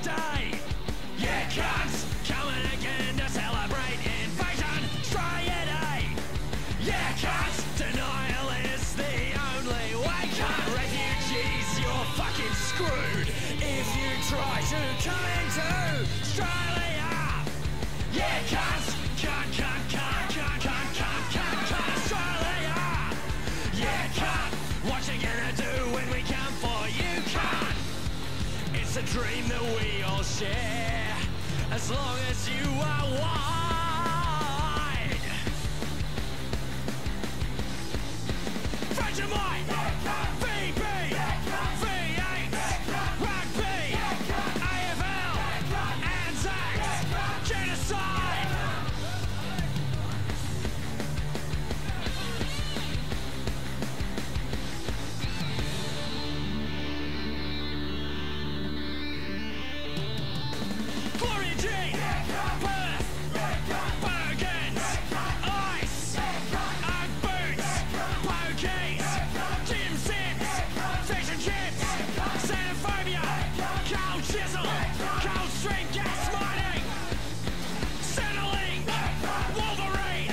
day. Yeah, cunts, coming again to celebrate Invasion Australia Day. Yeah, cunts, denial is the only way. Cunt, refugees, you're fucking screwed if you try to come into Australia. Yeah, cunts, cunt, cunt, cunt, cunt, cunt, cunt, cunt, cunt, Australia. Yeah, cunt, what you gonna do when we come for you, cunt? It's a dream that we all share, as long as you are wide. Vegemite, VB, V8, Rugby, AFL, Anzacs, Genocide. Gloria G, Perth, Bergens, Ice, Ugg Boots, Pokies, Jim Sims, Fish and Chips, Xenophobia, Carl Chisel, Cold Stream Gas Mining, Centrelink, Wolverine,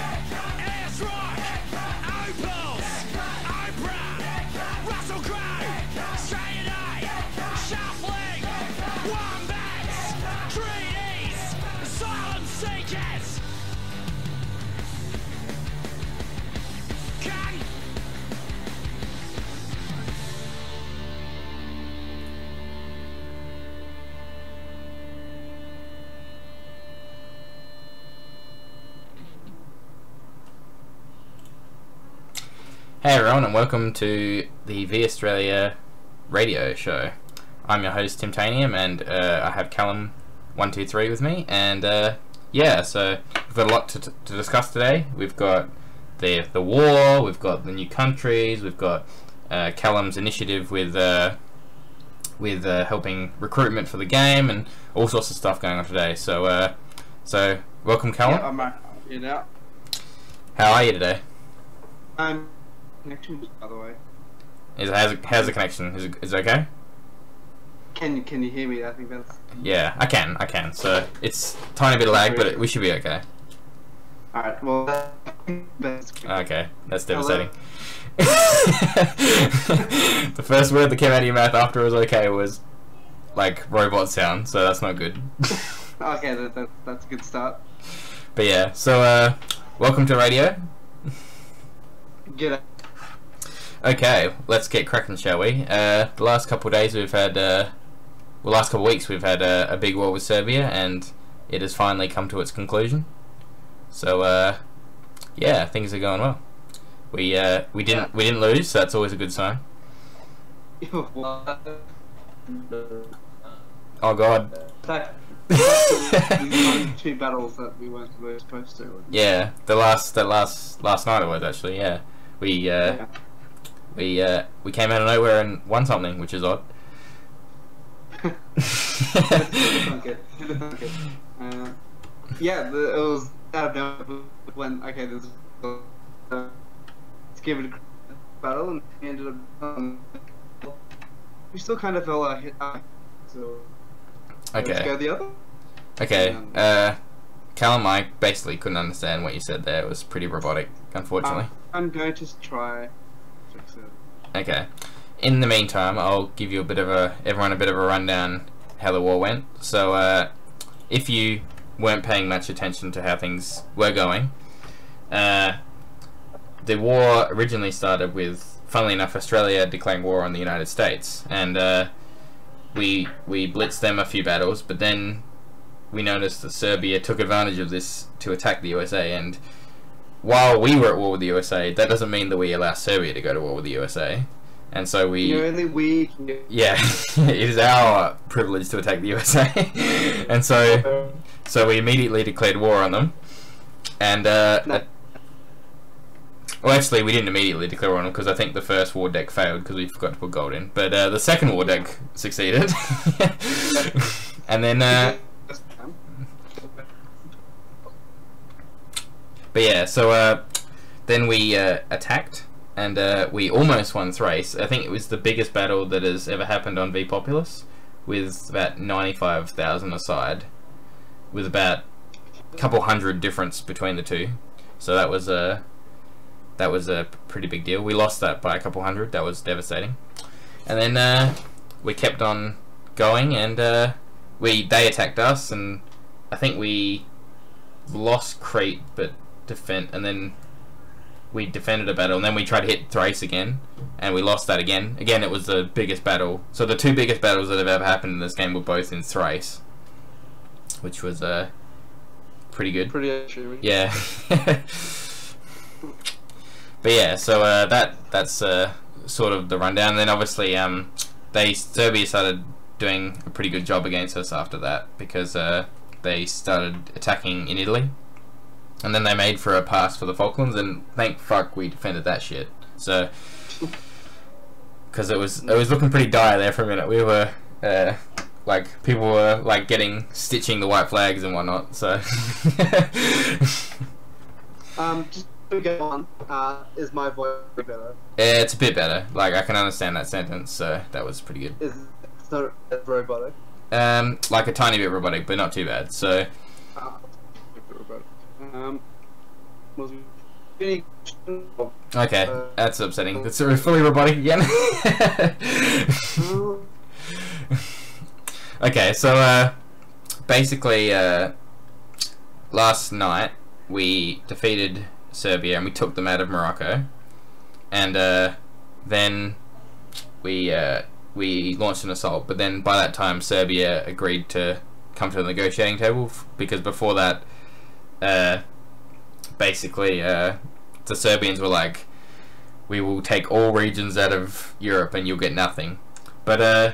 Ass Rock, Opals, Oprah, Russell Crowe, Australian Day, Shuffling, Wombats, Treaties, Asylum Seekers. Can Hey everyone, and welcome to the vAustralia radio show. I'm your host Tim Tanium, and I have Callum123 with me, and yeah, so we've got a lot to discuss today. We've got the war, we've got the new countries, we've got Callum's initiative with helping recruitment for the game, and all sorts of stuff going on today. So welcome, Callum. Yeah, I'm here now. How are you today? Connection, by the way. How's the connection? Is it okay? Can you hear me? I think that's... Yeah, I can. So it's a tiny bit of lag, but we should be okay. Alright, well, that's good. Okay, that's devastating. The first word that came out of your mouth after it was okay was like robot sound, so that's not good. Okay, that's a good start. But yeah, so welcome to radio. Get it. Okay, let's get cracking, shall we? The last couple of days we've had, last couple of weeks we've had a big war with Serbia, and it has finally come to its conclusion. So yeah, things are going well. We didn't lose, so that's always a good sign. Oh God. We won 2 battles that we weren't supposed to. Yeah, that last night it was actually. Yeah, we came out of nowhere and won something, which is odd. Yeah, it was out of nowhere when let's give it a battle, and we ended up. We still kind of fell hit. So okay. Let's go the other. Okay. Callum, I basically couldn't understand what you said there. It was pretty robotic, unfortunately. I'm going to try to fix it. Okay. In the meantime, I'll give you everyone a bit of a rundown how the war went. So, if you weren't paying much attention to how things were going, the war originally started with, funnily enough, Australia declaring war on the United States, and we blitzed them a few battles, but then we noticed that Serbia took advantage of this to attack the USA, and while we were at war with the USA, that doesn't mean that we allow Serbia to go to war with the USA. And so we... Only we can do... Yeah, it is our privilege to attack the USA. And so we immediately declared war on them. And, No. well, actually, we didn't immediately declare war on them, because I think the first war deck failed, because we forgot to put gold in. But the second war deck succeeded. And then... But yeah, so then we attacked, and we almost won Thrace. I think it was the biggest battle that has ever happened on vPopulous. with about 95,000 aside, with about a couple hundred difference between the two. So that was a pretty big deal. We lost that by a couple hundred. That was devastating. And then we kept on going, and they attacked us, and I think we lost Crete, but and then we defended a battle, and then we tried to hit Thrace again, and we lost that again. Again, it was the biggest battle. So the two biggest battles that have ever happened in this game were both in Thrace, which was pretty good. Pretty achieving. Yeah. But yeah, so that's sort of the rundown. And then obviously Serbia started doing a pretty good job against us after that, because they started attacking in Italy, and then they made for a pass for the Falklands, and thank fuck we defended that shit. So, because it was looking pretty dire there for a minute. We were like, people were like stitching the white flags and whatnot. So, just to get on, is my voice better? Yeah, it's a bit better. Like, I can understand that sentence, so that was pretty good. It's not robotic. Like a tiny bit robotic, but not too bad. So, was any okay, that's upsetting. It's fully robotic again. Okay, so basically, last night we defeated Serbia and we took them out of Morocco, and then we launched an assault. But then by that time, Serbia agreed to come to the negotiating table, because before that, basically, the Serbians were like, "We will take all regions out of Europe and you'll get nothing." But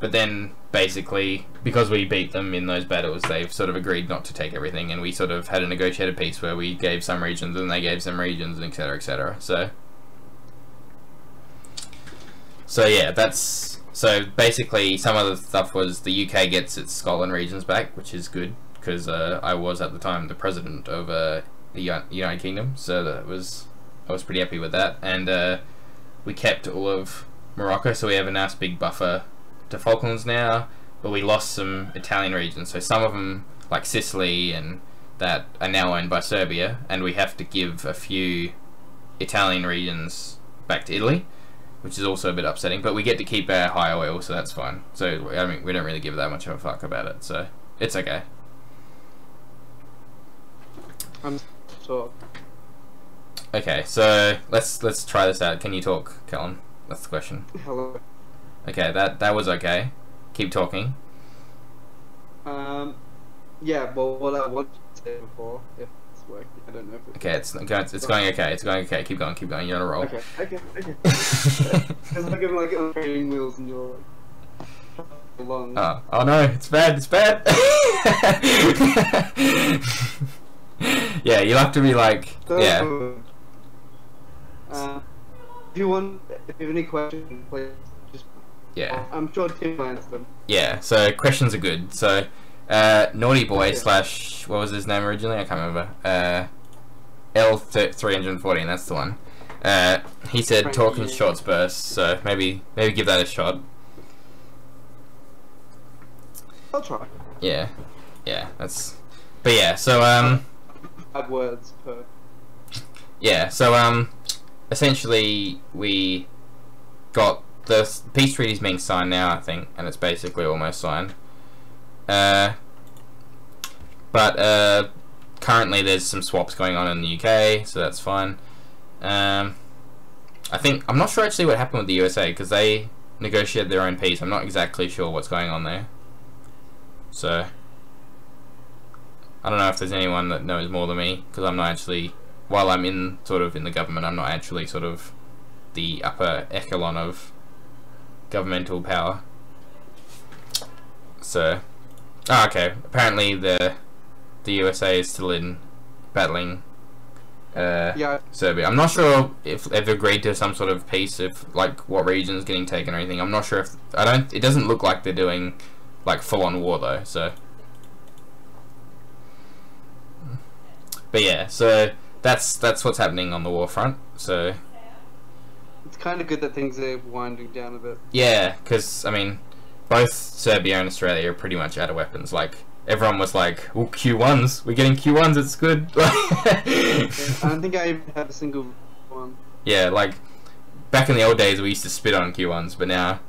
then basically, because we beat them in those battles, they've sort of agreed not to take everything, and we sort of had a negotiated peace where we gave some regions and they gave some regions, and etc., etc. So yeah, so basically some of the stuff was the UK gets its Scotland regions back, which is good, because I was at the time the president of the United Kingdom, so I was pretty happy with that. And we kept all of Morocco, so we have a nice big buffer to Falklands now, but we lost some Italian regions, so some of them, like Sicily and that, are now owned by Serbia, and we have to give a few Italian regions back to Italy, which is also a bit upsetting, but we get to keep our high oil, so that's fine. So, I mean, we don't really give that much of a fuck about it, so it's okay. I'm sure. Okay, so let's try this out. Can you talk, Callum? That's the question. Hello. Okay, that was okay. Keep talking. Yeah, well, what I wanted to say before, if it's working, I don't know if it's... Okay, it's going okay. It's going okay. Keep going. You're on a roll. Okay. Because I'm giving like training wheels and you're along. Oh no, it's bad. Yeah, you'll have to be like, So, yeah. if you have any questions, please just... Yeah. I'm sure Tim will answer them. Yeah, so questions are good. So, Naughty Boy Yeah. / what was his name originally? I can't remember. L314, that's the one. He said Frankie, talk in yeah. short bursts, so maybe give that a shot. I'll try. Yeah, that's... But yeah, so, 5 words per... yeah, so, essentially, we got... The peace treaty's being signed now, I think, and it's basically almost signed. But currently there's some swaps going on in the UK, so that's fine. I'm not sure actually what happened with the USA, because they negotiated their own peace. I'm not exactly sure what's going on there. So, I don't know if there's anyone that knows more than me, because I'm not actually, while I'm in the government, I'm not actually sort of the upper echelon of governmental power. So, okay, apparently the USA is still in battling Yeah. Serbia. I'm not sure if they've agreed to some sort of peace, if like what region's getting taken or anything. I'm not sure if it doesn't look like they're doing like full-on war though. So, but yeah, so that's what's happening on the war front. So It's kind of good that things are winding down a bit. yeah, because I mean, both Serbia and Australia are pretty much out of weapons. Like, everyone was like, "Oh, Q1s, we're getting Q1s, it's good." I don't think I even have a single one. Yeah, like, back in the old days we used to spit on Q1s, but now,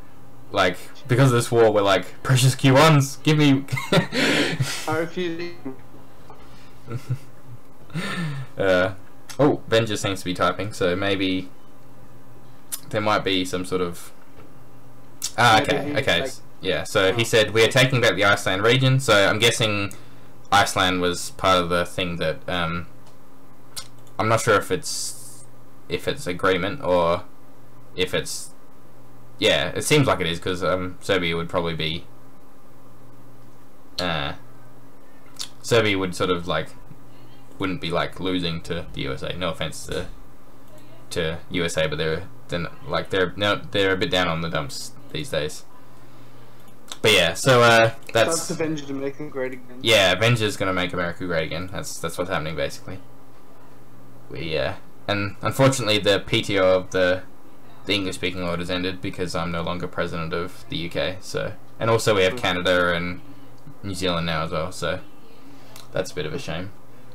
like, because of this war, we're like, "Precious Q1s, give me." I refuse. Oh, Ben just seems to be typing, so maybe there might be some sort of... okay, Like, yeah, so he said, we are taking back the Iceland region, so I'm guessing Iceland was part of the thing that, I'm not sure if it's agreement, or if it's... Yeah, it seems like it is, because Serbia would probably be... Serbia would sort of, like, wouldn't be like losing to the USA. No offense to USA, but they're a bit down on the dumps these days. But yeah, so that's to Avenger to make them great again. Yeah, Avenger's gonna make America great again. That's what's happening basically. And unfortunately the PTO of the English speaking world has ended because I'm no longer president of the UK. So, and also we have Canada and New Zealand now as well. So that's a bit of a shame.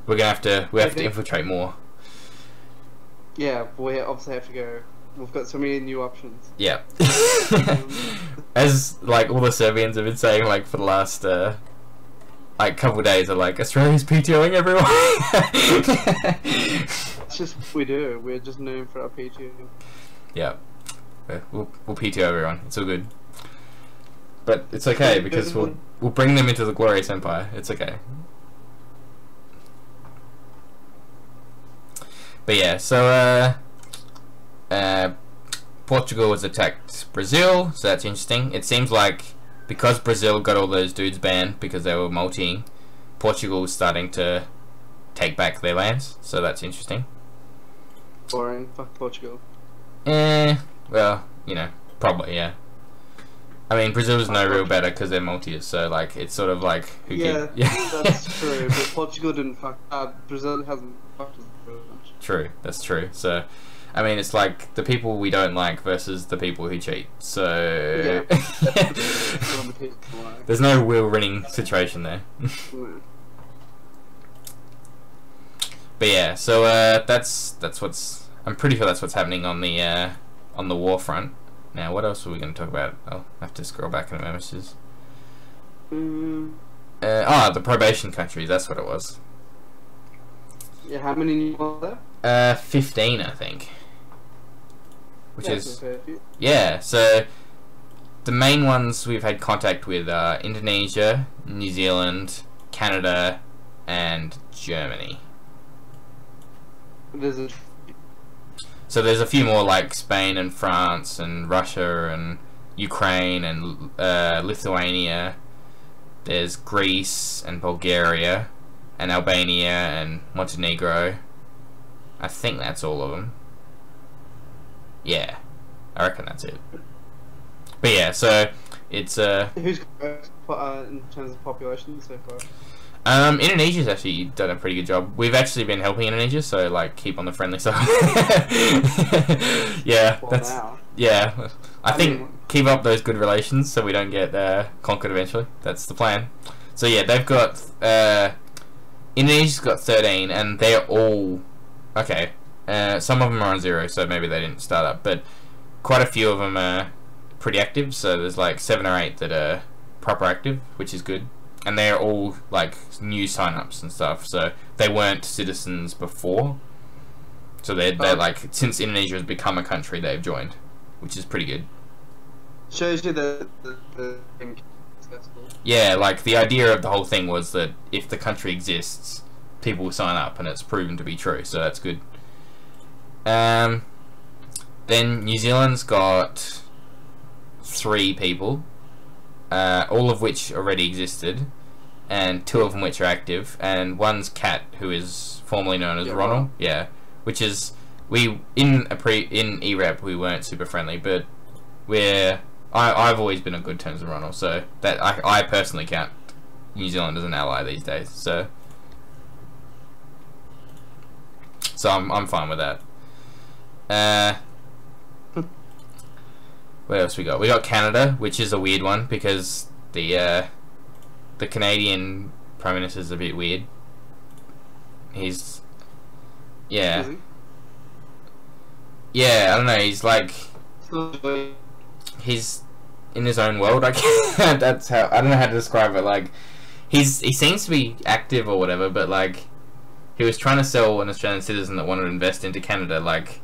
We have to infiltrate more. Yeah, but we obviously have to go. We've got so many new options. Yeah. As like all the Serbians have been saying, like for the last like couple of days, are like Australia's PTOing everyone. It's just what we do. We're just known for our PTO. Yeah, we'll PTO everyone. It's all good. But it's okay because we'll bring them into the glorious empire. It's okay. But yeah, so Portugal has attacked Brazil, so that's interesting. It seems like because Brazil got all those dudes banned because they were multiing, Portugal is starting to take back their lands, so that's interesting. Boring. Fuck Portugal. Well, you know, probably, yeah. I mean, Brazil's no real better because they're multiers, so like it's sort of like who yeah, yeah, that's true. But Portugal didn't fuck. Brazil hasn't fucked us very much. True, that's true. So, I mean, it's like the people we don't like versus the people who cheat. So, Yeah. there's no real winning situation there. But yeah, so that's what's. I'm pretty sure that's what's happening on the war front. Now, what else are we going to talk about? I'll have to scroll back in the messages. The probation countries, that's what it was. Yeah, how many new are there? 15, I think. Which is... Perfect. Yeah, so the main ones we've had contact with are Indonesia, New Zealand, Canada, and Germany. So there's a few more like Spain and France and Russia and Ukraine and Lithuania. There's Greece and Bulgaria and Albania and Montenegro. I think that's all of them. Yeah, I reckon that's it. But yeah, so it's Who's in terms of population so far? Indonesia's actually done a pretty good job. We've actually been helping Indonesia, so like keep on the friendly side. Yeah, Well, that's now. yeah. I think keep up those good relations so we don't get conquered eventually. That's the plan. So yeah, they've got Indonesia's got 13, and they're all okay. Some of them are on 0, so maybe they didn't start up, but quite a few of them are pretty active. So there's like 7 or 8 that are proper active, which is good. And they're all like new sign-ups and stuff, so they weren't citizens before. So they're like, since Indonesia has become a country, they've joined, which is pretty good. Shows you the that's cool. Yeah, like the idea of the whole thing was that if the country exists, people will sign up, and it's proven to be true. So that's good. Then New Zealand's got 3 people. All of which already existed, and 2 of them which are active, and one's Kat, who is formerly known as Ronald. Yeah, which is in E-Rep we weren't super friendly, but I've always been on good terms with Ronald, so that I personally count New Zealand as an ally these days. So I'm fine with that. What else we got? We got Canada, which is a weird one because the Canadian Prime Minister's a bit weird. He's yeah. Yeah, I don't know, he's like he's in his own world, I guess. That's how I don't know how to describe it. Like he seems to be active or whatever, but like he was trying to sell an Australian citizen that wanted to invest into Canada, like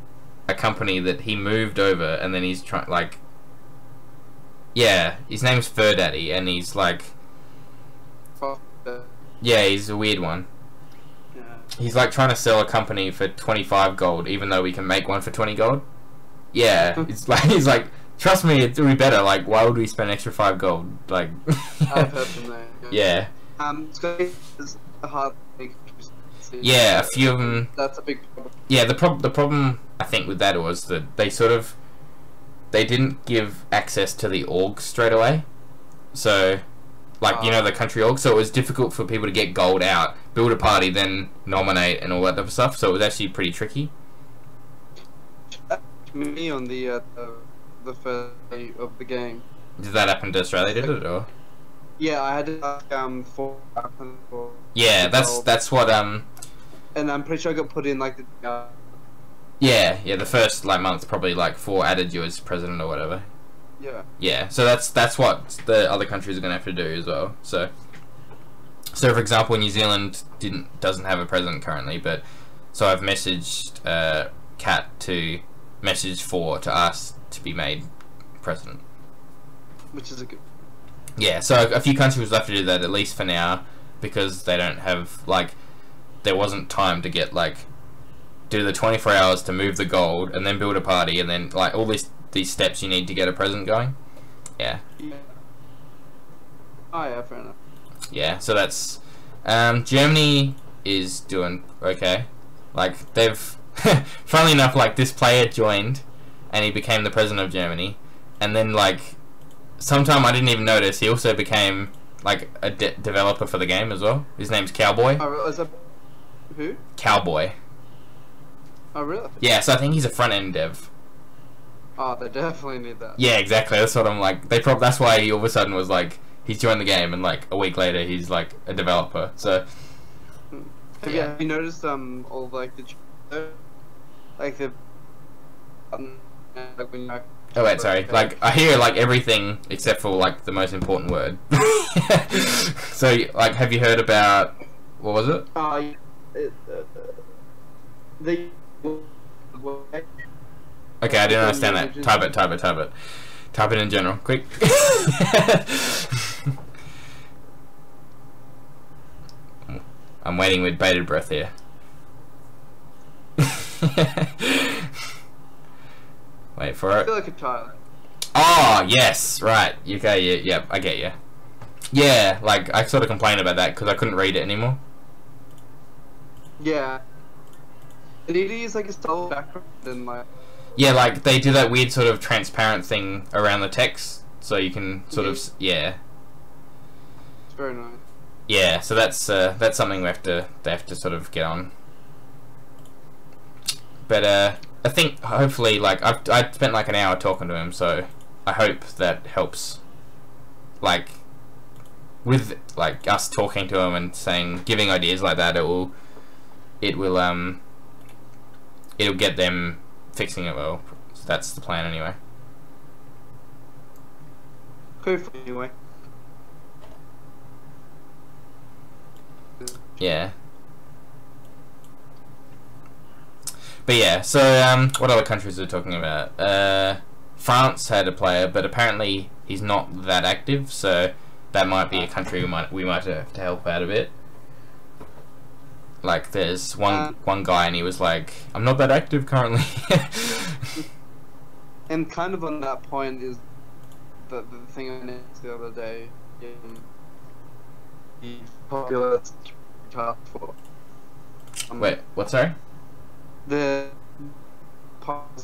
a company that he moved over, and then he's trying like yeah, his name's Fur Daddy, and he's like yeah, he's a weird one. He's like trying to sell a company for 25 gold, even though we can make one for 20 gold. Yeah, it's like he's like, trust me, it'll be better. Like, why would we spend extra 5 gold? Like, I've heard from that. Yeah. It's a hard thing. Yeah, a few of them. That's a big problem. Yeah, the problem I think with that was that they didn't give access to the org straight away. So, like, you know, the country org, so it was difficult for people to get gold out, build a party, then nominate and all that type of stuff, so it was actually pretty tricky. Me on the first day of the game. Did that happen to Australia, did it, or? Yeah, I had to for yeah, that's what, and I'm pretty sure I got put in, like, the, yeah, the first, like, month, probably, like, 4 added you as president or whatever. Yeah. Yeah, so that's what the other countries are going to have to do as well. So for example, New Zealand doesn't have a president currently, but so I've messaged Kat to message to us to be made president. Which is a good. Yeah, so a few countries will have to do that at least for now, because they don't have there wasn't time to get do the 24 hours to move the gold and then build a party and then all these steps you need to get a president going. Yeah. Oh yeah, fair enough. Yeah, so that's Germany is doing okay. They've funnily enough, this player joined and he became the president of Germany, and then sometime I didn't even notice he also became a developer for the game as well. His name's Cowboy. Oh, is that who? Cowboy. Oh really? Yeah, so I think he's a front end dev. Oh, they definitely need that. Yeah, exactly. That's what I'm that's why he all of a sudden was he's joined the game, and a week later he's a developer. So have you noticed all the when you oh wait, sorry. I hear everything except for the most important word. So have you heard about what was it? Okay, I didn't understand that. Type it. Type it in general. Quick. I'm waiting with bated breath here. Wait for it. I feel like a child. Oh, yes, right. Okay, yeah, I get you. Yeah, I sort of complained about that because I couldn't read it anymore. Yeah. They need to use a solid background and yeah, they do that weird sort of transparent thing around the text, so you can sort of yeah. It's very nice. Yeah, so that's something they have to sort of get on. But I think hopefully I spent an hour talking to him, so I hope that helps. With us talking to him and giving ideas like that, it'll get them fixing it well. So that's the plan anyway. Hopefully anyway. Yeah. But yeah, so what other countries are we talking about? France had a player, but apparently he's not that active, so that might be a country we might have to help out a bit. There's one guy and he was I'm not that active currently. And kind of on that point is the thing I noticed the other day in the popular task force. Wait, what, sorry? The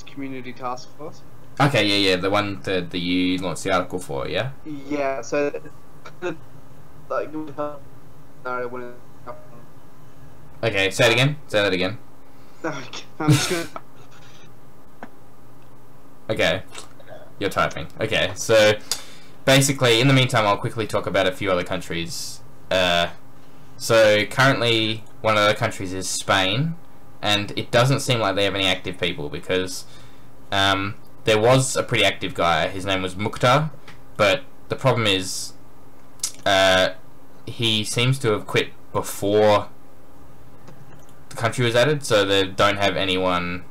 community task force. Okay, yeah, the one that you launched the article for, yeah? Yeah, so okay, say it again. Say that again. I'm just gonna. Okay. You're typing. Okay, so basically, in the meantime, I'll quickly talk about a few other countries. So currently, one of the countries is Spain, and it doesn't seem like they have any active people because there was a pretty active guy. His name was Mukhtar, but the problem is he seems to have quit before the country was added, so they don't have anyone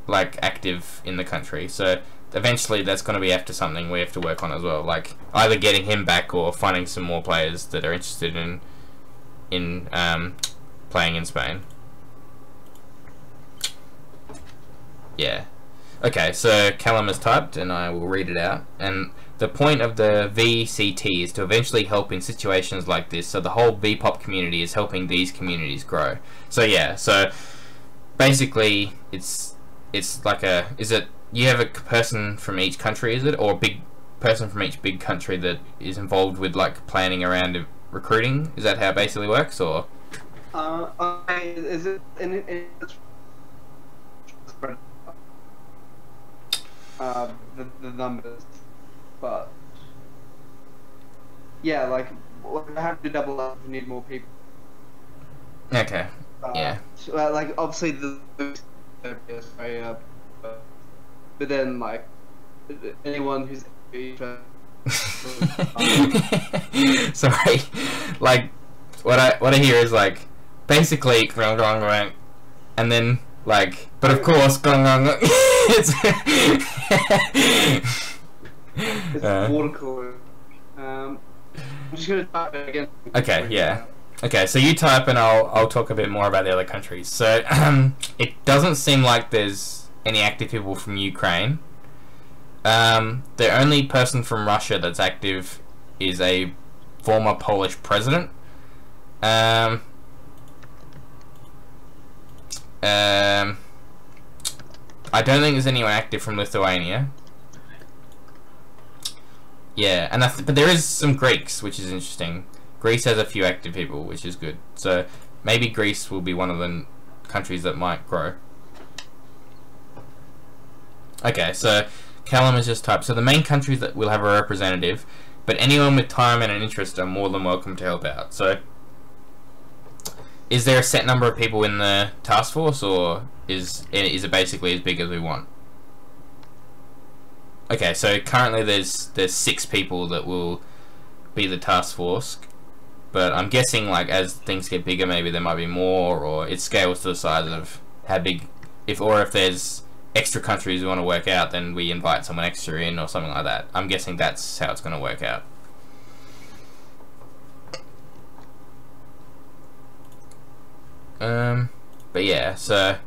like active in the country. So eventually that's going to be after something we have to work on as well, like either getting him back or finding some more players that are interested in playing in Spain. Yeah. Okay, so Callum has typed and I will read it out. And the point of the VCT is to eventually help in situations like this, so the whole VPOP community is helping these communities grow. So yeah, so basically it's like you have a person from each country, is it? Or a big person from each big country that is involved with like planning around recruiting? Is that how it basically works, or? Is it the numbers, but yeah, like I have to double up if we need more people. Okay. Yeah. So, like obviously the but then like anyone who's sorry, like what I hear is like basically and then like, but of course it's water cooler. I'm just gonna type it again. Okay, yeah. Okay, so you type and I'll talk a bit more about the other countries. So it doesn't seem like there's any active people from Ukraine. The only person from Russia that's active is a former Polish president. I don't think there's anyone active from Lithuania. Yeah, and but there is some Greeks, which is interesting. Greece has a few active people, which is good. So maybe Greece will be one of the countries that might grow. Okay, so Callum has just typed. So the main countries that will have a representative, but anyone with time and an interest are more than welcome to help out. So is there a set number of people in the task force, or is it basically as big as we want? Okay, so currently there's 6 people that will be the task force, but I'm guessing like as things get bigger, maybe there might be more, or it scales to the size of how big. If there's extra countries we want to work out, then we invite someone extra in or something like that. I'm guessing that's how it's going to work out. But yeah, so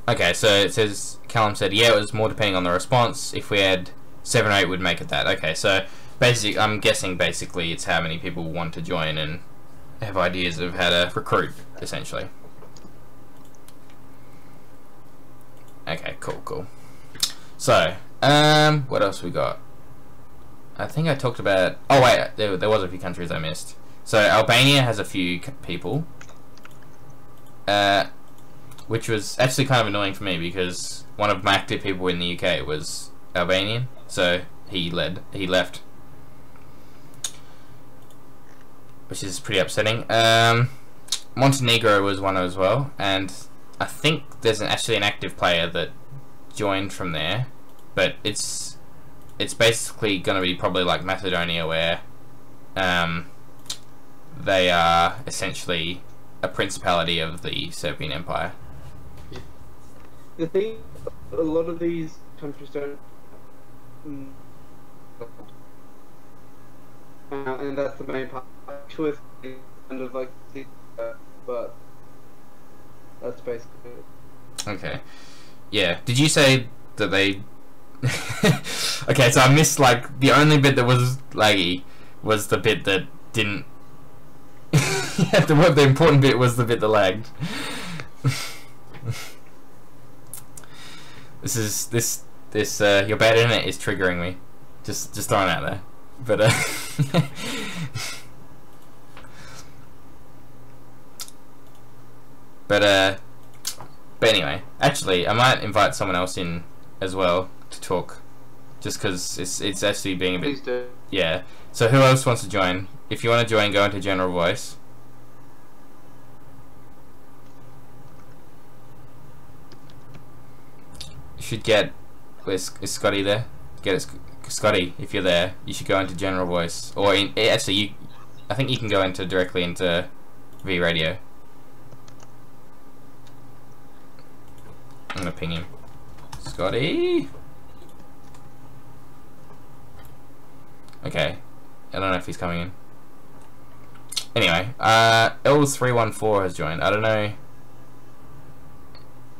okay, so it says Callum said, yeah, it was more depending on the response. If we had 7 or 8, we'd make it that. Okay, so I'm guessing basically it's how many people want to join and have ideas of how to recruit, essentially. Okay, cool. So, what else we got? I think I talked about. Oh wait, there was a few countries I missed. So Albania has a few people. Which was actually kind of annoying for me because one of my active people in the UK was Albanian, so he left, which is pretty upsetting. Montenegro was one as well, and I think there's actually an active player that joined from there, but it's basically going to be probably like Macedonia, where they are essentially a principality of the Serbian Empire. The thing, a lot of these countries don't, and that's the main part. Choice kind of like, but that's basically it. Okay. Yeah. Did you say that they? Okay, so I missed like the only bit that was laggy was the bit that didn't. The important bit was the bit that lagged. This your bad internet is triggering me. Just throwing it out there. But anyway, actually I might invite someone else in as well to talk just because it's actually being a bit. Please do. Yeah. So who else wants to join? If you want to join, go into general voice. You should get. Is Scotty there? Get it, Scotty. If you're there, you should go into general voice, or actually, I think you can go into directly into vRadio. I'm gonna ping him. Scotty. Okay. I don't know if he's coming in. Anyway, L314 has joined. I don't know.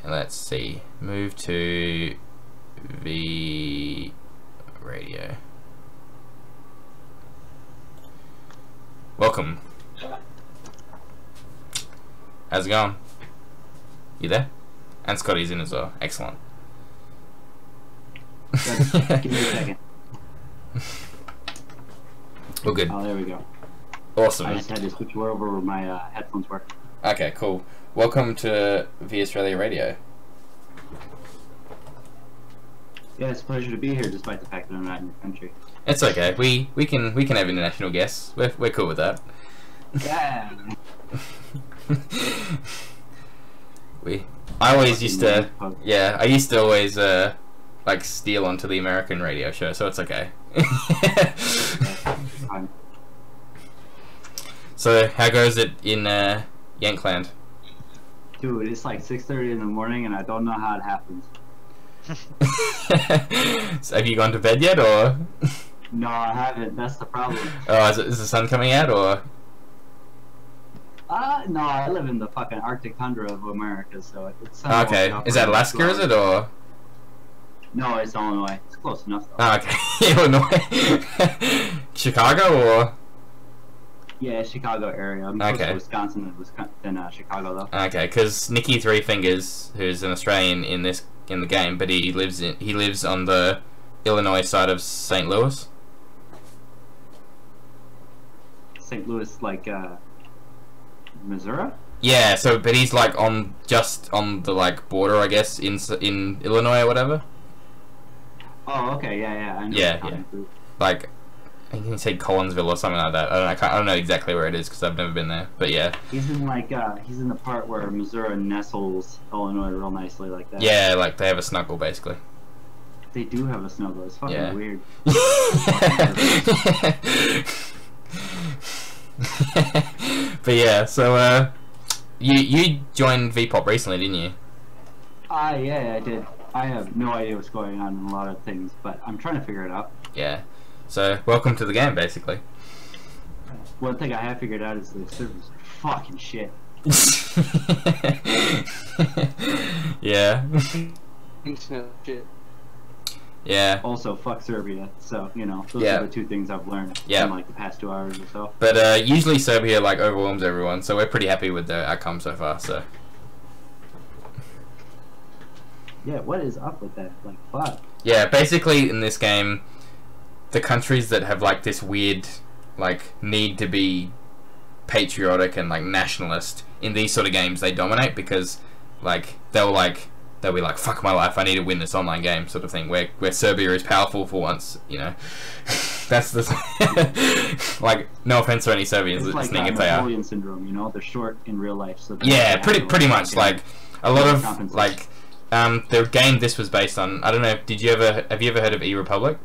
Let's see. Move to vRadio. Welcome. How's it going? You there? And Scotty's in as well. Excellent. Give me a second. We're good. Oh, there we go. Awesome. I just had to switch over where my headphones work. Okay, cool. Welcome to vAustralia Radio. Yeah, it's a pleasure to be here, despite the fact that I'm not in your country. It's okay. We can have international guests. We're cool with that. Yeah. I always used to. Yeah, I used to always like steal onto the American radio show, so it's okay. So how goes it in Yankland? Dude, it's like 6:30 in the morning, and I don't know how it happens. So have you gone to bed yet, or? No, I haven't. That's the problem. Oh, is the sun coming out, or? No, I live in the fucking Arctic tundra of America, so it's. Okay, is that Alaska? Is it, or? No, it's Illinois. It's close enough, though. Oh, okay. Illinois. Chicago, or? Yeah, Chicago area. I'm close to Wisconsin than Chicago, though. Okay, because Nicky Three Fingers, who's an Australian in the game, but he lives on the Illinois side of St. Louis. St. Louis, like Missouri? Yeah, so but he's like just on the like border, I guess, in Illinois or whatever. Oh, okay, yeah. I know. Yeah. Like, I think he said Collinsville or something like that. I don't know exactly where it is because I've never been there. But yeah. He's in he's in the part where Missouri nestles Illinois real nicely like that. Yeah, like they have a snuggle basically. They do have a snuggle. It's fucking weird. But yeah, so you joined V-pop recently, didn't you? Yeah, I did. I have no idea what's going on in a lot of things, but I'm trying to figure it out. Yeah. So welcome to the game, basically. One thing I have figured out is the servers are fucking shit. Yeah. Internet shit. Yeah. Also, fuck Serbia. So, you know, those Yeah. are the two things I've learned Yeah. in like the past 2 hours or so. But usually Serbia like overwhelms everyone, so we're pretty happy with the outcome so far. So. Yeah, what is up with that? Like, fuck. Yeah, basically in this game, the countries that have like this weird like need to be patriotic and like nationalist in these sort of games, they dominate because like they'll be like, fuck my life, I need to win this online game sort of thing, where Serbia is powerful for once, you know. That's the like, no offense to any Serbians It's listening like if they are. Napoleon syndrome, you know? They're short in real life, so Yeah, pretty much like a lot of compensate. like the game this was based on, I don't know, have you ever heard of E-Republic?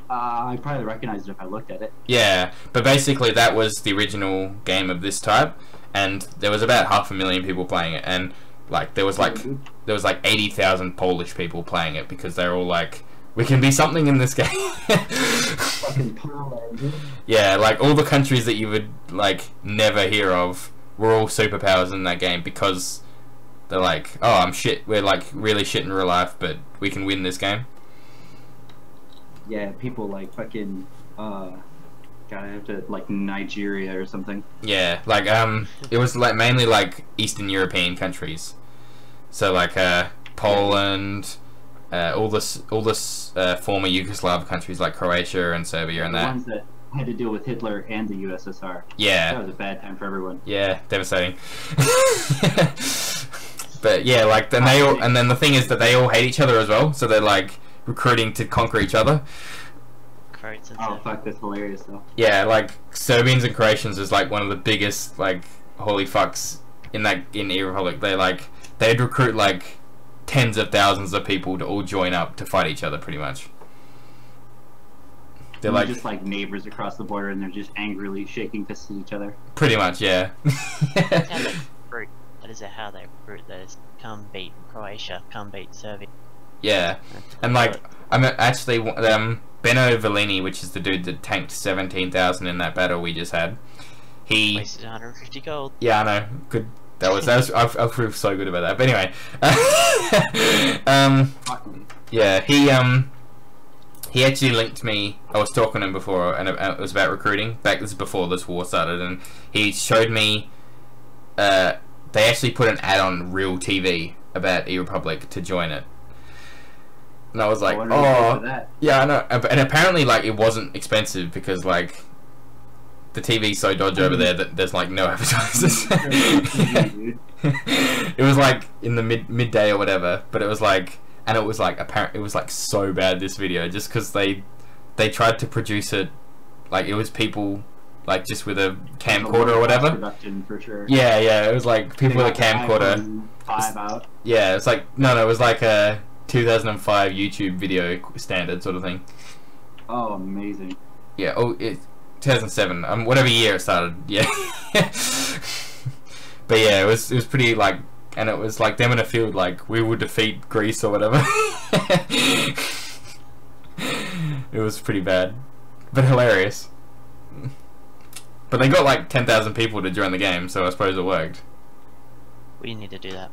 I probably recognize it if I looked at it. Yeah, but basically that was the original game of this type, and there was about 500,000 people playing it, and like there was like 80,000 Polish people playing it because they're all like, we can be something in this game. Fucking Poland. Yeah, like all the countries that you would like never hear of were all superpowers in that game because they're like, oh, I'm shit. We're like really shit in real life, but we can win this game. Yeah, people like fucking gotta have to like Nigeria or something. Yeah, like it was like mainly like Eastern European countries, so like Poland, all this former Yugoslav countries like Croatia and Serbia and The that. ones that had to deal with Hitler and the USSR. That Yeah, was a bad time for everyone. yeah, devastating. But yeah, like then they all, and then the thing is that they all hate each other as well, so they're like recruiting to conquer each other. Oh fuck, that's hilarious though. Yeah, like Serbians and Croatians is like one of the biggest like holy fucks in E-Republic. They'd recruit like tens of thousands of people to all join up to fight each other, pretty much. They're like just like neighbors across the border, and they're just angrily shaking fists at each other. Pretty much, yeah. That is how they recruit those. Come beat Croatia, come beat Serbia. Yeah, and like I'm actually Benno Vellini, which is the dude that tanked 17,000 in that battle we just had. He wasted 150 gold. Yeah, I know. Good. That was I feel so good about that. But anyway, yeah, he actually linked me. I was talking to him before, and it was about recruiting. This is before this war started, and he showed me. They actually put an ad on Real TV about E-Republic to join it. And I was like, oh, yeah, I know. And apparently, like, it wasn't expensive because, like, the TV's so dodgy over there that there's, like, no advertisers. It was, like, in the midday or whatever, but it was, like, and it was, like, it was, like, so bad, this video, just because they tried to produce it, like, it was people, like, just with a camcorder or whatever. Production, for sure. Yeah, it was, like, people with a camcorder. 5 out. Yeah, it's like, no, it was, like, a 2005 YouTube video standard sort of thing. Oh, amazing. Yeah, 2007, whatever year it started, yeah. But yeah, it was pretty, like, and it was like them in a field, like, we would defeat Greece or whatever. It was pretty bad, but hilarious. But they got like 10,000 people to join the game, so I suppose it worked. We need to do that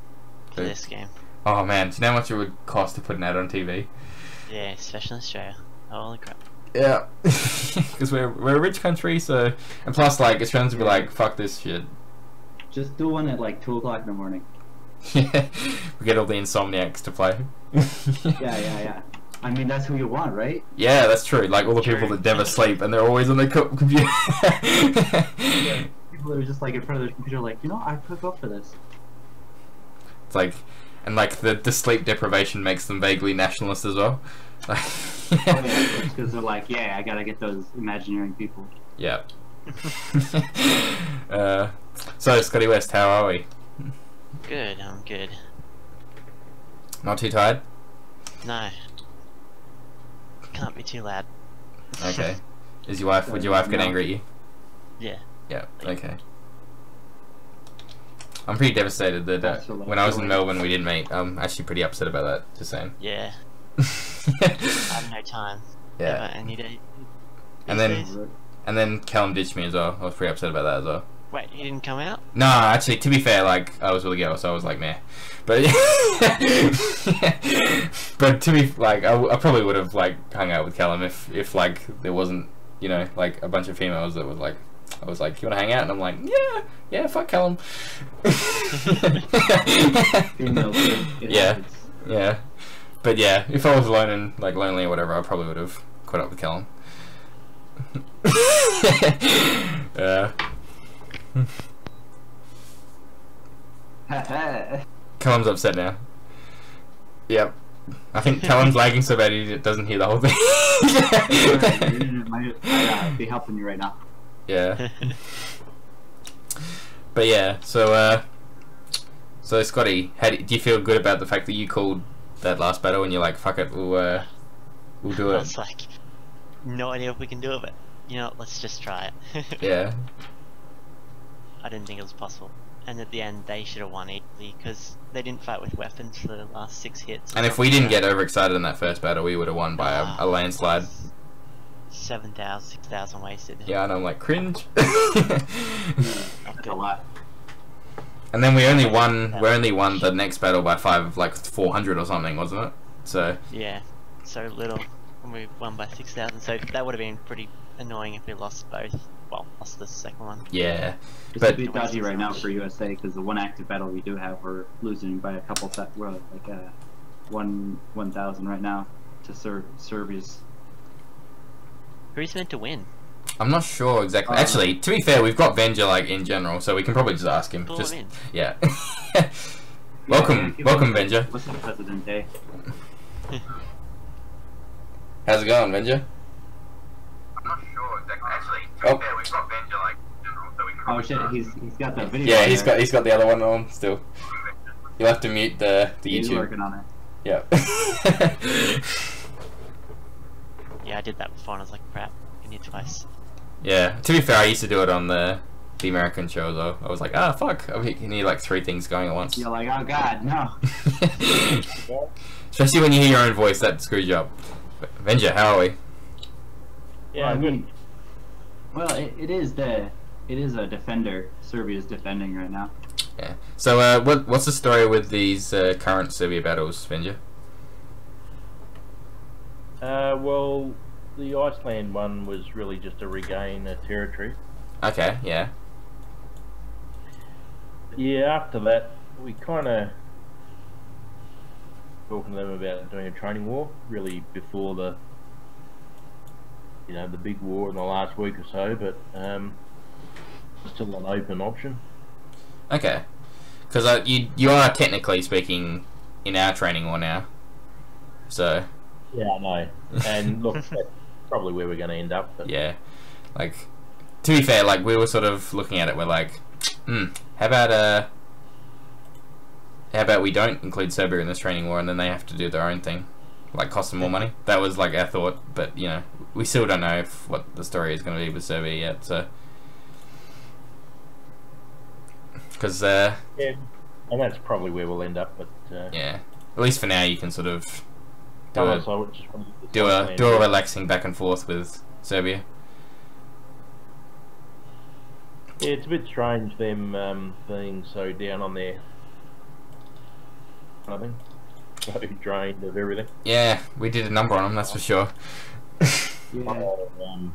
for this game. Oh man, do you know how much it would cost to put an ad on TV? Yeah, especially in Australia. Holy crap. Yeah, because we're a rich country, so, and plus, like, Australians would be like, fuck this shit. Just do one at like 2 o'clock in the morning. Yeah, we get all the insomniacs to play. Yeah. I mean, that's who you want, right? Yeah, that's true. Like, all the people that never sleep, and they're always on their computer. Yeah, people that are just like in front of their computer, like, you know, I could go for this. It's like, and like the sleep deprivation makes them vaguely nationalist as well. Because they're like, yeah, I gotta get those Imagineering people. Yeah. So, Scotty West, how are we? Good, I'm good. Not too tired? No. Can't be too loud. Okay. Would your wife get angry at you? Yeah. Yeah, okay. I'm pretty devastated that when I was in Melbourne we didn't meet. I'm actually pretty upset about that, just saying. Yeah. I have no time. Yeah. Ever, any day. And then Callum ditched me as well. I was pretty upset about that as well. Wait, he didn't come out? No, actually, to be fair, like, I was really girl, so I was like, meh. But, but to be, like, I probably would have, like, hung out with Callum if, like, there wasn't, you know, like, a bunch of females that was, like, I was like, you want to hang out? And I'm like, yeah, fuck Callum. Yeah. But, yeah, if I was alone and, like, lonely or whatever, I probably would have caught up with Callum. Callum's upset now. Yep. I think Callum's lagging so bad he doesn't hear the whole thing. Might be helping you right now. Yeah. But yeah, so Scotty, do you feel good about the fact that you called that last battle and you're like, fuck it, we'll do it? I was like, no idea if we can do it, but you know, let's just try it. Yeah. I didn't think it was possible. And at the end, they should have won easily because they didn't fight with weapons for the last 6 hits. And if we didn't get overexcited in that first battle, we would have won by a landslide. 7,000, 6,000 wasted. Yeah, and I'm like, cringe. That's a lot. And then we only won the next battle by 400 or something, wasn't it? So. Yeah, so little. And we won by 6,000, so that would have been pretty annoying if we lost both. Well, lost the second one. Yeah. It's a bit dodgy right now for USA because the one active battle we do have, we're losing by a couple we're like 1,000 right now to Serbia's. Who's meant to win? I'm not sure exactly. Actually, to be fair, we've got Venger like in general, so we can probably just ask him. Pull just him in. yeah. Welcome, welcome, Benja. What's up, President Day? How's it going, Benja? I'm not sure exactly. Actually, to Oh. be fair, we've got Benja like general, so we can Oh probably shit, he's got the video. Yeah, on he's there. got the other one on still. You'll have to mute the He's YouTube. working on it. Yeah. Yeah, I did that before and I was like, crap, I need twice. Yeah. To be fair, I used to do it on the American show though. I was like, ah, fuck. You need like 3 things going at once. You're like, oh god, no. Especially when you hear your own voice, that screws you up. Venja, how are we? Yeah, Well, I good. mean, well, it is a defender. Serbia's defending right now. Yeah. So, what's the story with these current Serbia battles, Venja? Well, the Iceland one was really just to regain a territory. Okay, yeah. Yeah, after that, we kind of talking to them about doing a training war, really before the, the big war in the last week or so, but still an open option. Okay. Because you are technically speaking in our training war now. So, Yeah, I know. And look, that's probably where we're going to end up. But yeah. Like, to be fair, like, we were sort of looking at it, we're like, how about we don't include Serbia in this training war and then they have to do their own thing? Like, cost them more money? That was, like, our thought, but, we still don't know what the story is going to be with Serbia yet, so... Because, yeah, and that's probably where we'll end up. But yeah, at least for now you can sort of do otherwise a, I would just want to get do this a, Iceland do a bit. relaxing back and forth with Serbia. Yeah, it's a bit strange them being so down on their nothing, so drained of everything. Yeah, we did a number on them, that's for sure. Yeah. Um,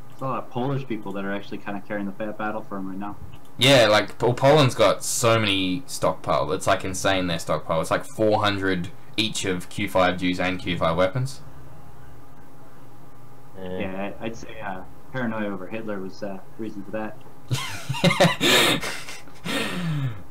There's a lot of Polish people that are actually kind of carrying the battle for him right now. Yeah, like, Poland's got so many stockpile, it's like insane their stockpile. It's like 400 each of Q5 Jews and Q5 weapons. Yeah, I'd say paranoia over Hitler was the reason for that.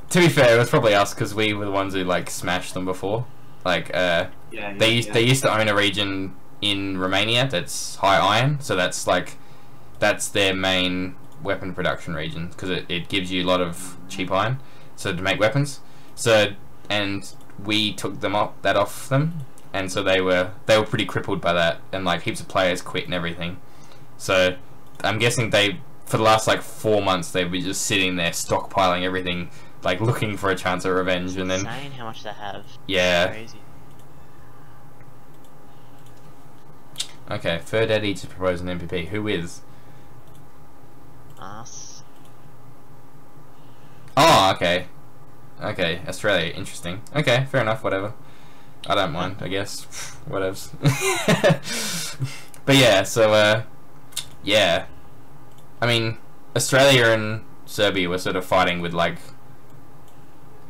To be fair, it was probably us because we were the ones who like smashed them before. Like, they used to own a region in Romania that's high iron, so that's their main weapon production region because it gives you a lot of cheap iron, so to make weapons. So and we took that off them, and so they were pretty crippled by that, and like heaps of players quit and everything. So I'm guessing for the last like 4 months they've been just sitting there stockpiling everything, like looking for a chance of revenge, and then Insane how much they have. yeah. Crazy. Okay, Fur Daddy to propose an MPP. Who is? Us. Oh, okay. Okay, Australia, interesting. Okay, fair enough, whatever. I don't mind, I guess. Whatevs. But yeah, so, yeah. I mean, Australia and Serbia were sort of fighting with, like,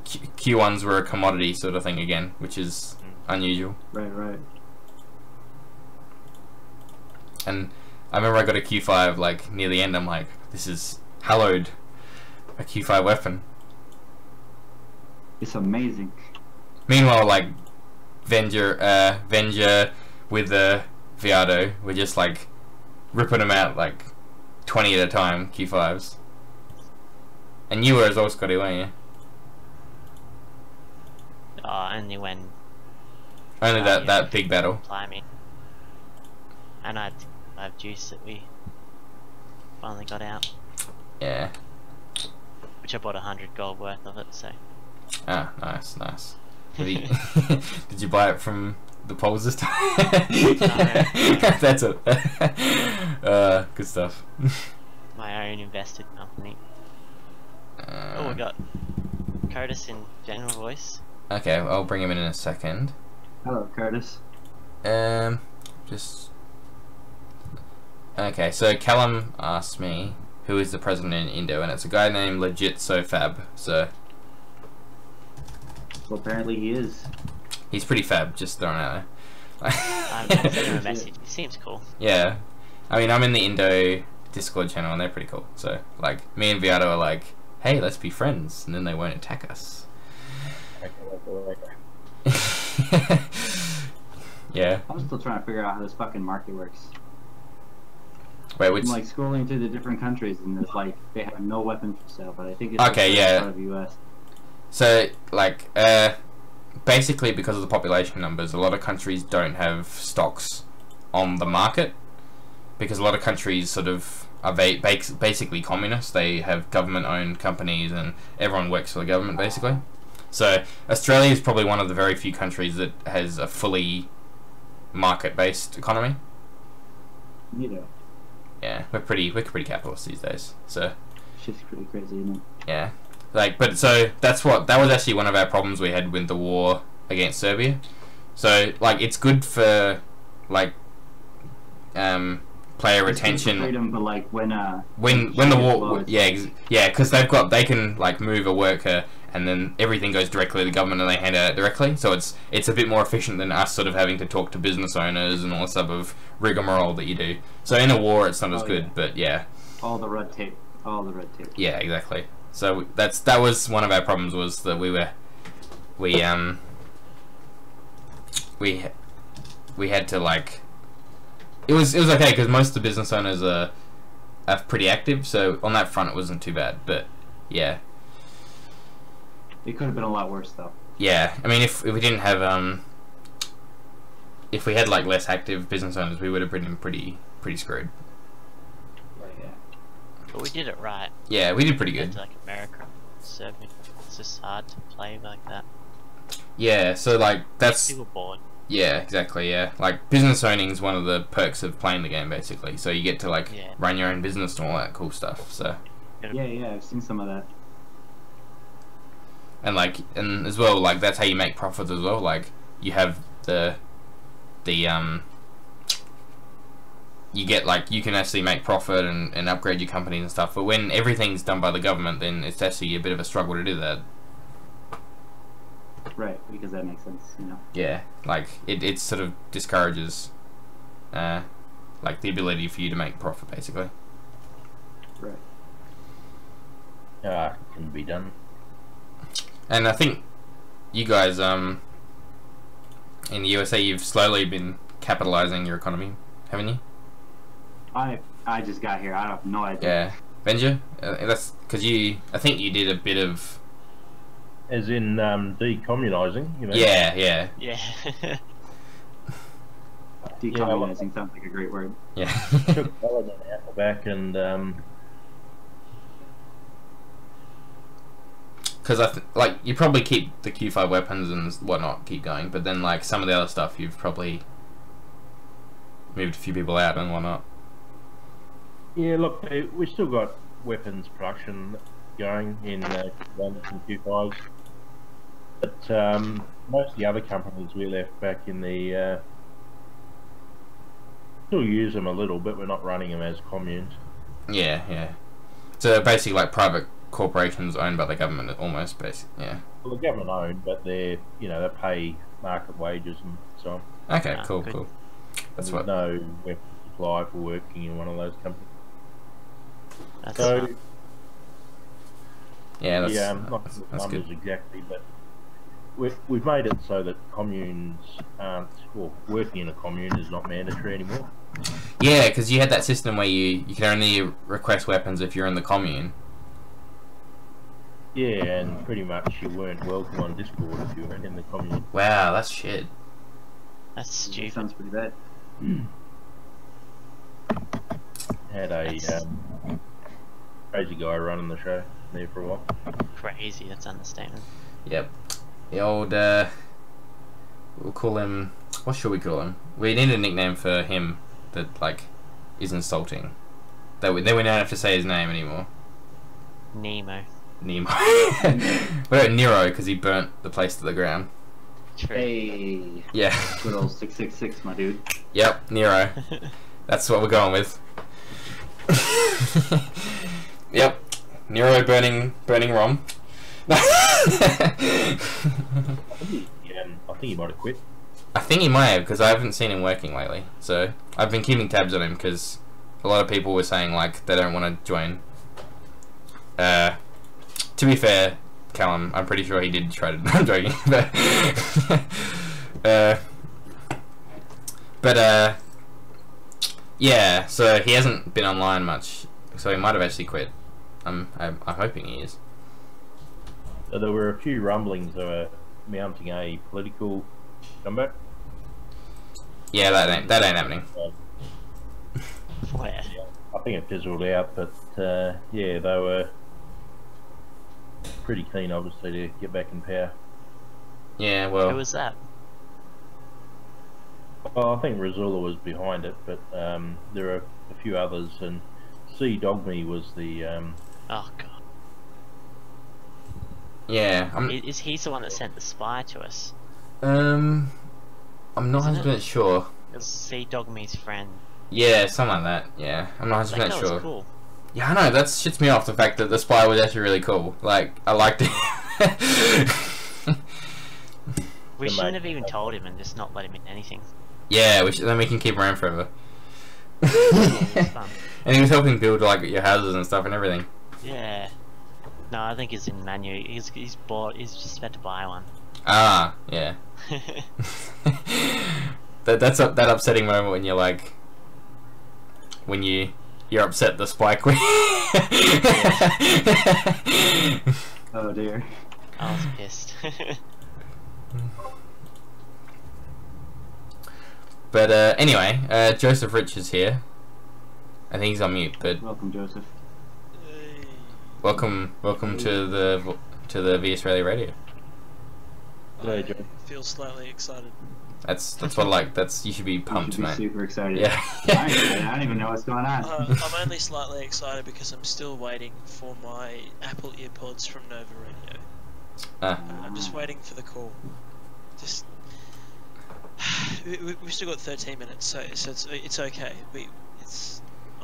Q1s were a commodity sort of thing again, which is unusual. Right. And I remember I got a Q5, like, near the end, I'm like, this is hallowed. A Q5 weapon. It's amazing. Meanwhile, like, Venja with the vRadio, we're just, like, ripping them out, like, 20 at a time, Q5s. And you were as well, Scotty, weren't you? Only when Only yeah, that big battle. apply me. And I have juice that we finally got out, Yeah. which I bought 100 gold worth of it, so. Ah, nice. Have you, did you buy it from the Poles this time? That's it. Good stuff. My own invested company. Oh, we got Curtis in general voice. Okay, I'll bring him in a second. Hello, Curtis. Just... Okay, so Callum asked me who is the president in Indo, and it's a guy named Legit SoFab, so... Well, apparently he is. He's pretty fab, just throwing it out there. I sent him a message. He seems cool. Yeah. I mean, I'm in the Indo Discord channel, and they're pretty cool. So, like, me and vRadio are like, hey, let's be friends, and then they won't attack us. Yeah. I'm still trying to figure out how this fucking market works. Wait, which? I'm like scrolling through the different countries, and there's like they have no weapons for sale, but I think it's Okay, just yeah. part of the U.S. So, like, basically because of the population numbers, a lot of countries don't have stocks on the market because a lot of countries sort of are basically communist. They have government-owned companies and everyone works for the government, basically. So, Australia is probably one of the very few countries that has a fully market-based economy. You know, Yeah, we're pretty capitalist these days. So, shit's pretty crazy, isn't it? yeah. Like, but so that was actually one of our problems we had with the war against Serbia. So, like, it's good for like player It's good for retention freedom, but like when the war, yeah, because they can like move a worker and then everything goes directly to the government and they hand it out directly. So it's a bit more efficient than us sort of having to talk to business owners and all the type of rigmarole that you do. So in a war, it's not as good, yeah. but yeah. all the red tape. Yeah, exactly. So that was one of our problems, was that we had to like, it was okay because most of the business owners are pretty active, so on that front it wasn't too bad. But yeah, It could have been a lot worse though. yeah. I mean, if we didn't have if we had like less active business owners, we would have been pretty screwed. Like, yeah. But we did it right. Yeah, we did pretty good. Compared to, like America, Serbia. It's just hard to play like that. Yeah, so like that's People bored. yeah, exactly. Yeah, like business owning is one of the perks of playing the game, basically. So you get to like Yeah. run your own business and all that cool stuff. So Yeah, I've seen some of that. and as well, like that's how you make profits as well. Like you have the you get like you can actually make profit and upgrade your companies and stuff. But when everything's done by the government, then it's actually a bit of a struggle to do that. Right, because that makes sense, you know. Yeah, like it sort of discourages like the ability for you to make profit, basically. Right. Can be done. And I think you guys in the USA, you've slowly been capitalizing your economy, haven't you? I just got here. I have no idea. Yeah, Benja, that's because I think you did a bit of. As in decommunising, you know. Yeah. Yeah. Decommunizing sounds like a great word. Yeah. Took Paladin out the back and Because like you probably keep the Q5 weapons and whatnot, keep going, but then like some of the other stuff you've probably moved a few people out and whatnot. yeah, look, we still got weapons production going in Q1 and Q5s, but most of the other companies we left back in the still use them a little, but we're not running them as communes. Yeah. So basically, like private corporations owned by the government, almost, basically. Yeah. Well, the government owned, but they pay market wages and so on. Okay. Ah, Cool. good. Cool. That's There's what. no weapon supply for working in one of those companies. That's So smart. Yeah. That's, yeah, not that's, the that's numbers good. exactly, but we've made it so that communes aren't, well, working in a commune is not mandatory anymore. Yeah, because you had that system where you can only request weapons if you're in the commune. Yeah, and pretty much you weren't welcome on Discord if you weren't in the commune. Wow, that's shit. That's That stupid. sounds pretty bad. Had a That's- crazy guy running the show there for a while. Crazy, that's understatement. Yep. The old, we'll call him, what should we call him? We need a nickname for him that, like, is insulting. Then we don't have to say his name anymore. Nemo. Nemo. What about Nero, because he burnt the place to the ground. True. Hey, Yeah. good old 666, my dude. Yep, Nero. That's what we're going with. Yep. Nero burning Rom. I think he might have quit. I think he might have, because I haven't seen him working lately. So I've been keeping tabs on him because a lot of people were saying like they don't want to join. To be fair, Callum. I'm pretty sure he did try to. I'm joking, but yeah. So he hasn't been online much. So he might have actually quit. I'm hoping he is. So there were a few rumblings of mounting a political comeback. Yeah, that ain't happening. Where? I think it fizzled out, but yeah, they were pretty keen, obviously, to get back in power. Yeah, well. Who was that? Well, I think Rizzula was behind it, but there are a few others, and C Dogme was the. Oh god. Yeah, Is he the one that sent the spy to us? I'm not 100% sure. It was C Dogme's friend. Yeah, something like that. Yeah, I'm not 100% That guy sure. was cool. Yeah, I know, that shits me off, the fact that the spy was actually really cool. Like, I liked it. We shouldn't have even told him and just not let him in anything. Yeah, then we can keep around forever. It was fun. And he was helping build, like, your houses and stuff and everything. Yeah. No, I think he's in Manu. He's bought. He's just about to buy one. Ah, yeah. That's that upsetting moment when you're like, when you're upset the spy quit. Oh dear. I was pissed. But anyway, Joseph Rich is here. I think he's on mute, but Welcome, Joseph. welcome to the vAustralia radio. Hey, Joe. I feel slightly excited. That's what I like. You should be pumped, you should be mate. super excited. Yeah. I don't even know what's going on. I'm only slightly excited because I'm still waiting for my Apple EarPods from vRadio. I'm just waiting for the call. Just we've still got 13 minutes, so it's okay.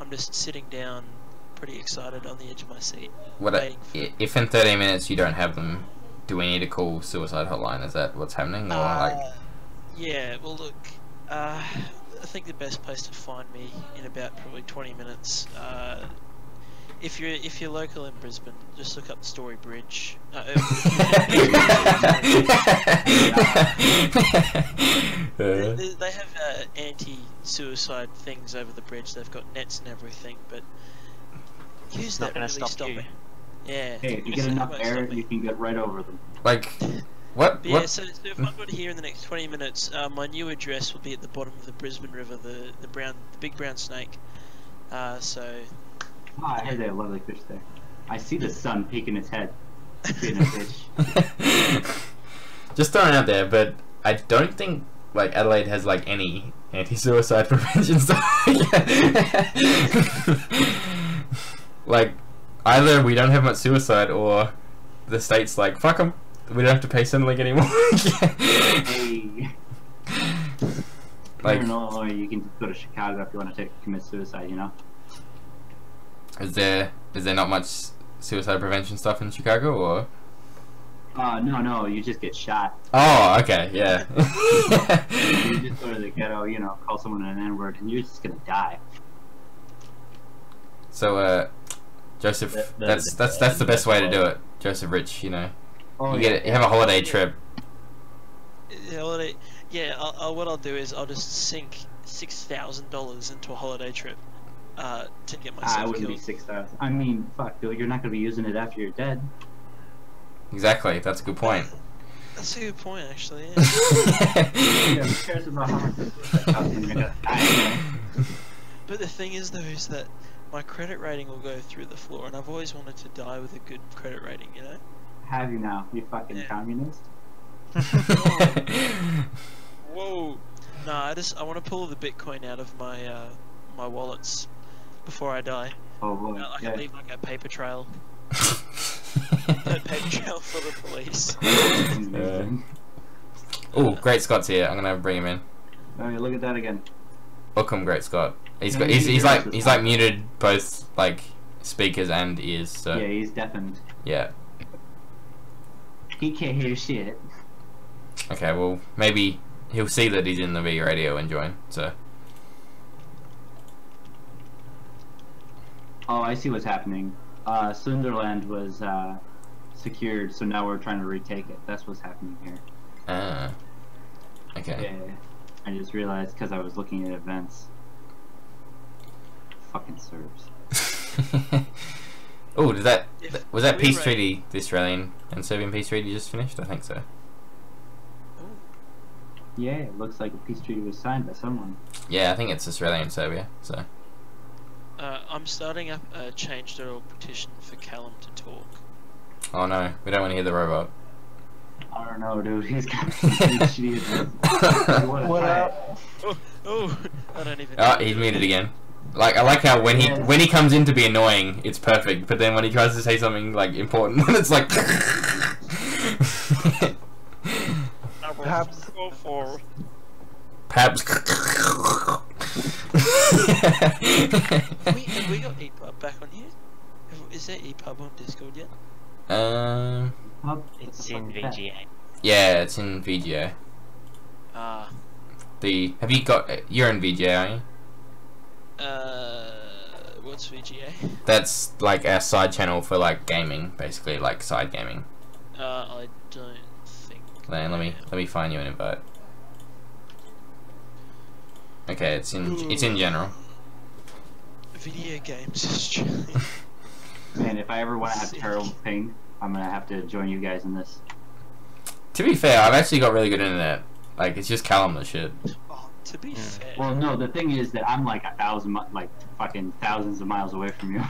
I'm just sitting down, pretty excited on the edge of my seat. If in 30 minutes you don't have them, do we need to call suicide hotline? Is that what's happening, or like? Yeah. Well, look. I think the best place to find me in about probably 20 minutes. If you're local in Brisbane, just look up Story Bridge. They have anti-suicide things over the bridge. They've got nets and everything, but use that really stop it. Yeah. Hey, if you get enough air, you can get right over them. Like, what? Yeah, so if I've got here in the next 20 minutes, my new address will be at the bottom of the Brisbane River, the big brown snake. So. Oh, I heard they have lovely fish there. I see the sun peeking its head, being a fish. Just throwing it out there, but I don't think like Adelaide has like any anti-suicide prevention stuff. Like, either we don't have much suicide, or the state's like, fuck them, we don't have to pay Centrelink anymore. Hey. Like, or you can just go to Chicago if you want to commit suicide, you know? Is there not much suicide prevention stuff in Chicago, or? No, you just get shot. Oh, okay, yeah. You just go to the ghetto, you know, call someone an N-word, and you're just gonna die. So, Joseph, that's the best way to do it. Joseph Rich, you know. Oh, you have a holiday trip. Holiday, yeah. What I'll do is I'll just sink $6,000 into a holiday trip. To get myself I wouldn't killed. be 6,000. I mean, fuck, dude, you're not gonna be using it after you're dead. Exactly, that's a good point. That's a good point, actually. Yeah. Yeah, who cares about how much it costs when you're gonna die? But the thing is, though, is that my credit rating will go through the floor, and I've always wanted to die with a good credit rating, you know? Have you now, you fucking communist? Whoa! Nah, I want to pull the Bitcoin out of my my wallets before I die. Oh boy. I can leave like a paper trail. A paper trail for the police. Oh, Great Scott's here. I'm gonna bring him in. Oh, look at that again. Welcome, Great Scott. He's like muted both like speakers and ears. So Yeah, he's deafened. yeah. He can't hear shit. Okay, well maybe he'll see that he's in the vRadio and join. So. Oh, I see what's happening. Sunderland was secured, so now we're trying to retake it. That's what's happening here. Ah. Okay. Yeah. I just realized because I was looking at events. Fucking Serbs. Oh, was that we peace rate- treaty, the Australian and Serbian peace treaty just finished? I think so. Yeah, it looks like a peace treaty was signed by someone. Yeah, I think it's Australia and Serbia. So. I'm starting up a change.org petition for Callum to talk. Oh no, we don't want to hear the robot. I don't know, dude. He's got some peace treaty. What up? Oh, I don't even. Oh, he's muted again. Like I like how when he comes in to be annoying, it's perfect. But then when he tries to say something like important, it's like. Perhaps. Go for. Perhaps. Have we got EPUB back on here? Is there EPUB on Discord yet? It's in VGA. Yeah, it's in VGA. Ah. Have you got? You're in VGA, aren't you? What's VGA? That's like our side channel for like gaming, basically like side gaming. I don't think. Let me find you an invite. Okay, it's in general. Video games Australia. Man, if I ever want to have terrible ping, I'm gonna have to join you guys in this. To be fair, I've actually got really good internet. Like it's just Callum the shit. Oh, to be fair. Well, no, the thing is that I'm like fucking thousands of miles away from you.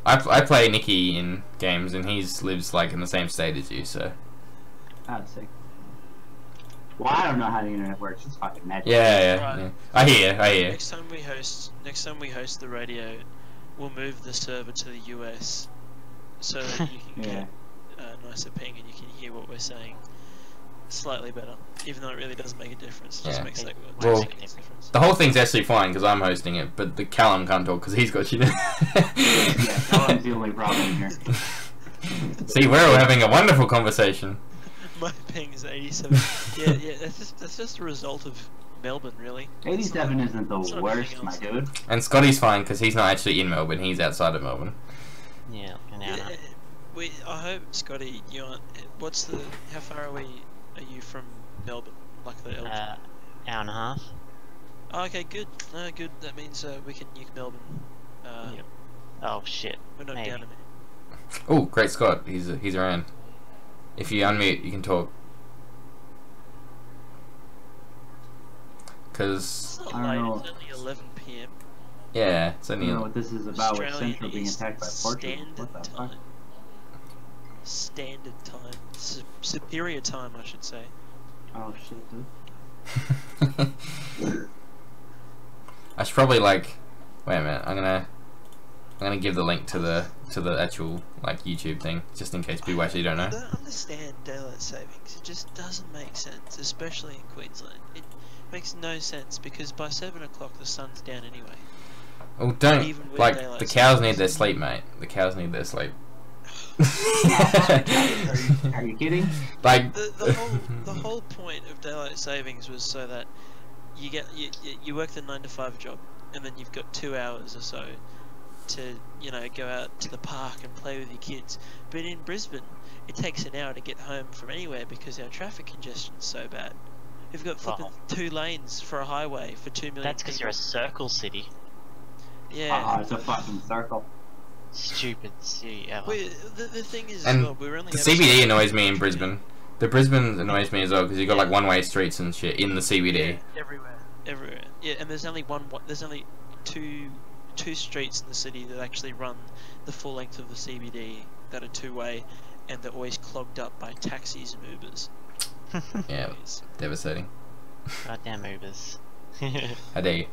I play Nicky in games, and lives like in the same state as you, so. I'd say. Well, I don't know how the internet works. It's fucking magic. Yeah. Right. I hear. Next time we host the radio, we'll move the server to the US, so that you can Yeah. get nicer ping and you can hear what we're saying slightly better. Even though it really doesn't make a difference, it just Yeah. makes that Well, makes a difference. The whole thing's actually fine because I'm hosting it, but the Callum can't talk because he's got shit. Yeah, Colin's the only problem here. See, we're all having a wonderful conversation. My ping is 87. yeah, that's just a result of Melbourne, really. 87 isn't the it's not worst, anything my else. dude. And Scotty's fine because he's not actually in Melbourne; he's outside of Melbourne. Yeah, an hour. I hope, Scotty, you aren't. How far away are you from Melbourne? Like the LG? Hour and a half. Oh, okay, good. No, good. That means we can nuke Melbourne. Yep. Oh shit. We're not Maybe. down in it. Oh, great Scott, he's around. If you unmute, you can talk. It's Cause not I don't late. know. It's only 11 p.m. yeah, it's I only. don't know what this is about with Australian Central being East attacked by Portugal. Standard What the time. fuck? Standard time. Superior time, I should say. Oh shit, dude. I should probably like. Wait a minute. I'm gonna give the link to the actual like YouTube thing just in case people actually don't I know. don't understand daylight savings. It just doesn't make sense, especially in Queensland. It makes no sense because by 7 o'clock the sun's down anyway. Oh, don't Even with like daylight the cows savings. need their sleep, mate. The cows need their sleep. Are you kidding? Like The whole point of daylight savings was so that you work the 9 to 5 job and then you've got 2 hours or so to go out to the park and play with your kids. But in Brisbane, it takes an hour to get home from anywhere because our traffic congestion's so bad. We've got flipping 2 lanes for a highway for 2 million. That's because you're a people. circle city. Yeah. It's a fucking circle. Stupid city ever. The thing is, And as well, we're only the having CBD some- annoys me in Brisbane. The Brisbane annoys me as well because you got like one-way streets and shit in the CBD. Everywhere. Yeah, and there's only two streets in the city that actually run the full length of the CBD that are 2-way, and they're always clogged up by taxis and Ubers. Yeah, devastating. Goddamn Ubers. How dare you?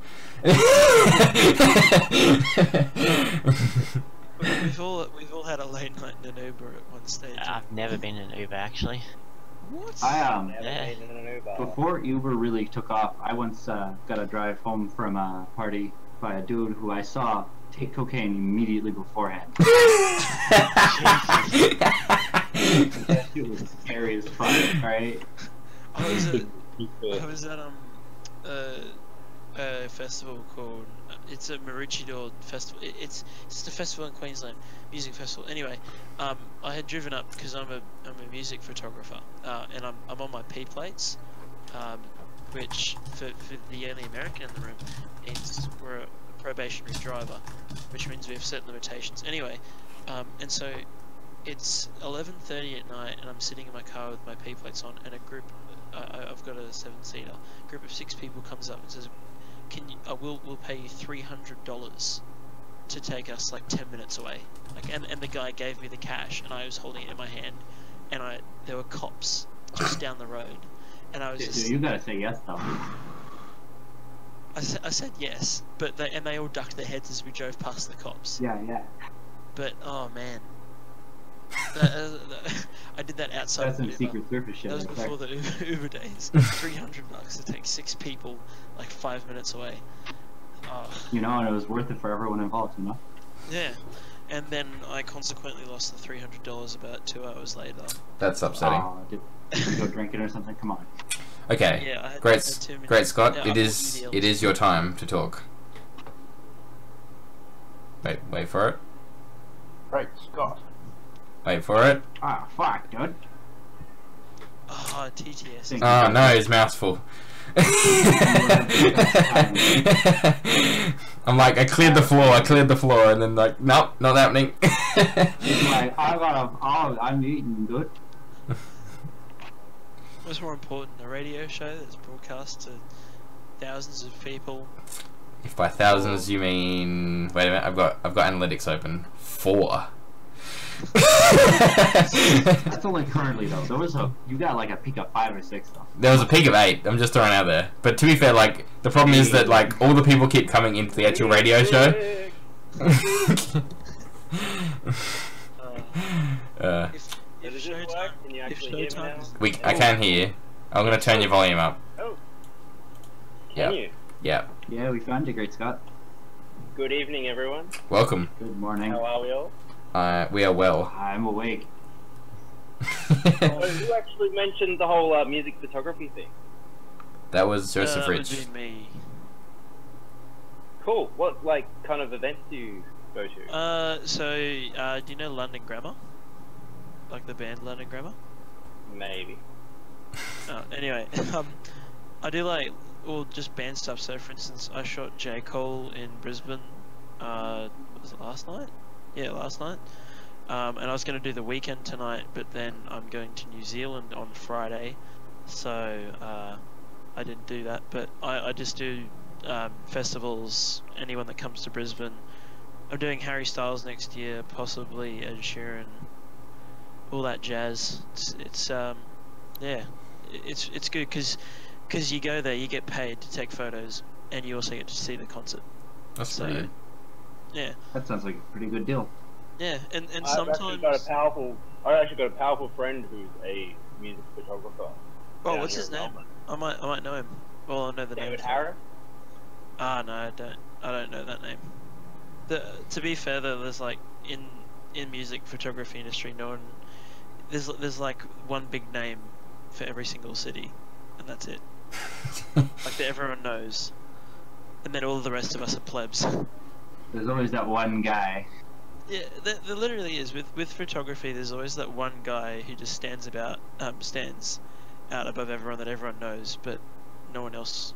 We've all had a late night in an Uber at one stage. I've never been in an Uber actually. What? Yeah. Before Uber really took off, I once got a drive home from a party by a dude who I saw take cocaine immediately beforehand. That shit was scary as fuck, right? I was at a festival called it's a Maroochydore festival. It's a festival in Queensland, music festival. Anyway, I had driven up because I'm a music photographer, and I'm on my P plates, which for the only American in the room, we're a probationary driver, which means we have certain limitations. Anyway, and so it's 11:30 at night, and I'm sitting in my car with my P plates on, and a group, I've got a 7-seater, group of 6 people comes up and says, we'll pay you $300 to take us like 10 minutes away. Like, and the guy gave me the cash, and I was holding it in my hand, and there were cops just down the road, and I was just. You gotta say yes though. I said yes, but they all ducked their heads as we drove past the cops. Yeah. But oh man, I did that outside. That's some Uber. Secret Service shit. That was right before there. the Uber days. $300 to take 6 people like 5 minutes away. Oh. You know, and it was worth it for everyone involved. You know. Yeah, and then I consequently lost the $300 about 2 hours later. That's upsetting. Oh, did you go drinking or something? Come on. Okay, Yeah, I had great, 2 minutes. great Scott. Yeah, it is your time to talk. Wait for it. Great Scott. Wait for it. Ah, fuck, dude. Oh, TTS. Think- Oh no, his mouth's full. I'm like, I cleared the floor, and then like, nope, not happening. He's like, I'm eating good. What's more important, a radio show that's broadcast to thousands of people? If by thousands you mean, wait a minute, I've got analytics open. 4. That's only currently though. You got like a peak of 5 or 6 though. There was a peak of 8. I'm just throwing it out there. But to be fair, like the problem is that like all the people keep coming into the actual radio show. If Does this work? Can you actually hear me now? I can hear you. I'm gonna turn your volume up. Oh. Yeah. Can you? Yeah. Yeah, we found you, Great Scott. Good evening, everyone. Welcome. Good morning. How are we all? We are well. I'm awake. Oh, who actually mentioned the whole music photography thing? That was Joseph That would Rich. be me. Cool. What like kind of events do you go to? Do you know London Grammar? Like the band London Grammar? Maybe. Anyway, I do like just band stuff. So for instance, I shot J. Cole in Brisbane. Was it last night? Yeah, last night. And I was going to do the weekend tonight, but then I'm going to New Zealand on Friday, so I didn't do that. But I just do festivals. Anyone that comes to Brisbane. I'm doing Harry Styles next year, possibly Ed Sheeran, all that jazz. It's good because you go there, you get paid to take photos, and you also get to see the concert. That's So, pretty. Yeah, That sounds like a pretty good deal. yeah, and I've sometimes. actually got a powerful friend who's a music photographer. Oh, down what's here his in name? Melbourne. I might know him. Well, I know the name. David Harris. Ah, no, I don't know that name. To be fair though, there's like in music photography industry, there's like one big name for every single city, and that's it. Like that everyone knows, and then all the rest of us are plebs. There's always that one guy. Yeah, there literally is. With photography, there's always that one guy who just stands out above everyone that everyone knows, but no one else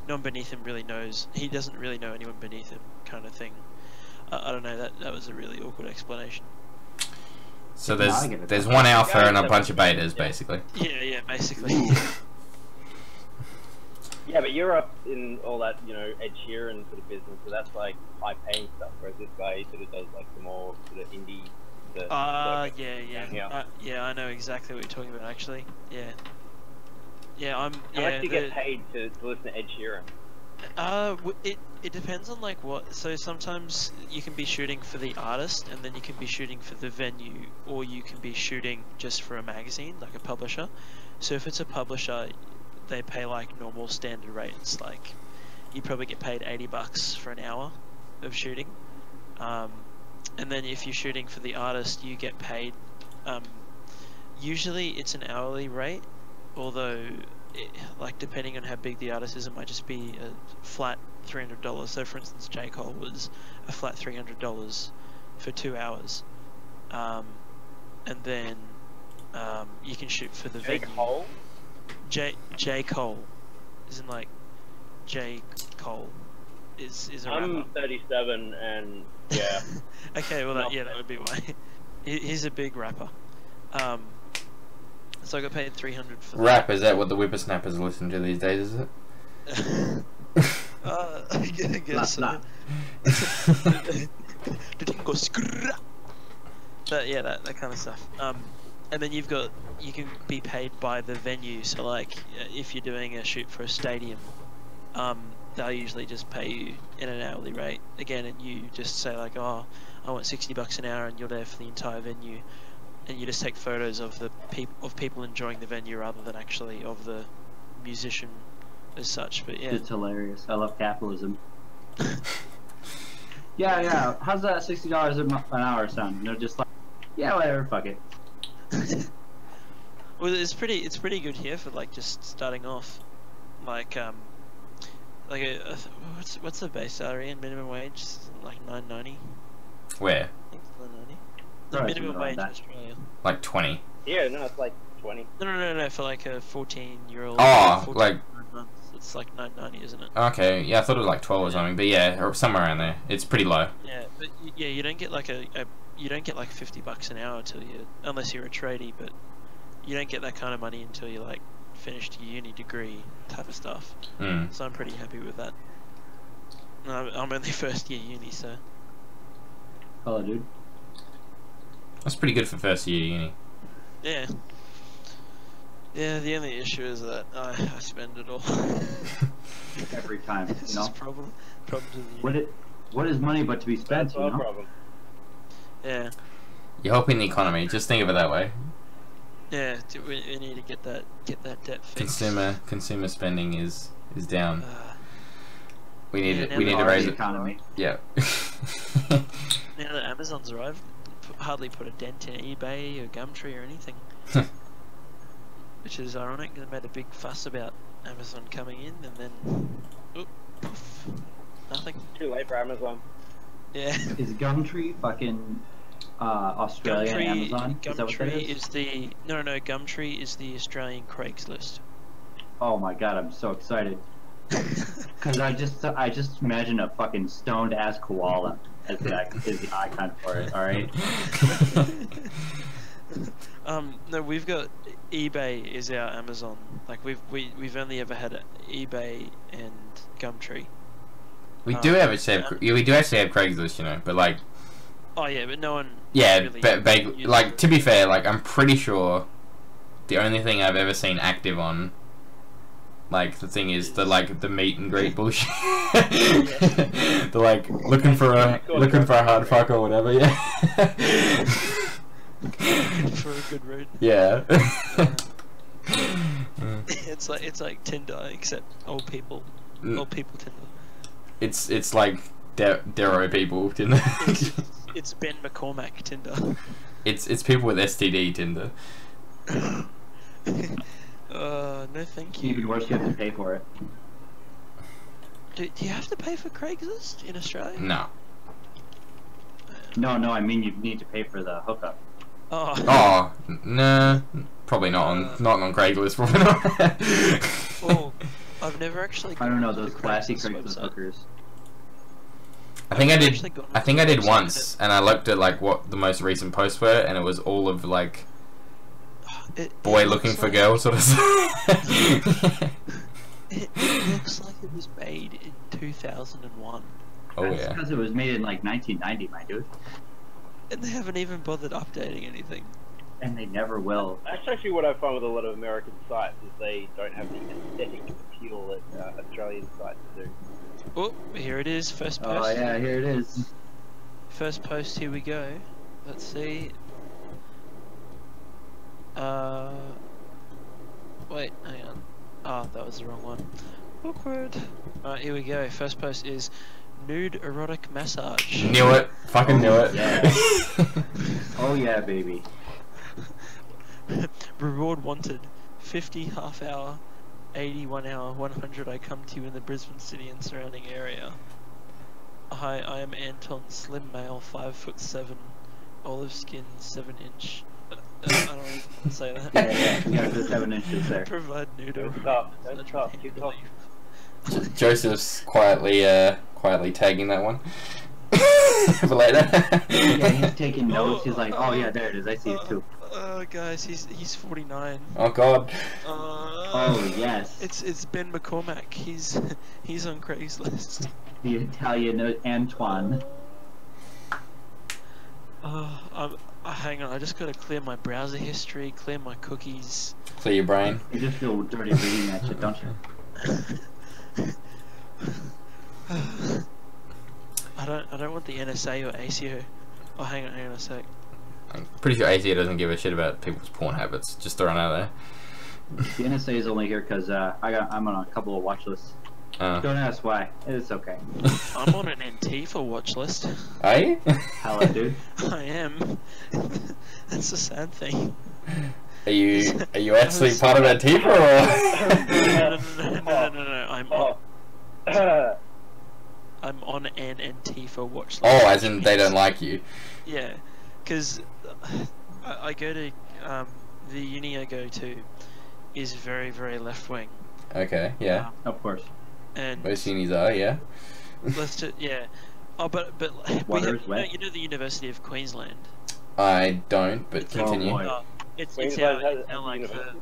no one beneath him really knows. He doesn't really know anyone beneath him, kind of thing. I don't know. That was a really awkward explanation. So No, I get it. there's one alpha and a bunch of betas, basically. Yeah, basically. Yeah, but you're up in all that, Ed Sheeran sort of business, so that's like high-paying stuff. Whereas this guy sort of does like the more sort of indie. Yeah, I know exactly what you're talking about. Actually, yeah. How much do you get paid to listen to Ed Sheeran? It depends on like what. So sometimes you can be shooting for the artist, and then you can be shooting for the venue, or you can be shooting just for a magazine, like a publisher. So if it's a publisher, they pay like normal standard rates. Like you probably get paid $80 for an hour of shooting. And then if you're shooting for the artist, you get paid. Usually it's an hourly rate, although like depending on how big the artist is, it might just be a flat $300. So for instance, J. Cole was a flat $300 for 2 hours, and then you can shoot for the J. venue. Cole? J. Cole, isn't like J. Cole is a I'm rapper. 37 and yeah. Okay, well that would be why. He's a big rapper. So I got paid $300 for that. Rap, is that what the whippersnappers listen to these days, is it? I guess so. But yeah, that kind of stuff. And then you can be paid by the venue. So like, if you're doing a shoot for a stadium, they'll usually just pay you in an hourly rate again, and you just say like, oh, I want $60 an hour, and you're there for the entire venue, and you just take photos of the people enjoying the venue rather than actually of the musician as such. But yeah, It's hilarious. I love capitalism. Yeah. How's that $60 an hour sound? You know, just like, yeah, whatever, fuck it. well, it's pretty good here for like just starting off, like what's the base salary and minimum wage? Like $9.90. Where? I think it's $9.90. The Right, minimum something wage like in that. Australia. Like 20. Yeah, no, it's like 20. No, for like a 14-year-old. Oh, 14 like- months, it's like $9.90, isn't it? Okay, yeah, I thought it was like 12 or something, but yeah, or somewhere around there. It's pretty low. Yeah, but yeah, you don't get like you don't get like $50 an hour until unless you're a tradie, but you don't get that kind of money until you like finished your uni degree type of stuff. Mm. So I'm pretty happy with that. I'm only first year uni, so Hello, dude. That's pretty good for first year uni. yeah. Yeah, the only issue is that I spend it all. Every time, It's you know. just problems with the uni. What is money but to be spent, That's you no know? problem. Yeah, You're helping the economy, just think of it that way. yeah. We need to get that debt fixed. Consumer spending is down. We need yeah, to now raise the it. economy. Yeah. Now that Amazon's arrived, hardly put a dent in eBay or Gumtree or anything. Which is ironic. They made a big fuss about Amazon coming in, and then poof, nothing. Too late for Amazon. Yeah. Is Gumtree fucking Australia and Amazon? Is that what that Gumtree is? is the no. Gumtree is the Australian Craigslist. Oh my god, I'm so excited. Cause I just imagine a fucking stoned ass koala as the icon for it. All right. No, we've got eBay is our Amazon. Like we've only ever had eBay and Gumtree. We do actually have Craigslist, you know, but like, Oh yeah, but no one. yeah, really but uses like it. to be fair, like I'm pretty sure the only thing I've ever seen active on, like the thing is the meet and greet bullshit. The like looking for a hard fuck or whatever, yeah. For a good read. Yeah. It's like Tinder except old people. Old people Tinder. It's like Dero people Tinder. It's Ben McCormack Tinder. It's people with STD Tinder. No thank you. Even worse, you have to pay for it. Do you have to pay for Craigslist in Australia? No. No, I mean you need to pay for the hookup. Oh. Oh, nah. Probably not on Craigslist. Probably not. Well, I've never actually. I don't know, gone to those the classy Craigslist Craigslist website. hookers. I think I I've did. actually gone I to think the I did website once, and I looked at like what the most recent posts were, and it was all of like boy it looking looks for like- girl sort of. It looks like it was made in 2001, Oh That's yeah. because it was made in like 1990, my dude. and they haven't even bothered updating anything. And they never will. That's actually what I find with a lot of American sites is they don't have the aesthetic appeal that Australian sites do. Oh, here it is. First post. Oh yeah, here it is. First post. Here we go. Let's see. Wait, hang on. Oh, that was the wrong one. Awkward. Alright, here we go. First post is nude erotic massage. Knew it. Fucking knew it. Yeah. Oh yeah, baby. Reward wanted. 50 half hour 81 hour 100. I come to you in the Brisbane city and surrounding area. Hi, I am Anton, slim male, 5'7", olive skin, 7-inch. I don't even want to say that. Yeah, you got the 7 inches there. Provide noodle. Don't stop. Don't stop. Keep talking. Joseph's quietly tagging that one for later. Yeah, he's taking notes. He's like, oh yeah, there it is. I see it too. Guys, he's 49. Oh God. Oh yes. It's Ben McCormack. He's on Craigslist. The Italian Antoine. Hang on, I just gotta clear my browser history, clear my cookies. Clear your brain. You just feel dirty reading that shit, don't you? I don't want the NSA or ACO. Oh, hang on a sec. I'm pretty sure ACO doesn't give a shit about people's porn habits. Just throwing out there. The NSA is only here because I'm on a couple of watch lists. Don't ask why. It's okay. I'm on an Antifa watch list. Are you? Hello, dude. I am. That's a sad thing. Are you actually part of Antifa or? No. I'm on an Antifa watch list. Oh, as in they don't like you. Yeah, because I go to the uni I go to is very, very left wing. Okay, yeah. Of course. And Most unis are, yeah. let's just, yeah. Oh, but Water's wet. you know the University of Queensland. I don't, but It's continue. It's Queensland our, has a like university?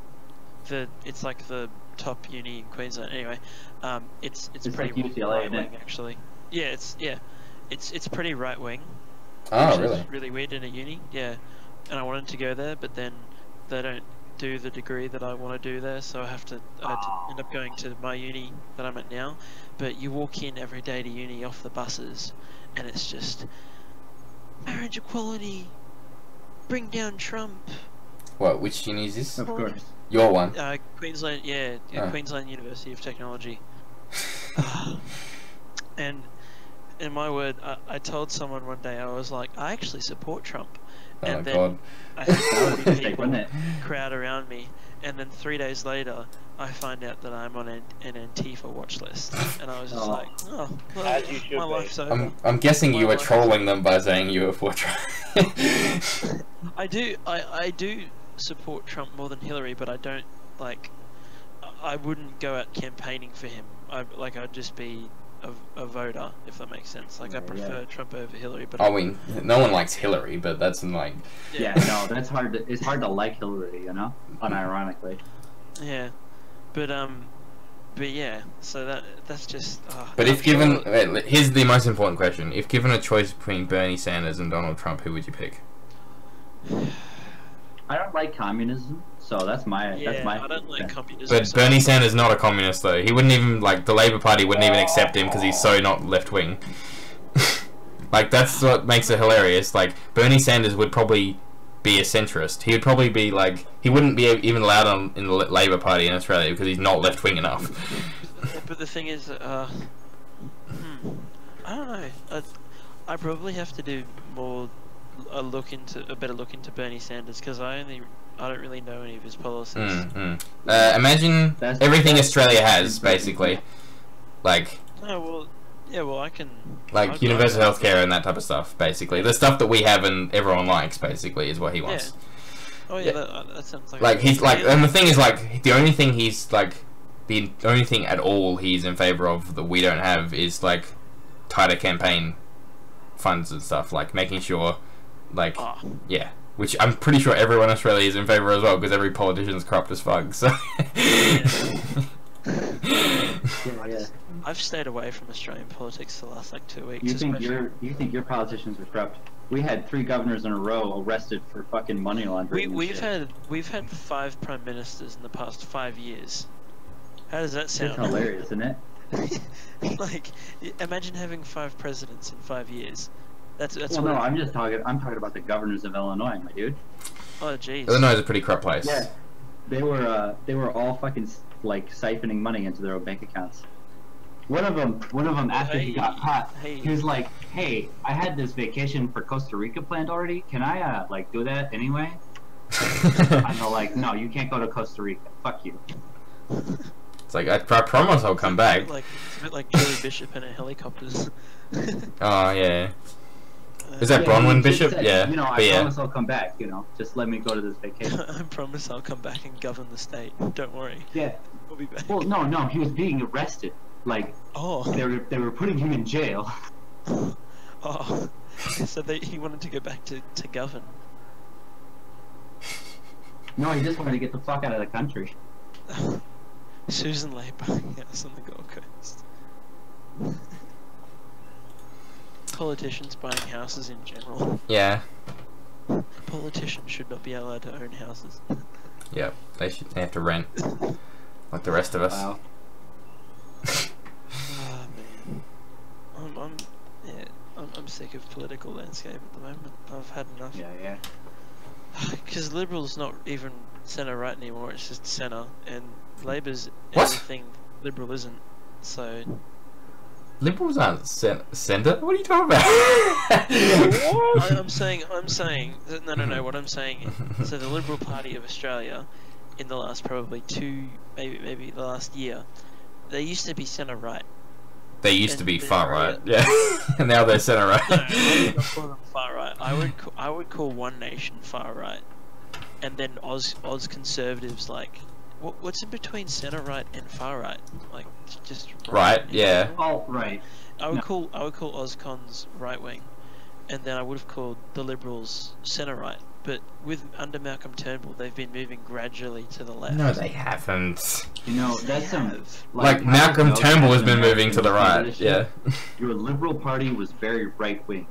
it's like the top uni in Queensland. Anyway, it's It's pretty like UCLA, right isn't it? wing actually. Yeah, it's pretty right wing. Oh, which really? is really weird in a uni. Yeah, and I wanted to go there, but then they don't do the degree that I want to do there, so I had to end up going to my uni that I'm at now. But you walk in every day to uni off the buses, and it's just marriage equality, bring down Trump. What? Which uni is this? Of course. Your one. Queensland, Queensland University of Technology. And in my word, I told someone one day, I was like, I actually support Trump. And then God. I had That was a mistake, people wasn't it? crowd around me, and then 3 days later, I find out that I'm on an Antifa watch list, and I was just like, oh, well, As you should my be. life's over. I'm guessing you My were life is trolling them by saying you were for Trump. I do support Trump more than Hillary, but I don't like. I wouldn't go out campaigning for him. I'd just be a voter, if that makes sense. Like I prefer Trump over Hillary, but I mean, no one likes Hillary, but that's like. Yeah, no, that's hard. It's hard to like Hillary, you know, unironically. Yeah, but yeah. So that's just. But if given, here's the most important question: if given a choice between Bernie Sanders and Donald Trump, who would you pick? I don't like communism, so that's my. I don't like communism. But Bernie Sanders not a communist though. He wouldn't even like the Labour Party wouldn't even accept him because he's so not left wing. Like that's what makes it hilarious. Like Bernie Sanders would probably be a centrist. He would probably be like he wouldn't be even allowed in the Labour Party in Australia because he's not left wing enough. But the thing is, I don't know. I probably have to do a better look into Bernie Sanders because I don't really know any of his policies. Imagine everything Australia has basically, like. Oh well, I can. Like universal healthcare and that type of stuff, basically. The stuff that we have and everyone likes, basically, is what he wants. Yeah. Oh yeah, that sounds like. Like he's like, and the thing is, like, the only thing he's like, the only thing at all he's in favor of that we don't have is like tighter campaign funds and stuff, like making sure, like, yeah, which I'm pretty sure everyone in Australia is in favor as well because every politician's corrupt as fuck. So. Yeah. I've stayed away from Australian politics the last like 2 weeks. You think your politicians are corrupt? We had 3 governors in a row arrested for fucking money laundering. We've had 5 prime ministers in the past 5 years. How does that sound? It's hilarious, isn't it? Like, imagine having 5 presidents in 5 years. That's well, no, I'm talking about the governors of Illinois, my dude. Oh jeez. Illinois is a pretty corrupt place. Yeah, they were all fucking like siphoning money into their own bank accounts. One of them after he got caught, he was like, "Hey, I had this vacation for Costa Rica planned already. Can I like do that anyway?" And they're like, "No, you can't go to Costa Rica. Fuck you." It's like, I promise I'll come back. It's a bit like Julie Bishop and her helicopters. Oh, yeah. Is that Bronwyn he just Bishop? said, Yeah. You know, But I yeah. promise I'll come back. You know, just let me go to this vacation. I promise I'll come back and govern the state. Don't worry. Yeah. We'll be back. Well, no, he was being arrested. Like, Oh. they were putting him in jail. Oh. So he wanted to go back to govern. No, he just wanted to get the fuck out of the country. Susan Lay buying house on the Gold Coast. Politicians buying houses in general. Yeah. Politicians should not be allowed to own houses. Yeah. They have to rent. Like the rest of us. Wow. Oh man, I'm sick of political landscape at the moment. I've had enough. Yeah. Because Liberal's not even centre right anymore. It's just centre, and Labor's What? everything Liberal isn't. So Liberals aren't centre? What are you talking about? I'm saying. No. What I'm saying. So the Liberal Party of Australia, in the last probably maybe the last year, they used to be centre right. They used to be And far right, yeah. And now they're centre No, right. I would not call them far right. I would call One Nation far right, and then Oz conservatives like. What's in between centre right and far right? Like just Right, yeah. Alt right. I would call Ozcons right wing, and then I would have called the Liberals centre right. But under Malcolm Turnbull, they've been moving gradually to the left. No, they haven't. You know, that's some have. Like Malcolm Turnbull has been moving to the right, yeah. Your Liberal Party was very right wing.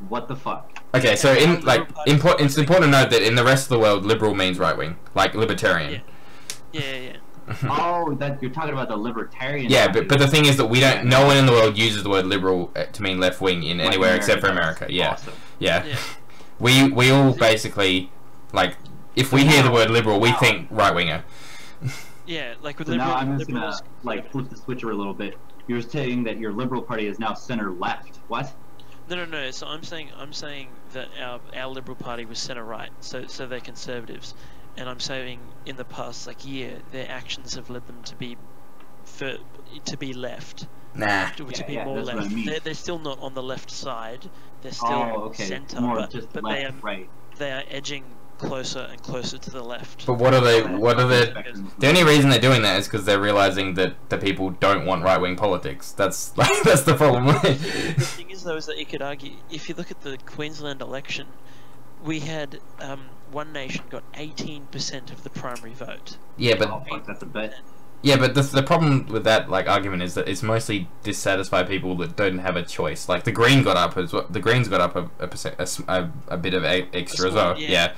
What the fuck? Okay, so it's important to note that in the rest of the world, liberal means right wing, like libertarian. Yeah. Oh, that you're talking about the libertarian. Yeah, party. but the thing is that we don't. No one in the world uses the word liberal to mean left wing in Like anywhere except for America. America. Yeah, Awesome. yeah. Yeah. We all basically like if we hear the word liberal, we think right winger. Yeah, like with So now I'm just Liberals. gonna like flip the switcher a little bit. You're saying that your Liberal Party is now center left. What? No. So I'm saying that our Liberal Party was centre right. So they're conservatives, and I'm saying in the past year their actions have led them to be left. Nah. To be Yeah, more that's what left. I mean. They're still not on the left side. They're still Okay. centre, More but just they left, are right. they are edging closer and closer to the left. But what are they? The only reason they're doing that is because they're realizing that the people don't want right wing politics. That's the problem. The thing is, though, is that you could argue if you look at the Queensland election, we had One Nation got 18% of the primary vote. Yeah, but Oh, fuck, that's a bet. yeah, but the problem with that argument is that it's mostly dissatisfied people that don't have a choice. Like the Green got up as well. The Greens got up a bit of extra as well. Yeah. Yeah.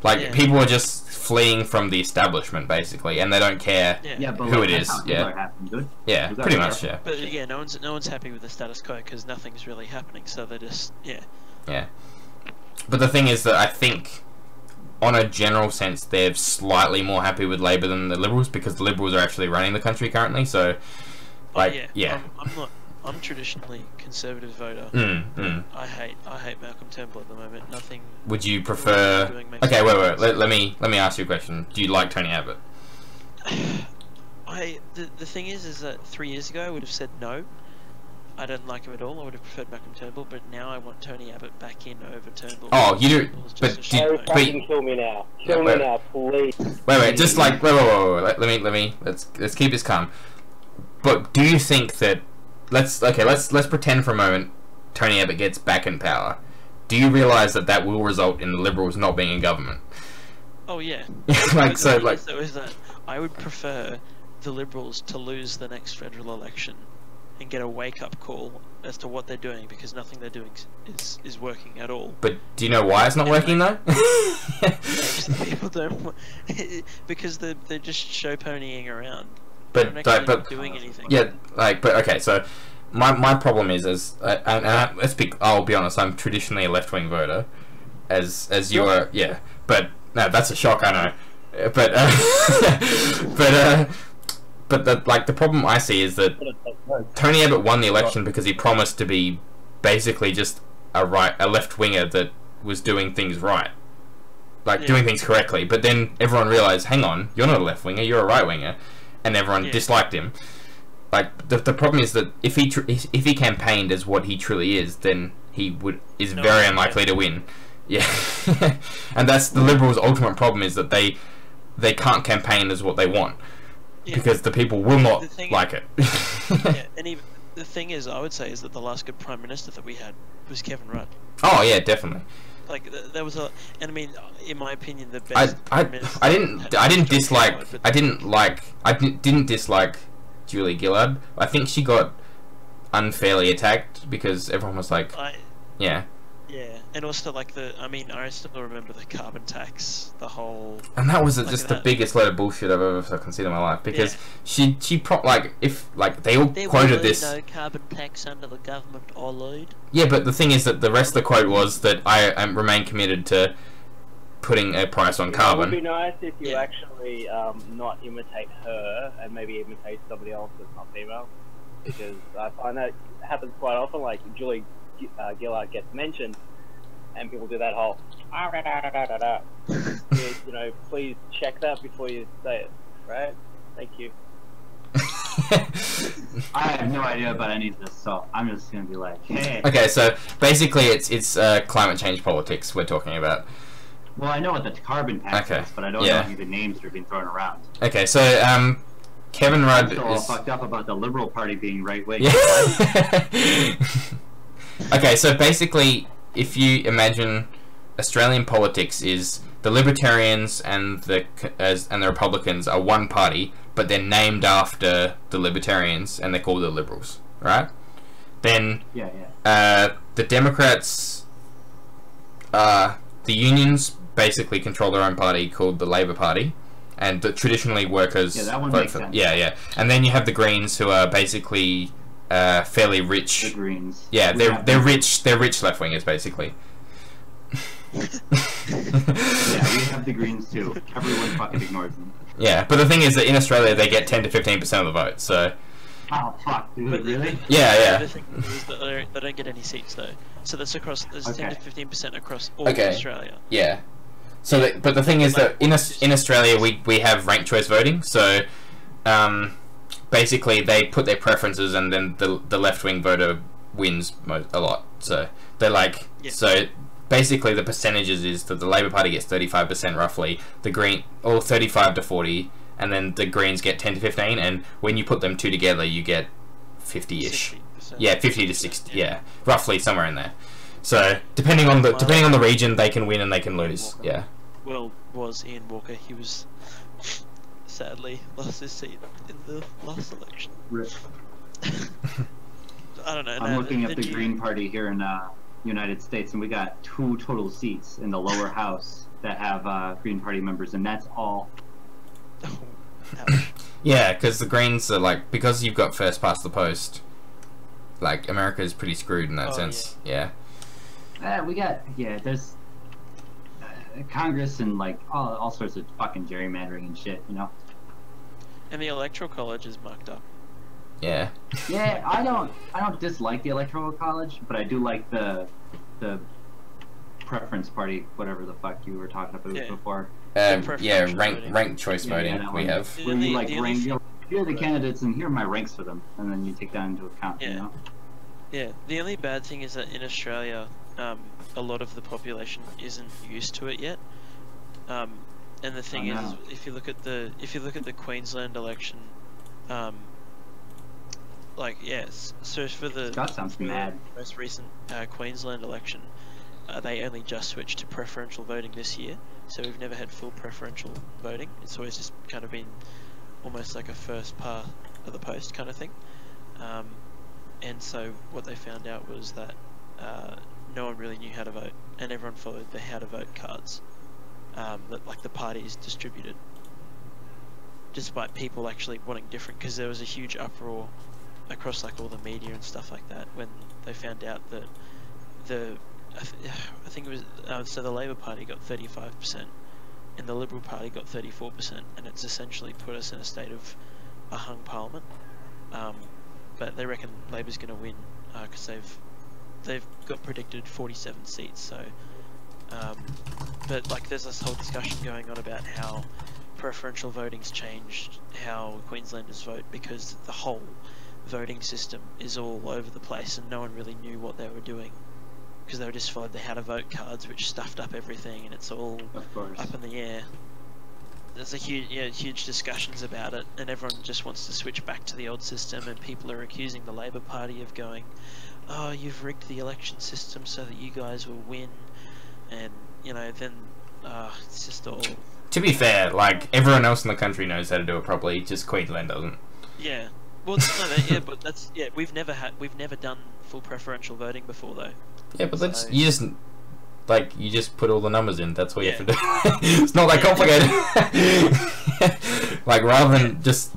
Like Yeah. people are just fleeing from the establishment basically, and they don't care. Yeah, but Who like, it that's is, how yeah. Hitler happened, dude. Yeah, You gotta pretty be much. careful. Yeah. But yeah, no one's happy with the status quo because nothing's really happening. So they're just Yeah. But the thing is that I think, on a general sense, they're slightly more happy with Labour than the Liberals because the Liberals are actually running the country currently. So, like, yeah. I'm traditionally conservative voter. I hate Malcolm Turnbull at the moment. Nothing. Would you What prefer? he's doing makes Okay, me wait. Let me ask you a question. Do you like Tony Abbott? The thing is that 3 years ago I would have said no. I don't like him at all. I would have preferred Malcolm Turnbull, but now I want Tony Abbott back in over Turnbull. Oh, you do, Turnbull's but just a do, shit but Fucking kill me now. Kill wait. me now, please. wait, just like wait. Let's keep this calm. But do you think that let's pretend for a moment Tony Abbott gets back in power. Do you realise that will result in the Liberals not being in government? Oh yeah. Like so, like is that I would prefer the Liberals to lose the next federal election and get a wake-up call as to what they're doing because nothing they're doing is working at all. But do you know why it's not working though? People don't because they're just show ponying around. But They're not actually doing anything. Yeah, like but okay, so my problem is I'll be honest, I'm traditionally a left-wing voter, as you are, yeah. But no, that's a shock, I know. But the problem I see is that Tony Abbott won the election because he promised to be basically just a left winger that was doing things right, doing things correctly. But then everyone realised, hang on, you're not a left winger, you're a right winger, and everyone disliked him. Like the problem is that if he campaigned as what he truly is, then he is very unlikely to win. Yeah, and that's the Liberals' ultimate problem, is that they can't campaign as what they want because the people will not like it. And even the thing is, I would say, is that the last good Prime Minister that we had was Kevin Rudd. Oh yeah, definitely. Like there was and I mean, in my opinion, the best. I didn't dislike Julie Gillard. I think she got unfairly attacked because everyone was like, yeah. Yeah, and also like I still remember the carbon tax, the whole. And that was just the biggest load of bullshit I've ever fucking seen in my life, because they all quoted this. There will be no carbon tax under the government, or Lloyd. Yeah, but the thing is that the rest of the quote was that I remain committed to putting a price on carbon. It would be nice if you actually not imitate her and maybe imitate somebody else that's not female, because I find that happens quite often. Like Julie Gillard gets mentioned, and people do that whole you know, please check that before you say it, right? Thank you. I have no idea about any of this, so I'm just gonna be like, hey. Okay, so basically it's climate change politics we're talking about. Well, I know what the carbon tax is, but I don't know any of the names that are being thrown around. Okay, so Kevin Rudd is all fucked up about the Liberal Party being right-wing. Okay, so basically, if you imagine Australian politics is the Libertarians and the Republicans are one party, but they're named after the Libertarians and they're called the Liberals, right? Then the Democrats, the unions basically control their own party called the Labor Party, and traditionally workers vote for. And then you have the Greens, who are basically fairly rich. The Greens. Yeah, they're rich. They're rich left wingers, basically. Yeah, we have the Greens too. Everyone fucking ignores them. Yeah, but the thing is that in Australia they get 10 to 15% of the vote. So. Oh fuck, dude! Really? Yeah. The thing is that they don't get any seats though. So that's across. There's 10 to 15% across all of Australia. Yeah. So, but the thing is that in Australia we have ranked choice voting. So. Basically, they put their preferences, and then the left wing voter wins a lot. So they're like, so basically the percentages is that the Labor Party gets 35% roughly, the Green 35 to 40, and then the Greens get 10 to 15. And when you put them two together, you get 50-ish. Yeah, 50 to 60. Yeah, roughly somewhere in there. So depending on the region, they can win and they can lose. Yeah. Well, was Ian Walker? He was. Sadly lost his seat in the last election. Rip. I don't know. I'm looking at the Green Party here in United States, and we got 2 total seats in the lower house that have Green Party members, and that's all. Oh, yeah, because the Greens are like, because you've got first past the post, like America is pretty screwed in that sense. Yeah. We got there's Congress and like all sorts of fucking gerrymandering and shit, you know. And the Electoral College is mucked up. Yeah. Yeah, I don't dislike the Electoral College, but I do like the preference party, whatever the fuck you were talking about before. Ranked choice voting we have. Where you like rank, here are the candidates and here are my ranks for them, and then you take that into account. You know. Yeah. The only bad thing is that in Australia, a lot of the population isn't used to it yet. And the thing is, if you look at the Queensland election, so for the most recent Queensland election, they only just switched to preferential voting this year, so we've never had full preferential voting. It's always just kind of been almost like a first past of the post kind of thing. And so what they found out was that no one really knew how to vote, and everyone followed the how to vote cards that like the parties distributed, despite people actually wanting different, because there was a huge uproar across like all the media and stuff like that when they found out that I think it was so the Labor Party got 35% and the Liberal Party got 34%, and it's essentially put us in a state of a hung parliament. But they reckon Labor's going to win because they've got predicted 47 seats. So, but like there's this whole discussion going on about how preferential voting's changed how Queenslanders vote, because the whole voting system is all over the place and no one really knew what they were doing, because they were just followed the how to vote cards, which stuffed up everything, and it's all up in the air. There's a huge discussions about it, and everyone just wants to switch back to the old system, and people are accusing the Labor Party of going, oh, you've rigged the election system so that you guys will win, and then it's just all... To be fair, like, everyone else in the country knows how to do it properly, just Queensland doesn't. Yeah. Well, but that's we've never done full preferential voting before though. Yeah, but you just put all the numbers in. That's what you have to do. It's not that complicated. Like, rather than just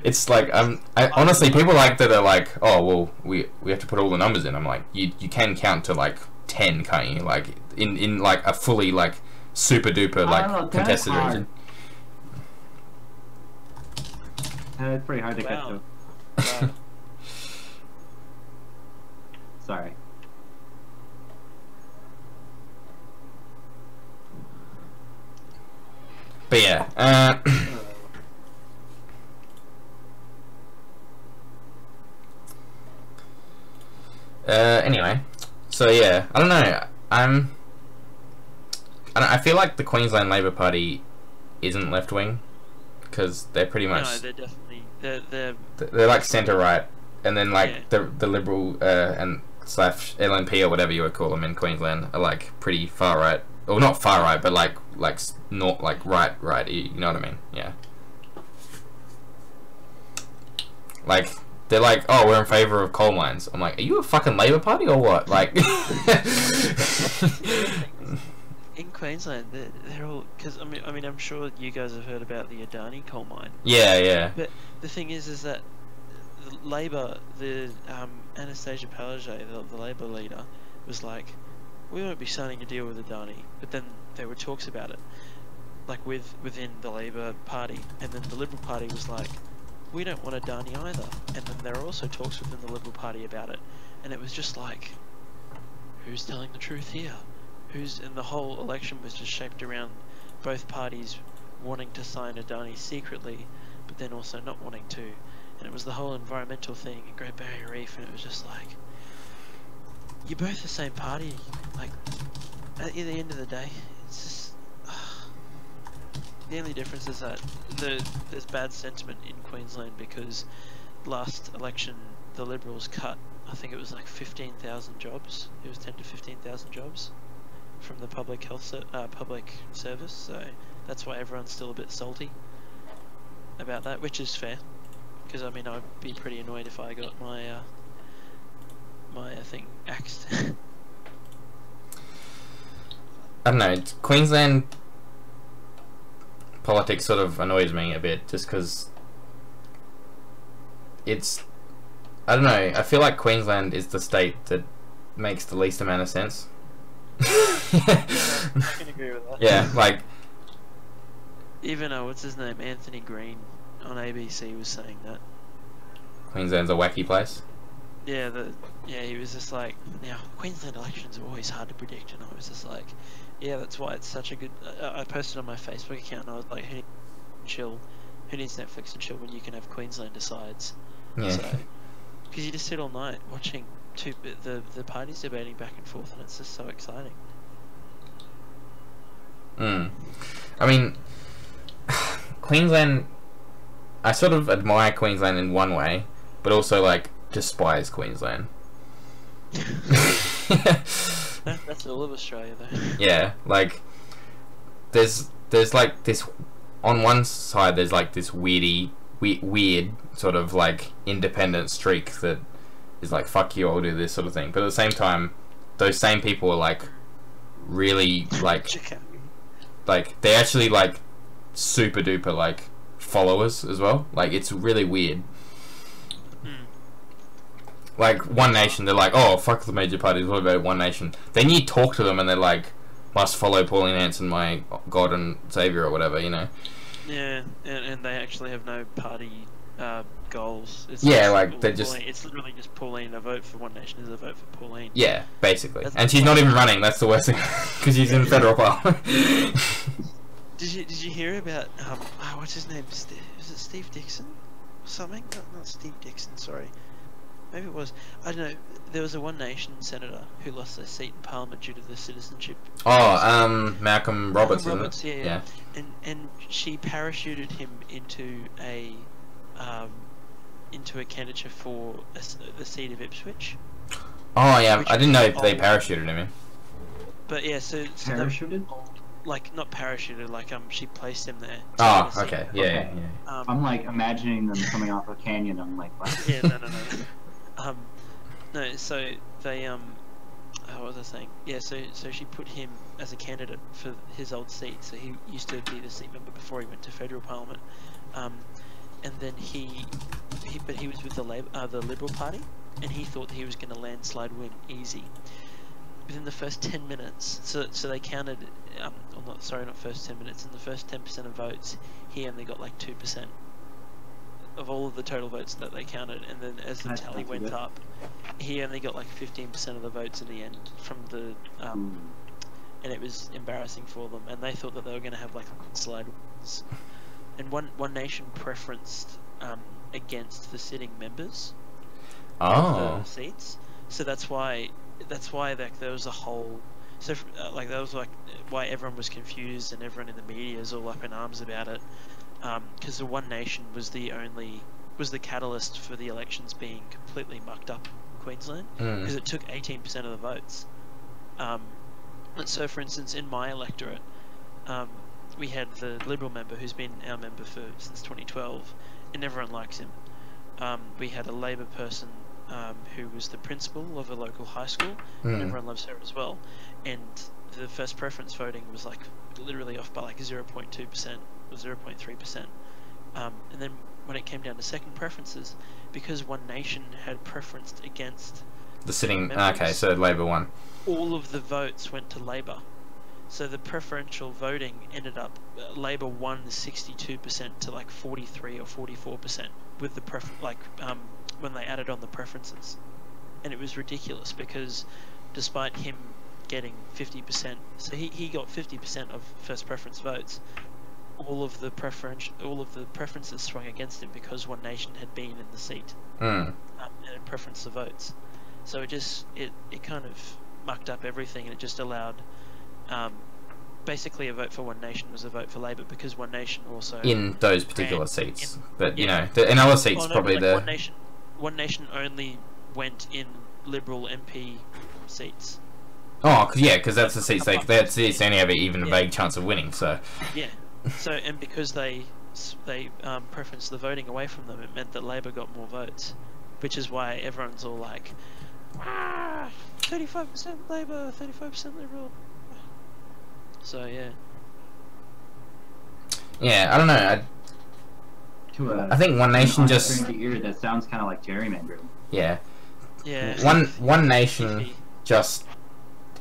it's like honestly, people like that are like, oh well, we have to put all the numbers in. I'm like, you can count to like 10, can't you? Like in like a fully like super duper like contested region. It's pretty hard to get to. Sorry. But yeah, anyway, so yeah, I don't know. I feel like the Queensland Labor Party isn't left wing, because they're pretty much. No, they're definitely they're like centre right, and then like the Liberal and / LNP or whatever you would call them in Queensland are like pretty far right, or not far right, but like not like right. You know what I mean? Yeah. Like they're like, oh, we're in favour of coal mines. I'm like, are you a fucking Labor Party or what? Like. In Queensland, they're all, because I mean, I'm sure you guys have heard about the Adani coal mine. Yeah. But the thing is that the Labor, Anastasia Palaszczuk, the Labor leader, was like, we won't be signing a deal with Adani. But then there were talks about it, like within the Labor Party, and then the Liberal Party was like, we don't want Adani either. And then there were also talks within the Liberal Party about it, and it was just like, who's telling the truth here? And the whole election was just shaped around both parties wanting to sign Adani secretly, but then also not wanting to. And it was the whole environmental thing in Great Barrier Reef, and it was just like, you're both the same party. Like, at the end of the day, it's just... The only difference is that there's bad sentiment in Queensland because last election the Liberals cut, I think it was like 15,000 jobs. It was 10 to 15,000 jobs from the public service, so that's why everyone's still a bit salty about that, which is fair, because I mean I'd be pretty annoyed if I got my my thing axed. I don't know, Queensland politics sort of annoys me a bit, just because it's, I don't know, I feel like Queensland is the state that makes the least amount of sense. I can agree with that. Yeah, like even what's his name, Anthony Green on ABC was saying that Queensland's a wacky place. Yeah, he was just like, now Queensland elections are always hard to predict, and I was just like, yeah, that's why it's such a good. I posted on my Facebook account, and I was like, who needs Netflix and chill when you can have Queensland decides? Yeah. So, because you just sit all night watching the parties debating back and forth, and it's just so exciting. I mean, Queensland, I sort of admire Queensland in one way, but also like despise Queensland. That's all of Australia though. Yeah, like there's like this, on one side there's like this weird sort of like independent streak that is like, fuck you, I'll do this sort of thing, but at the same time those same people are like really like they're actually like super duper like followers as well. Like it's really weird. Like One Nation, they're like, oh fuck the major parties, what about One Nation? Then you talk to them and they're like, must follow Pauline Hanson, my God and Saviour or whatever, you know. Yeah, and they actually have no party goals. It's like they're just. It's literally just Pauline. A vote for One Nation is a vote for Pauline. Yeah, basically. And she's not even running. That's the worst thing, because she's in federal parliament. Did you hear about what's his name? Is it Steve Dixon? Something? Not Steve Dixon. Sorry, maybe it was. I don't know. There was a One Nation senator who lost their seat in Parliament due to the citizenship. Oh, Malcolm Roberts. Malcolm Roberts, isn't it? yeah. And she parachuted him into a candidature for the seat of Ipswich. Oh yeah, I didn't know if they parachuted him in. But yeah, so Parachuted? like not parachuted, like she placed him there. Oh, okay, yeah. I'm like imagining them coming off a canyon. I'm like, what? Yeah, no. No, so they what was I saying? Yeah, so she put him as a candidate for his old seat. So he used to be the seat member before he went to federal parliament. And then he was with the Liberal Party, and he thought that he was going to landslide win easy. Within the first 10 minutes, so they counted, not first 10 minutes, in the first 10% of votes, he only got like 2% of all of the total votes that they counted, and then as the tally went up, he only got like 15% of the votes in the end from the, and it was embarrassing for them, and they thought that they were going to have like landslide wins. And One Nation preferenced against the sitting members of the seats, so that's why like there was a whole like that was like why everyone was confused and everyone in the media is all up in arms about it, because the One Nation was the catalyst for the elections being completely mucked up in Queensland, because it took 18% of the votes. And so for instance in my electorate, we had the Liberal member who's been our member since 2012, and everyone likes him. We had a Labor person who was the principal of a local high school, and everyone loves her as well. And the first preference voting was like literally off by like 0.2% or 0.3%. And then when it came down to second preferences, because One Nation had preferenced against the sitting members, okay, so Labor won. All of the votes went to Labor. So the preferential voting ended up, Labor won 62% to like 43 or 44% with the when they added on the preferences. And it was ridiculous because despite him getting 50%, so he got 50% of first preference votes, all of the preferences swung against him because One Nation had been in the seat and had preferenced the votes. So it kind of mucked up everything, and it just allowed basically a vote for One Nation was a vote for Labor, because One Nation also in those particular seats, but you know, in other seats probably One Nation only went in Liberal MP seats. Oh, because that's the seats they only have even a vague chance of winning. So yeah, so and because they preferenced the voting away from them, it meant that Labor got more votes, which is why everyone's all like, 35% Labor, 35% Liberal. So yeah. Yeah, I don't know. I think One Nation just. That sounds kind of like gerrymandering. Yeah. Yeah. One Nation just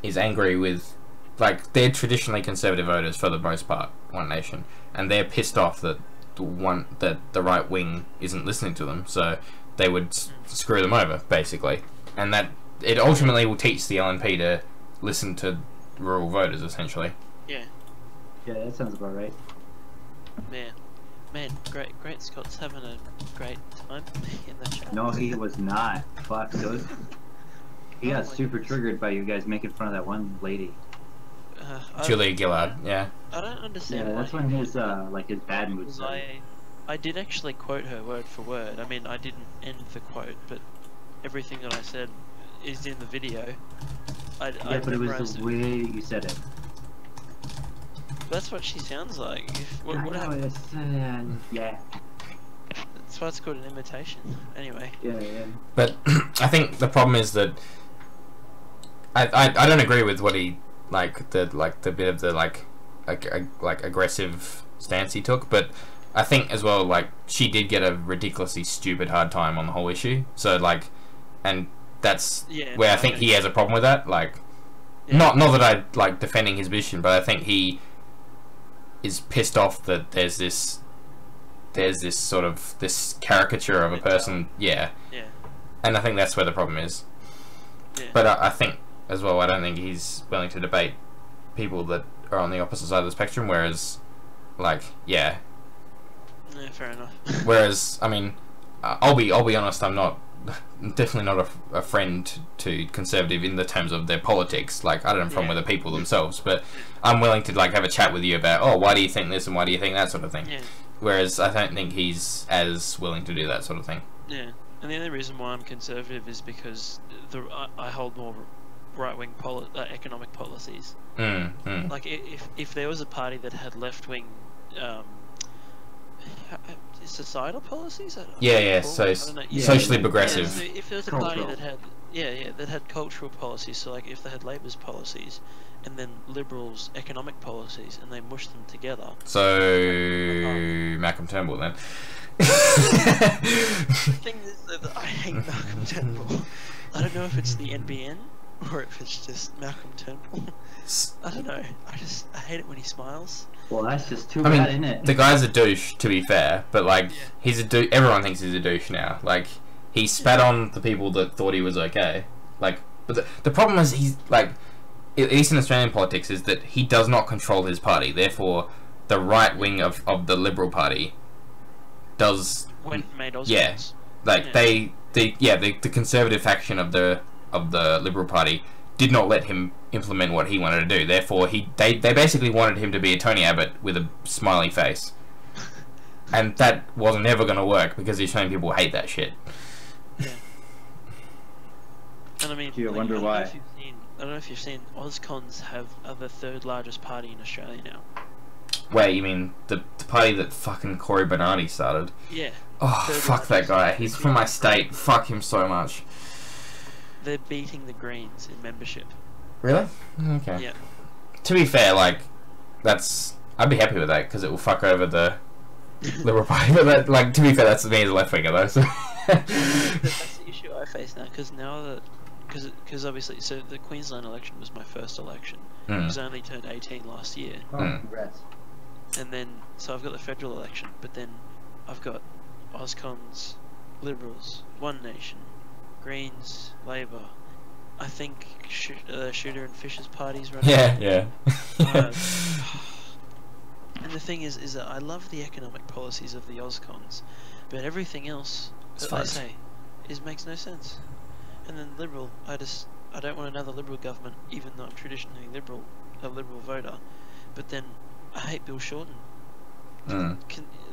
is angry with, like, they're traditionally conservative voters for the most part. One Nation, and they're pissed off that the right wing isn't listening to them, so they would screw them over basically, and that it ultimately will teach the LNP to listen to rural voters essentially. Yeah. Yeah, that sounds about right. Man, great Scott's having a great time in the chat. No, he was not. Fuck, dude. He got super triggered by you guys making fun of that one lady. Julia Gillard, yeah. I don't understand. Yeah, that's when his his bad mood started. I did actually quote her word for word. I mean, I didn't end the quote, but everything that I said is in the video. But it was the way you said it. That's what she sounds like. Yeah. That's why it's called an imitation. Anyway. Yeah. But I think the problem is that I don't agree with what he the bit of the aggressive stance he took, but I think as well she did get a ridiculously stupid hard time on the whole issue. So and that's where I think he has a problem with that. Not that I defending his position, but I think he is pissed off that there's this sort of this caricature of a person. Yeah. And I think that's where the problem is. Yeah. But I think as well, I don't think he's willing to debate people that are on the opposite side of the spectrum, whereas Like, yeah. Yeah, fair enough. Whereas, I mean, I'll be honest. I'm definitely not a friend to Conservative in the terms of their politics. Like, I don't have a problem with the people themselves, but I'm willing to like have a chat with you about, oh, why do you think this and why do you think that sort of thing. Yeah. Whereas I don't think he's as willing to do that sort of thing. Yeah, and the only reason why I'm Conservative is because I hold more right-wing economic policies. Like, if there was a party that had left-wing societal policies, Socially progressive. So if there was a party that had that had cultural policies, so like if they had Labour's policies and then Liberals' economic policies, and they mushed them together. So Malcolm Turnbull then. The thing is that I hate Malcolm Turnbull. I don't know if it's the NBN or if it's just Malcolm Turnbull. I don't know. I hate it when he smiles. Well, that's just too bad, isn't it? The guy's a douche, to be fair, but like he's a douche. Everyone thinks he's a douche now. Like he spat on the people that thought he was okay. Like, but the problem is he's like, at least in Australian politics, is that he does not control his party. Therefore, the right wing of the Liberal Party does. When made Osmonds. Yeah, like the Conservative faction of the Liberal Party did not let him implement what he wanted to do. Therefore, they basically wanted him to be a Tony Abbott with a smiley face, and that was never going to work because the Australian people hate that shit. Yeah. And I mean, you wonder why? I don't know if you've seen Auscons are the third largest party in Australia now. Wait, you mean the party that fucking Cory Bernardi started? Yeah. Oh, fuck that guy. He's from my state. Fuck him so much. They're beating the Greens in membership. Really? Okay. Yeah. To be fair, like, I'd be happy with that because it will fuck over the Liberal Party. But that, like, to be fair, that's me as a left winger though. So. That's the issue I face now, because obviously, so the Queensland election was my first election. Because I only turned 18 last year. Oh, congrats. And then, so I've got the federal election, but then I've got Auscons, Liberals, One Nation, Greens, Labour. I think Shooter and Fisher's parties running. Yeah. And the thing is that I love the economic policies of the Auscons, but everything else that they say makes no sense. And then Liberal, I don't want another Liberal government, even though I'm traditionally a Liberal voter. But then I hate Bill Shorten.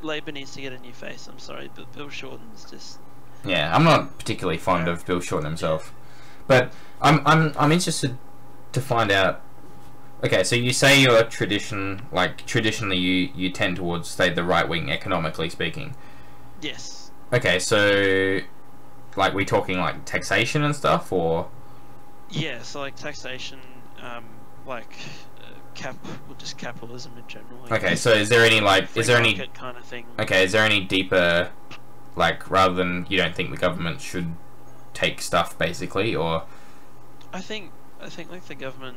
Labour needs to get a new face. I'm sorry, but Bill Shorten's just. Yeah, I'm not particularly fond of Bill Shorten himself, but I'm interested to find out. Okay, so you say you're traditionally you tend towards, say, the right wing, economically speaking. Yes. Okay, so like we talking like taxation and stuff, or? Yeah, so like taxation, just capitalism in general. Okay, so is there any kind of thing? Okay, is there any deeper, like, rather than you don't think the government should take stuff basically, or? I think like the government.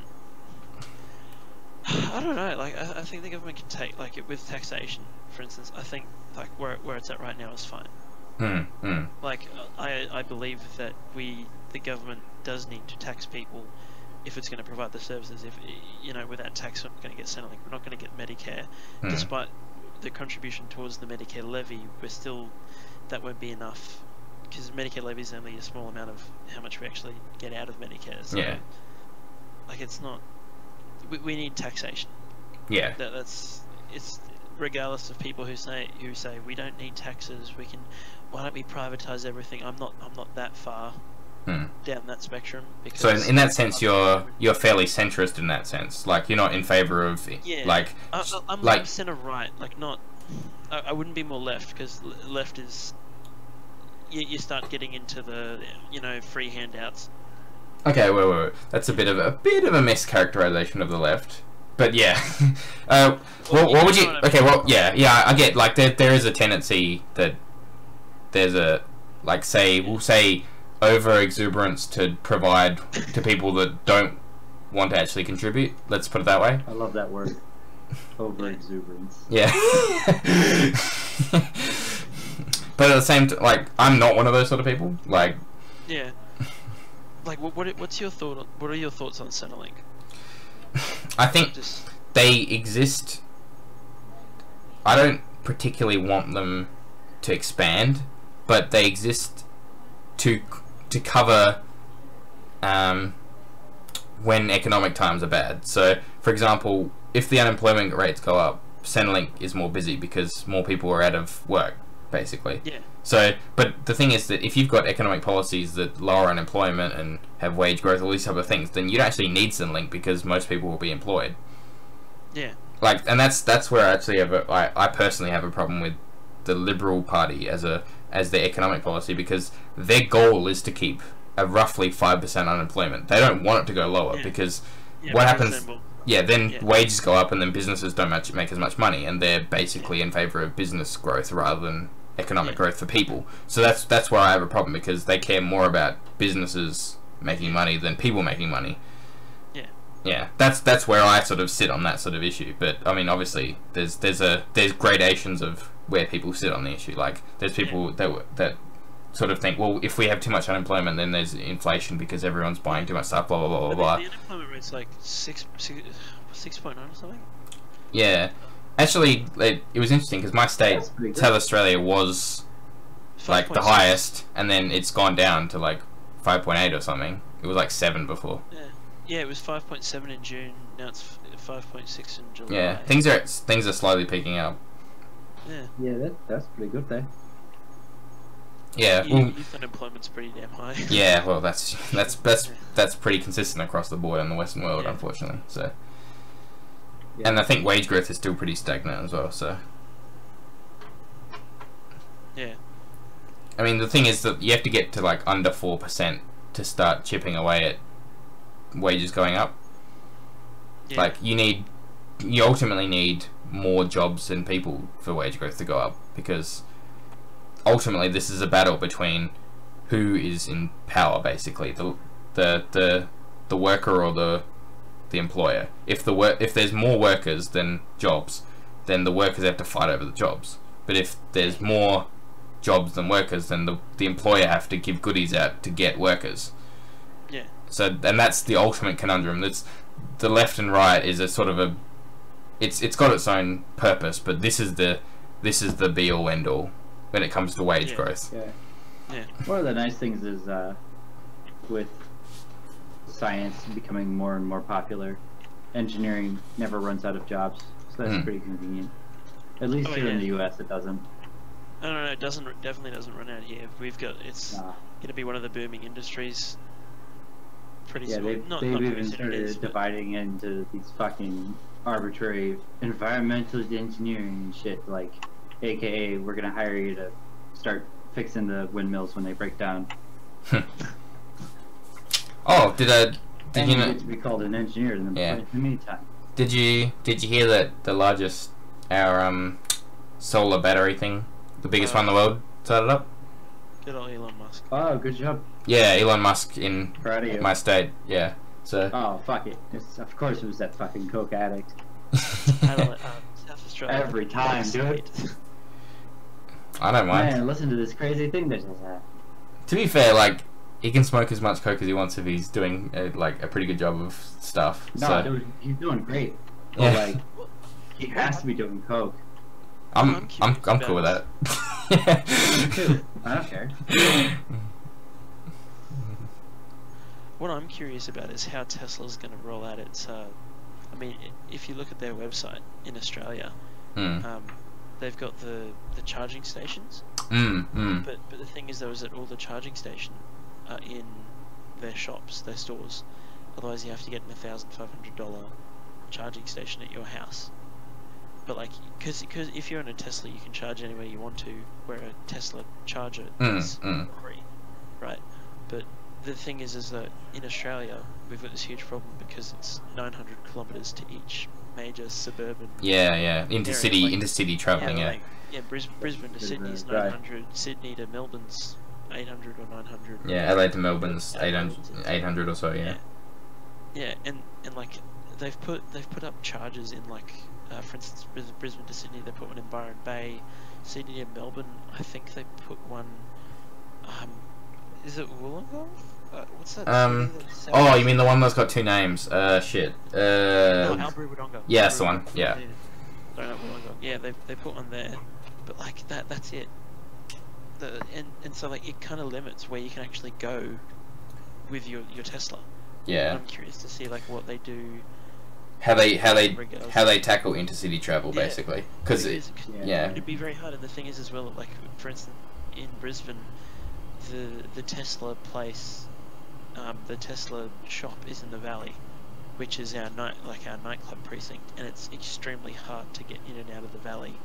I don't know. Like I think the government can take with taxation, for instance. I think like where it's at right now is fine. Like I believe that the government does need to tax people if it's going to provide the services. If without tax, we're not going to get Centrelink. We're not going to get Medicare, despite the contribution towards the Medicare levy. That won't be enough because Medicare levy is only a small amount of how much we actually get out of Medicare. So, like it's not. We need taxation. Yeah. It's regardless of people who say we don't need taxes. Why don't we privatize everything? I'm not that far down that spectrum. Because so in that sense, you're fairly centrist in that sense. Like you're not in favor of I'm centre right. Like not. I wouldn't be more left because left is. You start getting into the free handouts. Okay, wait. That's a bit of a mischaracterization of the left. But yeah. What would you? Okay, well, yeah. I get like there is a tendency that there's a we'll say over exuberance to provide to people that don't want to actually contribute. Let's put it that way. I love that word. Over exuberance. Yeah. But at the same time, I'm not one of those sort of people. Like. Yeah. Like, what's your thought? What are your thoughts on Centrelink? I think they exist. I don't particularly want them to expand, but they exist to cover when economic times are bad. So, for example, if the unemployment rates go up, Centrelink is more busy because more people are out of work, basically. Yeah. So, but the thing is that if you've got economic policies that lower unemployment and have wage growth, all these type of things, then you don't actually need Centrelink because most people will be employed. Yeah. Like, and that's where I actually have I personally have a problem with the Liberal Party as their economic policy, because their goal is to keep a roughly 5% unemployment. They don't want it to go lower because what happens? Then wages go up and then businesses don't make as much money, and they're basically in favour of business growth rather than economic growth for people. So that's where I have a problem, because they care more about businesses making money than people making money. Yeah, that's where I sort of sit on that sort of issue. But I mean, obviously, there's gradations of where people sit on the issue. Like, there's people that sort of think, well, if we have too much unemployment, then there's inflation because everyone's buying too much stuff. Blah blah blah blah blah. The unemployment rate's like 6.9 or something. Yeah, actually, it was interesting because my state, South Australia, was like the highest, and then it's gone down to like 5.8 or something. It was like 7 before. Yeah, it was 5.7 in June. Now it's 5.6 in July. Yeah, things are slowly picking up. Yeah, that's pretty good there. Yeah, youth unemployment's pretty damn high. Yeah, well, that's pretty consistent across the board in the Western world, unfortunately. So, and I think wage growth is still pretty stagnant as well. So, yeah. I mean, the thing is that you have to get to like under 4% to start chipping away at wages going up. Like, you ultimately need more jobs and people for wage growth to go up, because ultimately this is a battle between who is in power, basically, the worker or the employer. If there's more workers than jobs, then the workers have to fight over the jobs. But if there's more jobs than workers, then the employer have to give goodies out to get workers. Yeah. So, and that's the ultimate conundrum. That's the left and right is a sort of it's got its own purpose, but this is the be all end all when it comes to wage growth. Yeah. One of the nice things is with science becoming more and more popular, engineering never runs out of jobs, so that's pretty convenient. At least here in the US, it doesn't. No, it definitely doesn't run out here. It's going to be one of the booming industries. Pretty soon. They've even started dividing into these fucking arbitrary environmental engineering and shit, like, AKA, we're gonna hire you to start fixing the windmills when they break down. Oh, did you know? Get to be called an engineer in the meantime. Did you hear that the largest solar battery thing, the biggest one in the world, started up? Good old Elon Musk. Oh, good job. Yeah, Elon Musk in my state. Yeah. So. Oh, fuck it. Of course it was that fucking coke addict. South Australia. Every time, dude. I don't mind. Man, listen to this crazy thing that just happened. To be fair, like, he can smoke as much coke as he wants if he's doing like a pretty good job of stuff. No, dude, he's doing great. But, like, he has to be doing coke. I'm cool with that. Me too. I don't care. What I'm curious about is how Tesla's going to roll out its. I mean, if you look at their website in Australia, they've got the charging stations. But the thing is, though, is that all the charging stations are in their shops, their stores. Otherwise, you have to get an $1,500 charging station at your house. But like, because if you're in a Tesla, you can charge anywhere you want to, where a Tesla charger is free, right? But the thing is that in Australia, we've got this huge problem because it's 900 kilometers to each major suburban. Intercity traveling. Brisbane to Sydney's 900, Sydney to Melbourne's 800 or 900. Yeah, Adelaide to Melbourne's 800 or so. Yeah. Yeah, and like they've put up chargers in like. For instance, Brisbane to Sydney, they put one in Byron Bay. Sydney to Melbourne, I think they put one. Is it Wollongong? What's that? Oh, you mean the one that's got two names? Shit. No, Albury Wodonga. Yeah, that's the one. Yeah. Sorry, not Wollongong. Yeah, they put one there, but like that's it. And so like it kind of limits where you can actually go with your Tesla. Yeah. I'm curious to see like what they do. How they tackle intercity travel, basically. Because it'd be very hard. And the thing is as well, like for instance, in Brisbane, the Tesla place, the Tesla shop is in the Valley, which is our nightclub precinct, and it's extremely hard to get in and out of the Valley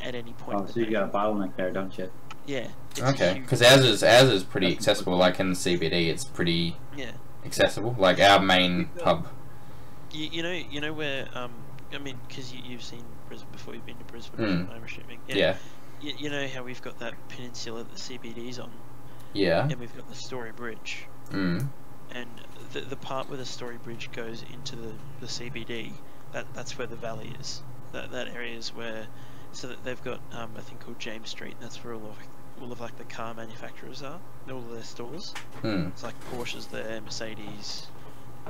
at any point. Oh, so you got a bottleneck there, don't you? Yeah. Okay, because ours is pretty accessible. Like in the CBD, it's pretty accessible. Like our main hub. You know where I mean, because you've seen Brisbane before. You've been to Brisbane, I'm assuming. Yeah. You know how we've got that peninsula that the CBD's on. Yeah. And we've got the Story Bridge. Mm. And the part where the Story Bridge goes into the CBD, that's where the Valley is. That area is where, so that they've got a thing called James Street. And that's where all of like the car manufacturers are. All of their stores. Mm. It's like Porsche's there, Mercedes,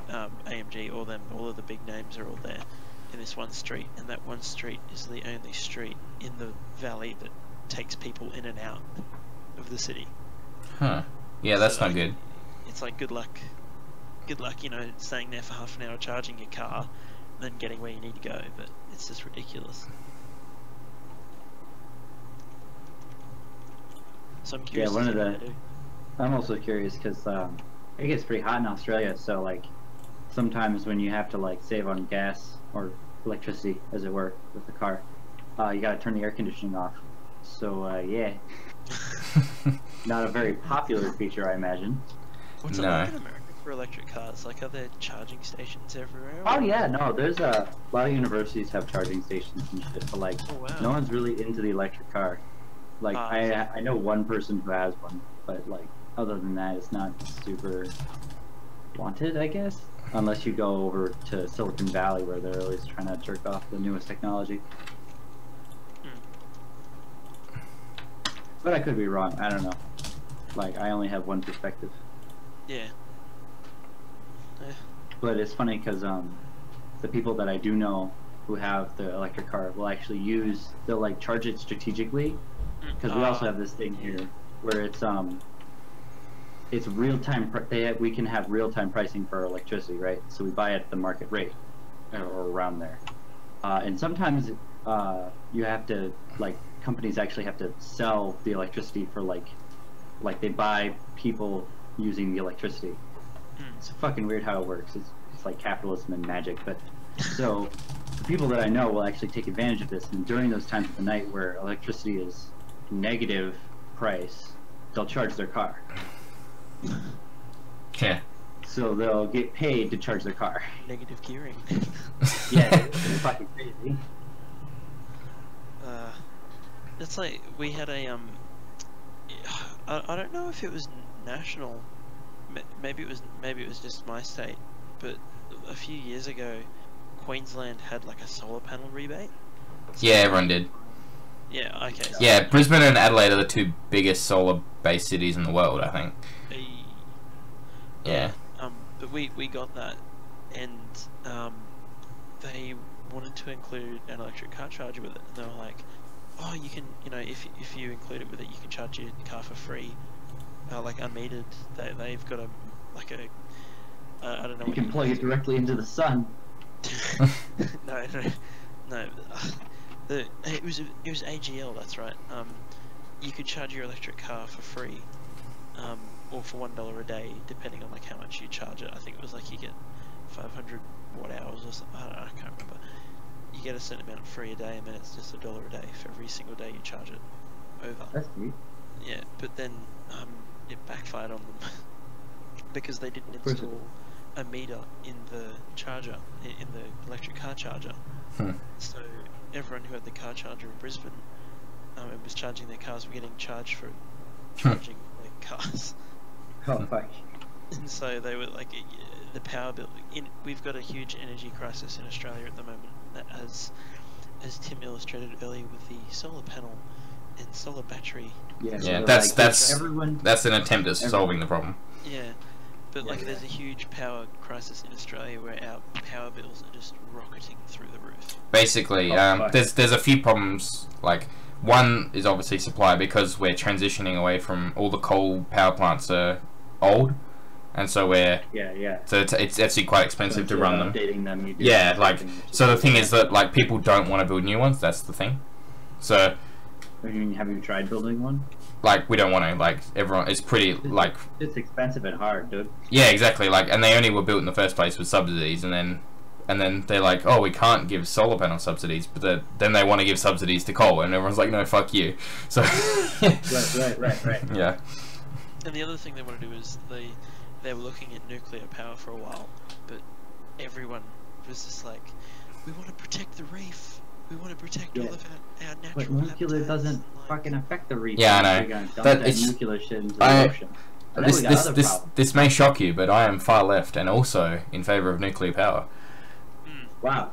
AMG, all of the big names are all there in this one street, and that one street is the only street in the Valley that takes people in and out of the city. Huh. Yeah, that's so not good. It's like good luck, staying there for half an hour charging your car, and then getting where you need to go. But it's just ridiculous. So I'm curious. Yeah, I'm also curious because it gets pretty hot in Australia, so like sometimes when you have to like save on gas or electricity, as it were, with the car, you gotta turn the air conditioning off. So yeah, not a very popular feature, I imagine. What's it like in America for electric cars? Like, are there charging stations everywhere? Oh yeah, no, there's a lot of universities have charging stations and shit, but like no one's really into the electric car. Like I know one person who has one, but like other than that, it's not super wanted, I guess. Unless you go over to Silicon Valley, where they're always trying to jerk off the newest technology. But I could be wrong. I don't know. Like, I only have one perspective. Yeah. But it's funny because the people that I do know who have the electric car will actually they'll like charge it strategically. Because we also have this thing here where it's real time. We can have real time pricing for our electricity, right? So we buy it at the market rate, or around there. And sometimes you have to, like, companies actually have to sell the electricity for like they buy people using the electricity. It's fucking weird how it works. It's like capitalism and magic. But so the people that I know will actually take advantage of this, and during those times of the night where electricity is negative price, they'll charge their car. Yeah. So they'll get paid to charge their car. Negative gearing. Yeah, it's fucking crazy. It's like we had a I don't know if it was national. Maybe it was just my state, but a few years ago, Queensland had like a solar panel rebate. So yeah, everyone did. Yeah. Okay. So yeah, Brisbane and Adelaide are the two biggest solar-based cities in the world, I think. Yeah. But we got that, and they wanted to include an electric car charger with it, and they were like, "Oh, you can, if you include it with it, you can charge your car for free, like unmetered." They've got I don't know. You can plug it directly into the sun. No. It was AGL. That's right. You could charge your electric car for free, or for $1 a day, depending on like how much you charge it. I think it was like you get 500 watt hours or something. I can't remember. You get a certain amount free a day, and then it's just $1 a day for every single day you charge it over. That's neat. Yeah, but then it backfired on them because they didn't install a meter in the charger, in the electric car charger. So everyone who had the car charger in Brisbane and was charging their cars were getting charged for charging their cars. Oh fuck. And so they were like, the power bill. We've got a huge energy crisis in Australia at the moment, as Tim illustrated earlier with the solar panel and solar battery. Yeah, that's an attempt at solving the problem. Yeah, But like, there's a huge power crisis in Australia where our power bills are just rocketing through the roof. Basically, there's a few problems. Like, one is obviously supply, because we're transitioning away from all the coal power plants are old, and so so it's actually quite expensive to run them. Updating them, So the thing is that like people don't want to build new ones. That's the thing. So. I mean, have you tried building one? Like, we don't want to, like, everyone, it's pretty, like... It's expensive and hard, dude. Yeah, exactly, like, and they only were built in the first place with subsidies, and then they're like, oh, we can't give solar panel subsidies, but then they want to give subsidies to coal, and everyone's like, no, fuck you. So... Right. Yeah. And the other thing they want to do is they were looking at nuclear power for a while, but everyone was just like, we want to protect the reef. We want to protect all of our natural But nuclear habitats doesn't and, like... fucking affect the reef. Yeah, I know. We're gonna dump That that it's- nuclear shit into the ocean. This may shock you, but I am far left and also in favour of nuclear power. Wow.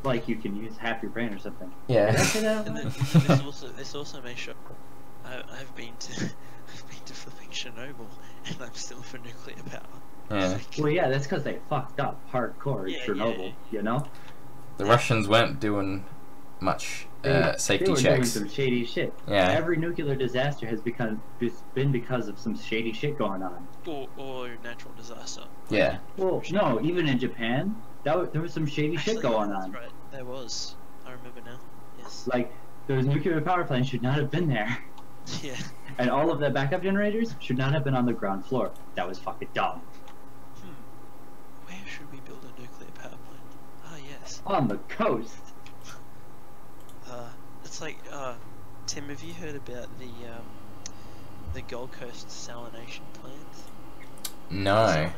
Like you can use half your brain or something. Yeah. And then this also may shock. I've been to flipping Chernobyl, and I'm still for nuclear power. Yeah. Well, yeah, that's because they fucked up hardcore in Chernobyl. You know. The Russians weren't doing much safety they were checks. Doing some shady shit. Yeah. Every nuclear disaster has been because of some shady shit going on. Or natural disaster. Yeah. Well, no, even in Japan, there was some shady shit going on. That's right. There was. I remember now. Yes. Like those nuclear power plants should not have been there. Yeah. And all of the backup generators should not have been on the ground floor. That was fucking dumb. Where should we build a nuclear power plant? Ah, yes. On the coast. It's like, Tim, have you heard about the Gold Coast salination plant? No.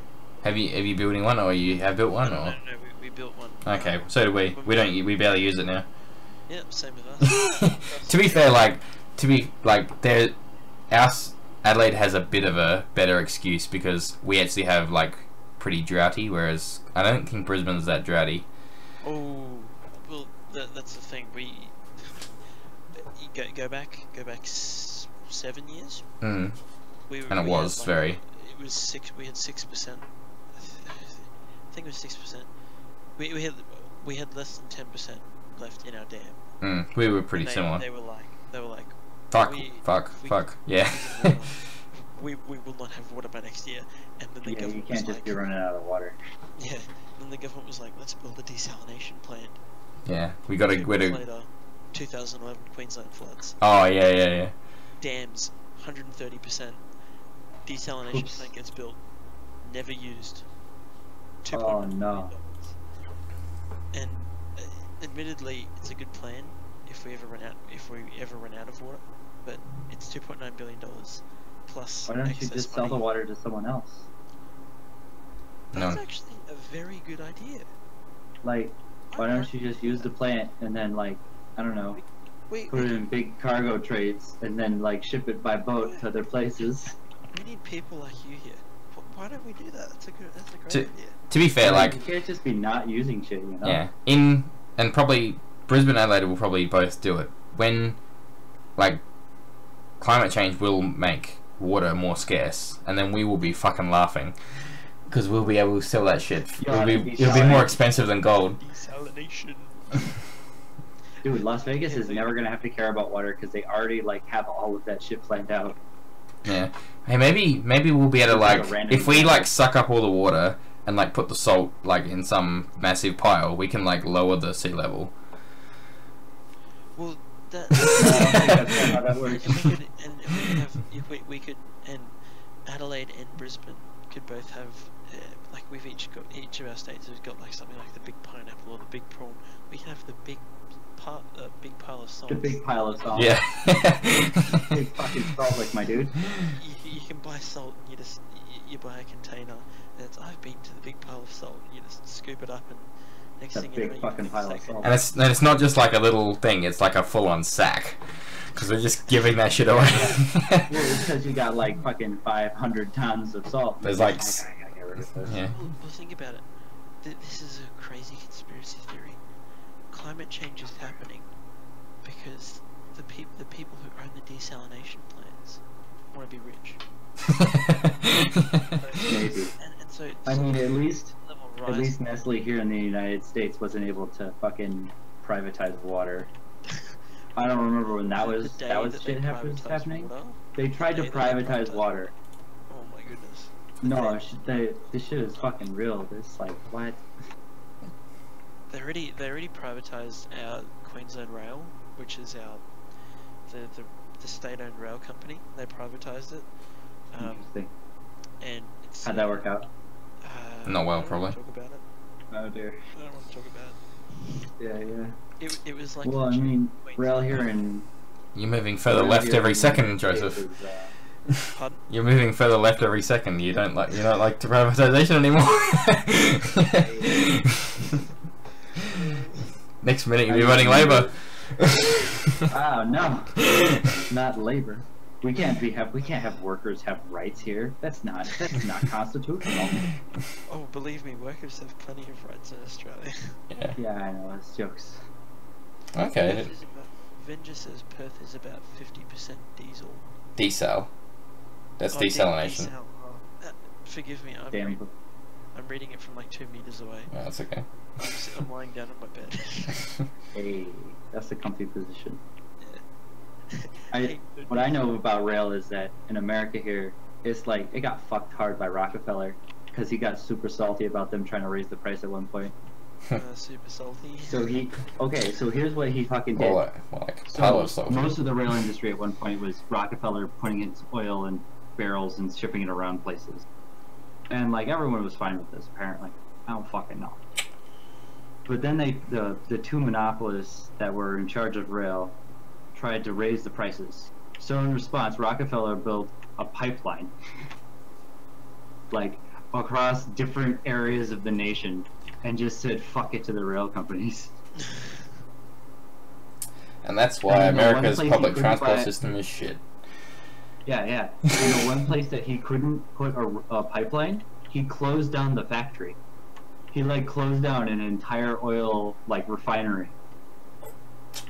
Have you building one, or you have built one, or? No, we built one. Okay, so do we. We barely use it now. Yep, same with us. To be fair, Adelaide has a bit of a better excuse because we actually have like pretty droughty, whereas I don't think Brisbane's that droughty. Oh, well, that's the thing. Go back 7 years. And it was had, very. It was 6. We had 6%. I think it was 6%. We had less than 10% left in our dam. We were pretty similar. They were like. Fuck. Yeah. we will not have water by next year. And then the government you can't just be running out of water. Yeah. Then the government was like, let's build a desalination plant. Yeah, we got to. 2011 Queensland floods. Oh yeah. Dams, 130%. Desalination plant gets built, never used. Oh no. And admittedly, it's a good plan if we ever run out of water. But it's $2.9 billion plus. Why don't you just sell the water to someone else? That's actually a very good idea. Like, why don't you just use the plant and then, like, I don't know, put it in big cargo trays and then, like, ship it by boat to other places? We need people like you here. Why don't we do that? That's a great idea. To be fair, like, you can't just be not using shit, you know? Yeah. And probably Brisbane and Adelaide will probably both do it. When, like, climate change will make water more scarce, and then we will be fucking laughing. Because we'll be able to sell that shit. It'll be more expensive than gold. Desalination. Dude, Las Vegas is never gonna have to care about water because they already like have all of that shit planned out. Yeah. Hey, maybe we'll be able to like if we like suck up all the water and like put the salt like in some massive pile, we can like lower the sea level. Well, I don't think that's how that works. We could, and Adelaide and Brisbane could both have, like we've each of our states has got like something like the big pineapple or the big prawn. We can have the big pile of salt. The big pile of salt. Yeah. Big fucking salt, like my dude. You can buy salt and you buy a container. And I've been to the big pile of salt. And you just scoop it up and next thing you know, fucking pile of salt. And it's not just like a little thing. It's like a full-on sack. Because they're just giving that shit away. Well, it's because you got like fucking 500 tons of salt. There's like... I gotta get rid of this. Yeah. Well, think about it. This is a crazy conspiracy theory. Climate change is happening because the people who own the desalination plants want to be rich. Maybe. And So I mean, at least rise. Nestle here in the United States wasn't able to fucking privatize water. I don't remember when that was The day that was that shit they was privatised happening. water? They tried to The day that they privatize privatised- water. Oh my goodness. No, this shit is fucking real. This like what? They already privatised our Queensland Rail, which is our the state-owned rail company. They privatised it. Interesting. And it's, How'd that work out? Not well, I don't probably. want to talk about it. Oh dear. I don't want to talk about Yeah. it. It was like. Well, I mean, rail here in. You're moving further rail left here every in second, the United Joseph. States is, Pardon? You're moving further left every second. You don't like privatization anymore. Next minute you'll be running Labour. Oh no, not labor. We can't have workers have rights here. That's not constitutional. Oh, believe me, workers have plenty of rights in Australia. Yeah. Yeah, I know. It's jokes. Okay. Venger says Perth is about 50% diesel. Desal. That's desalination. Desal. Forgive me, Damn. I'm reading it from like 2 meters away. Oh, that's okay. I'm lying down on my bed. Hey, that's a comfy position. Hey, What I know about rail is that in America here, it's like it got fucked hard by Rockefeller because he got super salty about them trying to raise the price at one point. Super salty. So here's what he fucking did. More like Palo So salty. most of the rail industry at one point was Rockefeller putting its oil in barrels and shipping it around places. And like everyone was fine with this apparently. I don't fucking know. But then the two monopolists that were in charge of rail tried to raise the prices. So in response, Rockefeller built a pipeline like across different areas of the nation and just said fuck it to the rail companies. And that's why And the one America's place you public couldn't transport buy- system is shit. Yeah. And the one place that he couldn't put a pipeline, he closed down the factory. He like closed down an entire oil like refinery.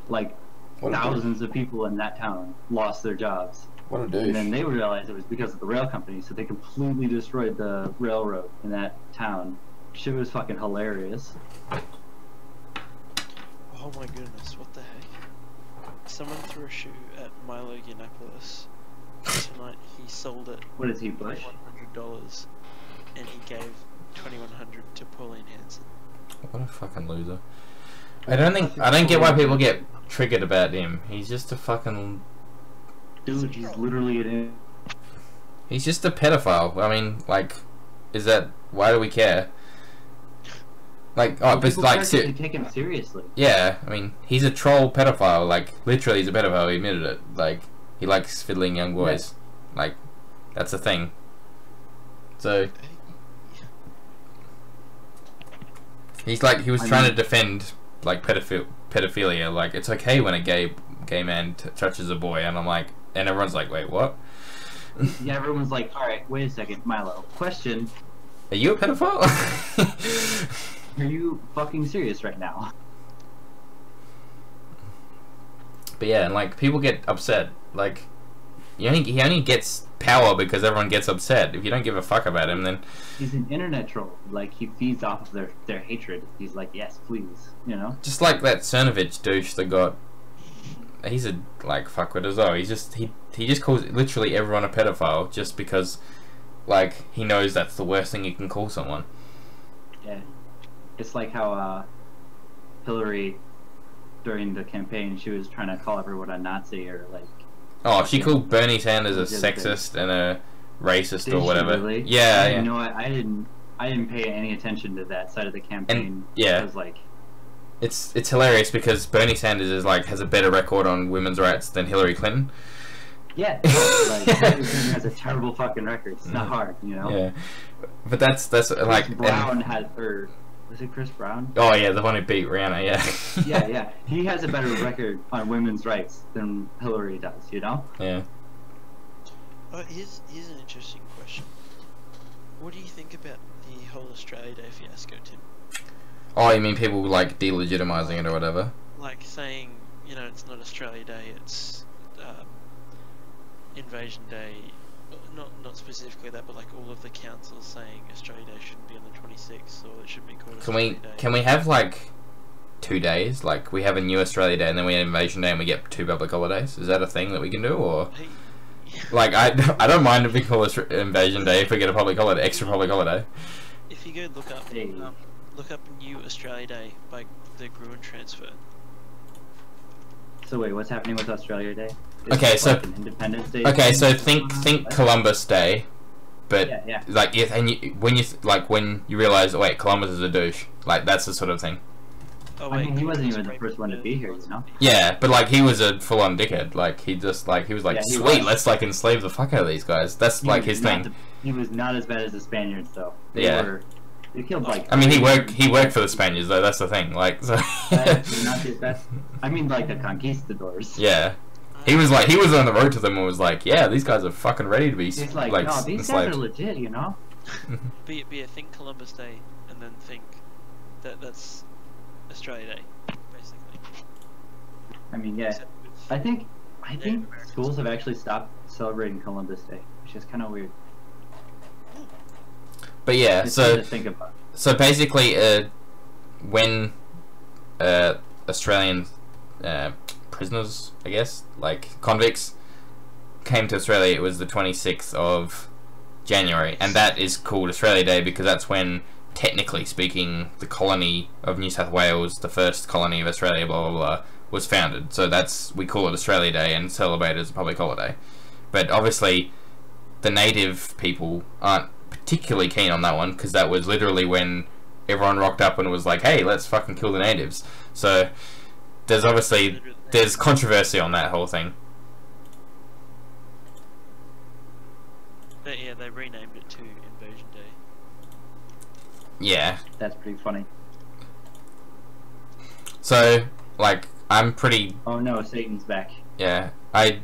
Like What a thousands of people in that town lost their jobs. What a And douche. then they realized it was because of the rail company, so they completely destroyed the railroad in that town. Shit was fucking hilarious. Oh my goodness, what the heck? Someone threw a shoe at Milo Yiannopoulos. Tonight he sold it What is he, Bush? $100 and he gave $2,100 to Pauline Hanson. What a fucking loser. I don't get why people get triggered about him. He's just a fucking... Dude, he's literally an... He's just a pedophile. I mean, like, is that... Why do we care? Like, oh, but People like... start to take him seriously. Yeah, I mean, he's a troll pedophile. Like, literally, he's a pedophile. He admitted it. Like, he likes fiddling young boys. Like, that's a thing. So... He's like, he was trying to defend, like, pedophilia. Like, it's okay when a gay man touches a boy. And I'm like... And everyone's like, wait, what? Yeah, everyone's like, alright, wait a second, Milo. Question, Are you a pedophile? are you fucking serious right now? But yeah, and like people get upset. Like he only gets power because everyone gets upset. If you don't give a fuck about him, then He's an internet troll. Like, he feeds off of their hatred. He's like, yes, please, you know? just like that Cernovich douche that got. He's a like fuckwit as well. He's just he just calls literally everyone a pedophile just because like he knows that's the worst thing you can call someone. Yeah. It's like how Hillary, during the campaign, she was trying to call everyone a Nazi or like... Oh, she called Bernie Sanders a Just sexist and a racist Did or she whatever. really? Yeah, yeah. You know what? I didn't pay any attention to that side of the campaign. And, yeah. Because, like... It's hilarious because Bernie Sanders is like has a better record on women's rights than Hillary Clinton. Yeah, like, Hillary Clinton has a terrible fucking record. It's not hard, you know? Yeah, but that's like Chris Brown had, or was it Chris Brown? oh yeah, the one who beat Rihanna. Yeah. Yeah. He has a better record on women's rights than Hillary does, you know? Yeah. Here's an interesting question. What do you think about the whole Australia Day fiasco, Tim? Oh, you mean people like delegitimizing it or whatever? Like saying, you know, it's not Australia Day, it's Invasion Day, not specifically that, but like all of the councils saying Australia Day shouldn't be on the 26th, or it should be called Australia Day. Can we have like 2 days? Like we have a new Australia Day and then we have Invasion Day and we get 2 public holidays. Is that a thing that we can do, or? Like I don't mind if we call it Invasion Day if we get a public holiday, extra public holiday. If you go look up New Australia Day by the Gruen transfer. So wait, what's happening with Australia Day? Okay, so an Independence Day. Okay, so think Columbus Day, but yeah. like when you realize, wait, Columbus is a douche. Like that's the sort of thing. Oh, I mean, he wasn't even the first one to be here, you know? Yeah, but like he was a full-on dickhead. Like he was like, Yeah, he sweet, was. let's like enslave the fuck out of these guys. That's like his thing. He was not as bad as the Spaniards, though. They killed like. I mean, he worked for the Spaniards though. That's the thing. Like, so. I mean, like the conquistadors. Yeah. He was on the road to them and was like, yeah, these guys are fucking ready to be He's like, like no, these enslaved. guys are legit, you know? But yeah, think Columbus Day, and then think that's Australia Day, basically. I mean, yeah. Except with I think Native Americans. schools have actually stopped celebrating Columbus Day, which is kind of weird. But yeah, It's weird so to think about. so basically, when Australian prisoners, I guess, like convicts, came to Australia, it was the 26th of January, and that is called Australia Day because that's when, technically speaking, the colony of New South Wales, the first colony of Australia, blah blah blah, was founded. So we call it Australia Day and celebrate it as a public holiday. But obviously, the native people aren't particularly keen on that one because that was literally when everyone rocked up and was like, hey, let's fucking kill the natives. So there's controversy on that whole thing. But yeah, they renamed it to Invasion Day. Yeah. That's pretty funny. So, like, I'm pretty... Oh no, Satan's back. Yeah, I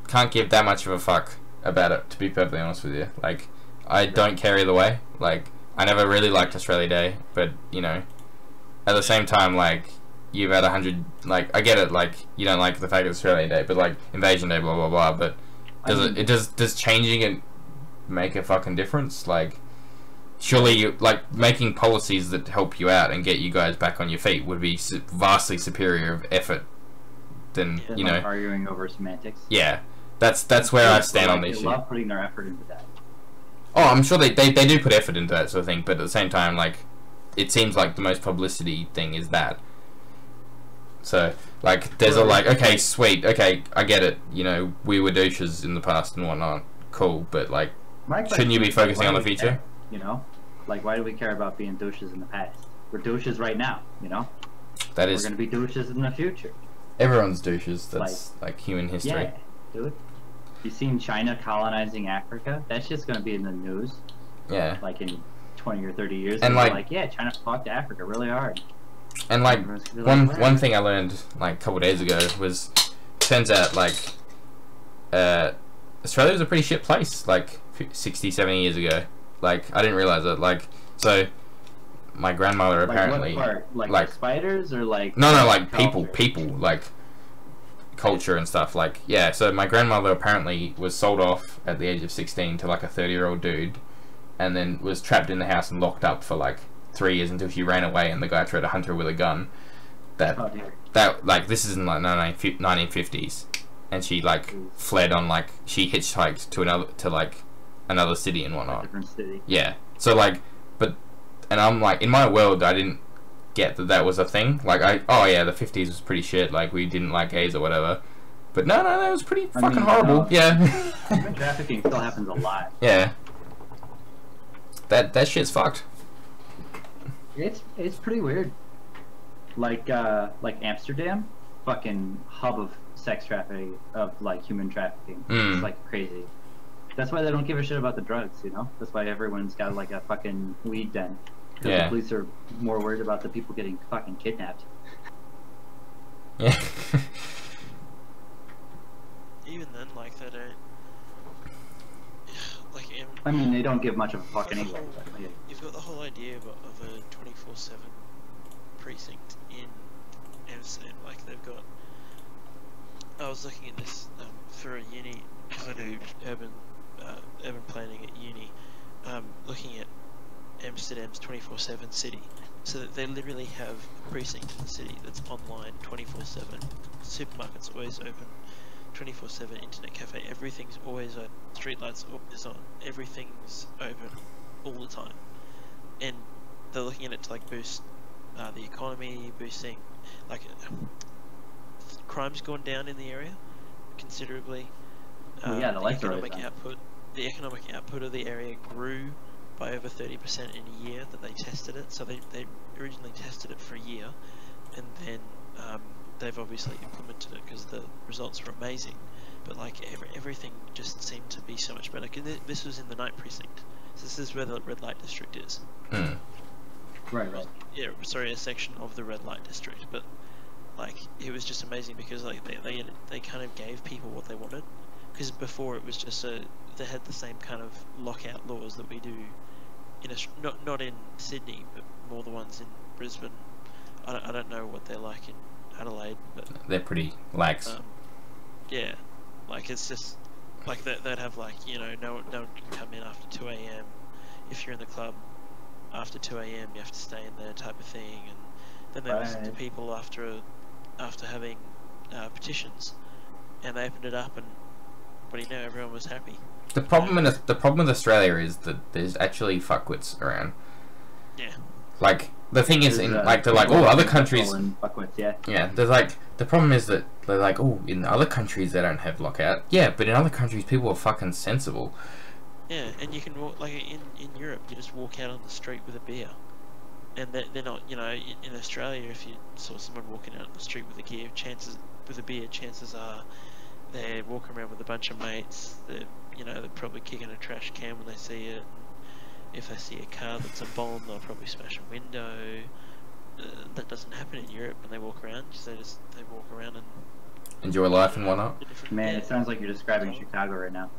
can't give that much of a fuck about it, to be perfectly honest with you. Like, I don't care either way. Like, I never really liked Australia Day, but, you know, at the same time, like, you've had 100... Like, I get it, like, you don't like the fact it's Australia Day, but, like, Invasion Day, blah, blah, blah, but does changing it make a fucking difference? Like, surely, you, like, making policies that help you out and get you guys back on your feet would be vastly superior of effort than, you know... arguing over semantics. Yeah, that's where I stand on this They issue. love putting their effort into that. Oh, I'm sure they do put effort into that sort of thing, but at the same time, like, it seems like the most publicity thing is that. So, like, there's okay, sweet, okay, I get it, you know, we were douches in the past and whatnot, cool, but, like, shouldn't you be focusing on the future? Care, you know? Like, why do we care about being douches in the past? We're douches right now, you know? That is... We're gonna be douches in the future. Everyone's douches, that's, like human history. Yeah, dude. You seen China colonizing Africa? That's just gonna be in the news. Yeah. Like in 20 or 30 years. And like, yeah, China fucked Africa really hard. And like, one thing I learned like a couple of days ago was, turns out like, Australia was a pretty shit place like 60, 70 years ago. Like, I didn't realize it. Like, so my grandmother apparently... Like what part? Like spiders or like... No, like people, like culture and stuff. Like, yeah, so my grandmother apparently was sold off at the age of 16 to like a 30-year-old dude, and then was trapped in the house and locked up for like 3 years until she ran away and the guy tried to hunt her with a gun. That like, this is in like 1950s, and she like fled on, like, she hitchhiked to another city and whatnot. A different city. Yeah. So like, and I'm like, in my world, I didn't get that was a thing. Like, oh yeah, the 50s was pretty shit. Like, we didn't like gays or whatever. But no, that was pretty fucking horrible. Yeah. Human trafficking still happens a lot. Yeah. That shit's fucked. It's pretty weird. Like Amsterdam, fucking hub of sex trafficking, of like human trafficking. It's like crazy. That's why they don't give a shit about the drugs, you know? That's why everyone's got like a fucking weed den. Because the police are more worried about the people getting fucking kidnapped. Yeah. Even then, like, they don't... Like, I mean, they don't give much of a fuck anyway. Yeah. You've got the whole idea of a 24/7 precinct in Amsterdam. Like, they've got... I was looking at this for a uni, because I do urban urban planning at uni, looking at Amsterdam's 24/7 city, so that they literally have a precinct in the city that's online 24/7. Supermarkets always open 24/7. Internet cafe, everything's always open. Streetlights always on. Everything's open all the time, and they're looking at it to like boost the economy, boosting like crime's gone down in the area considerably. Well, yeah, the lights are always the economic output of the area grew by over 30% in a year that they tested it. So they originally tested it for a year, and then they've obviously implemented it because the results were amazing. But like everything just seemed to be so much better. This was in the night precinct. So this is where the red light district is. Right. Yeah, sorry, a section of the red light district. But like it was just amazing because like they kind of gave people what they wanted. Because before it was just they had the same kind of lockout laws that we do in not in Sydney, but more the ones in Brisbane. I don't know what they're like in Adelaide, but they're pretty lax. Yeah, like it's just like they'd have like, you know, no one can come in after 2 a.m. If you're in the club after 2 a.m. you have to stay in there type of thing, and then they listened to people after having petitions, and they opened it up, and what do you know, everyone was happy. The problem with Australia is that there's actually fuckwits around. Yeah. Like the thing is, in like they're like, oh, other countries. Fuckwits, yeah. Yeah, there's like the problem is that they're like, oh, in other countries they don't have lockout. Yeah, but in other countries people are fucking sensible. Yeah, and you can walk like in Europe, you just walk out on the street with a beer, and they're not, you know, in Australia, if you saw someone walking out on the street with a beer, chances are they're walking around with a bunch of mates. They're probably kicking a trash can when they see it. If they see a car that's a bomb, they'll probably smash a window. That doesn't happen in Europe when they walk around. They walk around and enjoy life and whatnot. Man, it sounds like you're describing Chicago right now.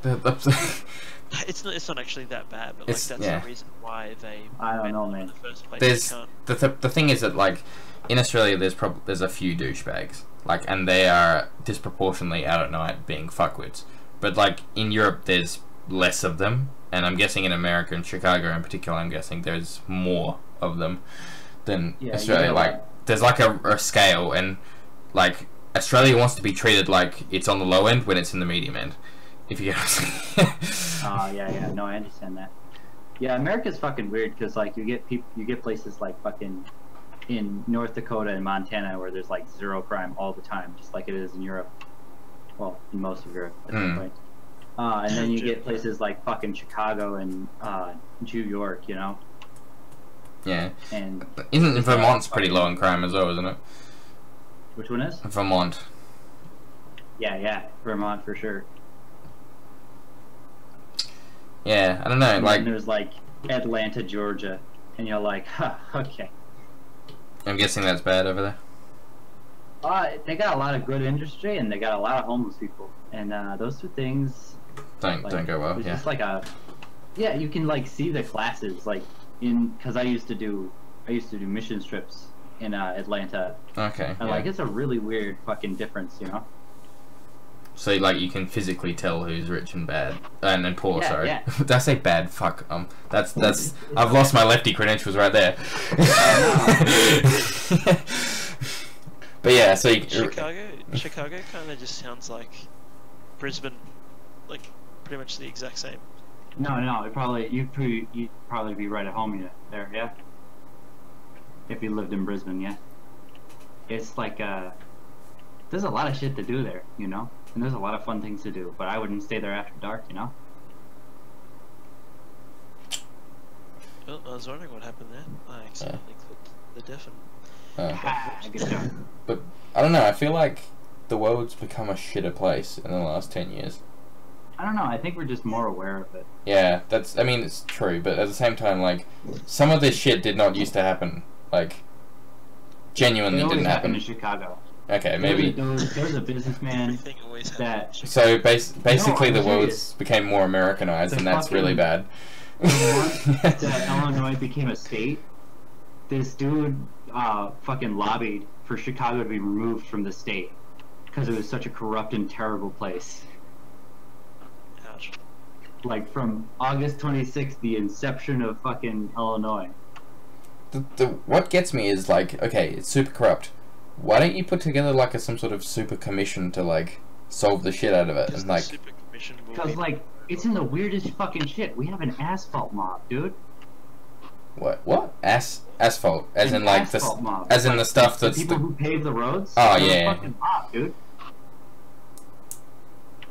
It's not actually that bad, but like that's the reason why they. I don't know, man. In the first place. The thing is that like in Australia there's a few douchebags, like, and they are disproportionately out at night being fuckwits. But like in Europe there's less of them, and I'm guessing in America and Chicago in particular, I'm guessing there's more of them than Australia. Like there's like a scale, and like Australia wants to be treated like it's on the low end when it's in the medium end. If you get what I'm saying. Yeah. No, I understand that. Yeah, America's fucking weird because like you get places like fucking in North Dakota and Montana where there's like zero crime all the time, just like it is in Europe. Well, in most of Europe at this point. And then you get places like fucking Chicago and New York, you know. Yeah. And isn't Vermont's pretty low in crime as well, isn't it? Which one is? Vermont. Yeah, Vermont for sure. Yeah, I don't know, and like then there's like Atlanta, Georgia, and you're like, huh, okay. I'm guessing that's bad over there. They got a lot of good industry, and they got a lot of homeless people, and those two things don't go well. It's yeah. just like you can like see the classes like because I used to do mission trips in Atlanta. Okay. And like it's a really weird fucking difference, you know. So like you can physically tell who's rich and bad and poor. Yeah, sorry, yeah. Did I say bad? Fuck. That's I've lost my lefty credentials right there. But yeah, so Chicago kind of just sounds like Brisbane, like pretty much the exact same. No, you'd probably be right at home there, yeah. If you lived in Brisbane, yeah. It's like there's a lot of shit to do there, you know. And there's a lot of fun things to do, but I wouldn't stay there after dark, you know? Well, I was wondering what happened there. I accidentally clicked the deafen. Good job. But, I don't know, I feel like the world's become a shitter place in the last 10 years. I don't know, I think we're just more aware of it. Yeah, it's true, but at the same time, like, some of this shit did not used to happen. Like, genuinely didn't happen. In Chicago. Okay, maybe. There was a businessman that. So basically, the world became more Americanized, and that's really bad. Once that Illinois became a state, this dude fucking lobbied for Chicago to be removed from the state because it was such a corrupt and terrible place. Ouch. Like from August 26th, the inception of fucking Illinois. What gets me is like, okay, it's super corrupt. Why don't you put together like some sort of super commission to like solve the shit out of it? And like, because like it's in the weirdest fucking shit. We have an asphalt mob, dude. what? Asphalt, as An in like asphalt mob. as in Like, the stuff the that's people who pave the roads. Oh, they're yeah. a fucking mob, dude.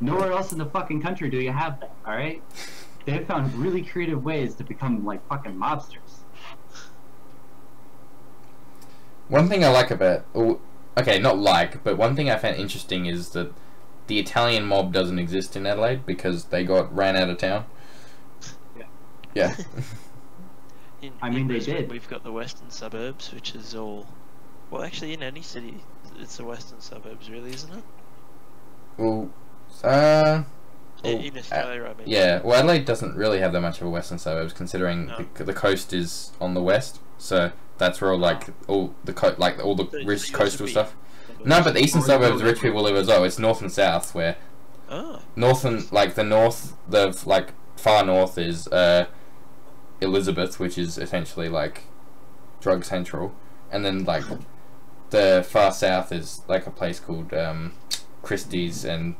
Nowhere else in the fucking country do you have that. All right. They've found really creative ways to become like fucking mobsters. One thing I like about, okay, not like, but one thing I found interesting is that the Italian mob doesn't exist in Adelaide because they got ran out of town. Yeah. I mean, they Brisbane, did. We've got the western suburbs, which is all. Well, actually, in any city, it's the western suburbs, really, isn't it? Well, In Australia, I mean. yeah. Well, Adelaide doesn't really have that much of a western suburbs, considering No. the coast is on the west, so that's where all like all the all the So rich yours coastal would be- stuff. No, but the eastern suburbs, rich people live as well. It's north and south, where Oh. north and like the north, the like far north is Elizabeth, which is essentially like drug central, and then like the far south is like a place called Christie's and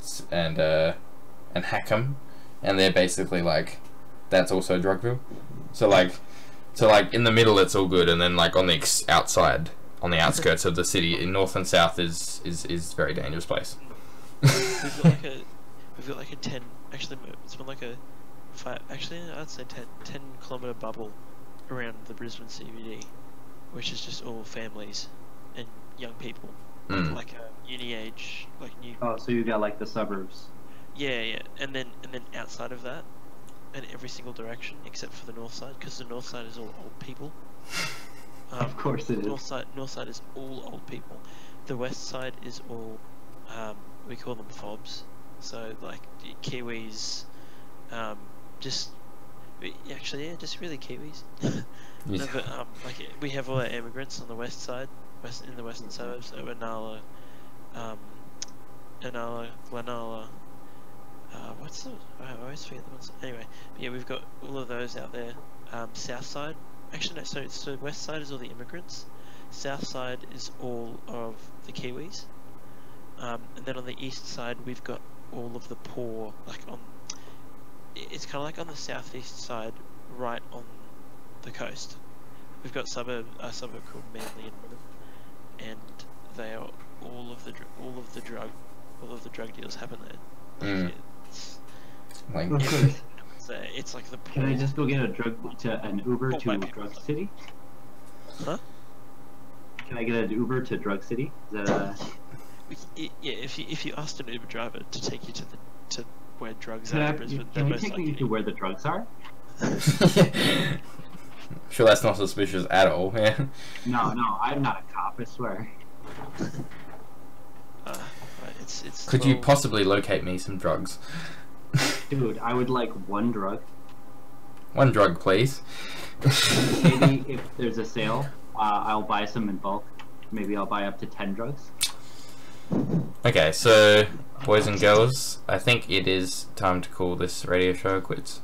Hackham, and they're basically like that's also drugville. So like in the middle it's all good, and then like on the outside, on the outskirts of the city, in north and south is a very dangerous place. We've got like a 10. Actually, it's been like a 5. Actually, I'd say 10 kilometer bubble around the Brisbane CBD, which is just all families and young people, like a uni age, like new. Oh, so you got like the suburbs. Yeah, and then outside of that, in every single direction except for the north side, because the north side is all old people. Of course it is. North side is all old people. The west side is all, we call them fobs. So like Kiwis, just just really Kiwis. No, but like we have all our immigrants on the west side, in the western suburbs, so Inala, Glenala. What's the? I always forget the ones. Anyway, but yeah, we've got all of those out there. South side, actually no. So west side is all the immigrants. South side is all of the Kiwis. And then on the east side, we've got all of the poor. Like it's kind of like on the southeast side, right on the coast. We've got a suburb called Manly and Woodham, and they are all of the drug deals happen there. Like, It's like the poor. Can I just go get an Uber Poor to white people. Drug City? Huh? Can I get an Uber to Drug City? Is that Yeah, if you asked an Uber driver to take you to where drugs are in Brisbane, can you take me to where the drugs are? sure, that's not suspicious at all. Yeah. No, I'm not a cop, I swear. Right, it's. Could you possibly locate me some drugs? Dude, I would like one drug. One drug, please. Maybe if there's a sale, I'll buy some in bulk. Maybe I'll buy up to 10 drugs. Okay, so boys and girls, I think it is time to call this radio show quits.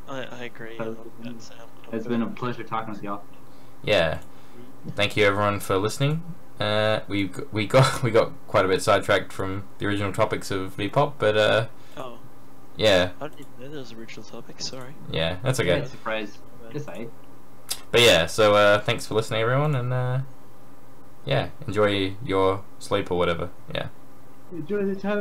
I agree. It's been a pleasure talking with y'all. Yeah, thank you everyone for listening. We got quite a bit sidetracked from the original topics of V-pop, but Oh, yeah, I didn't even know there was original topic. Sorry. yeah, that's okay. Surprise. Just say. But yeah, so thanks for listening, everyone, and yeah, enjoy your sleep or whatever. Yeah. Enjoy the time.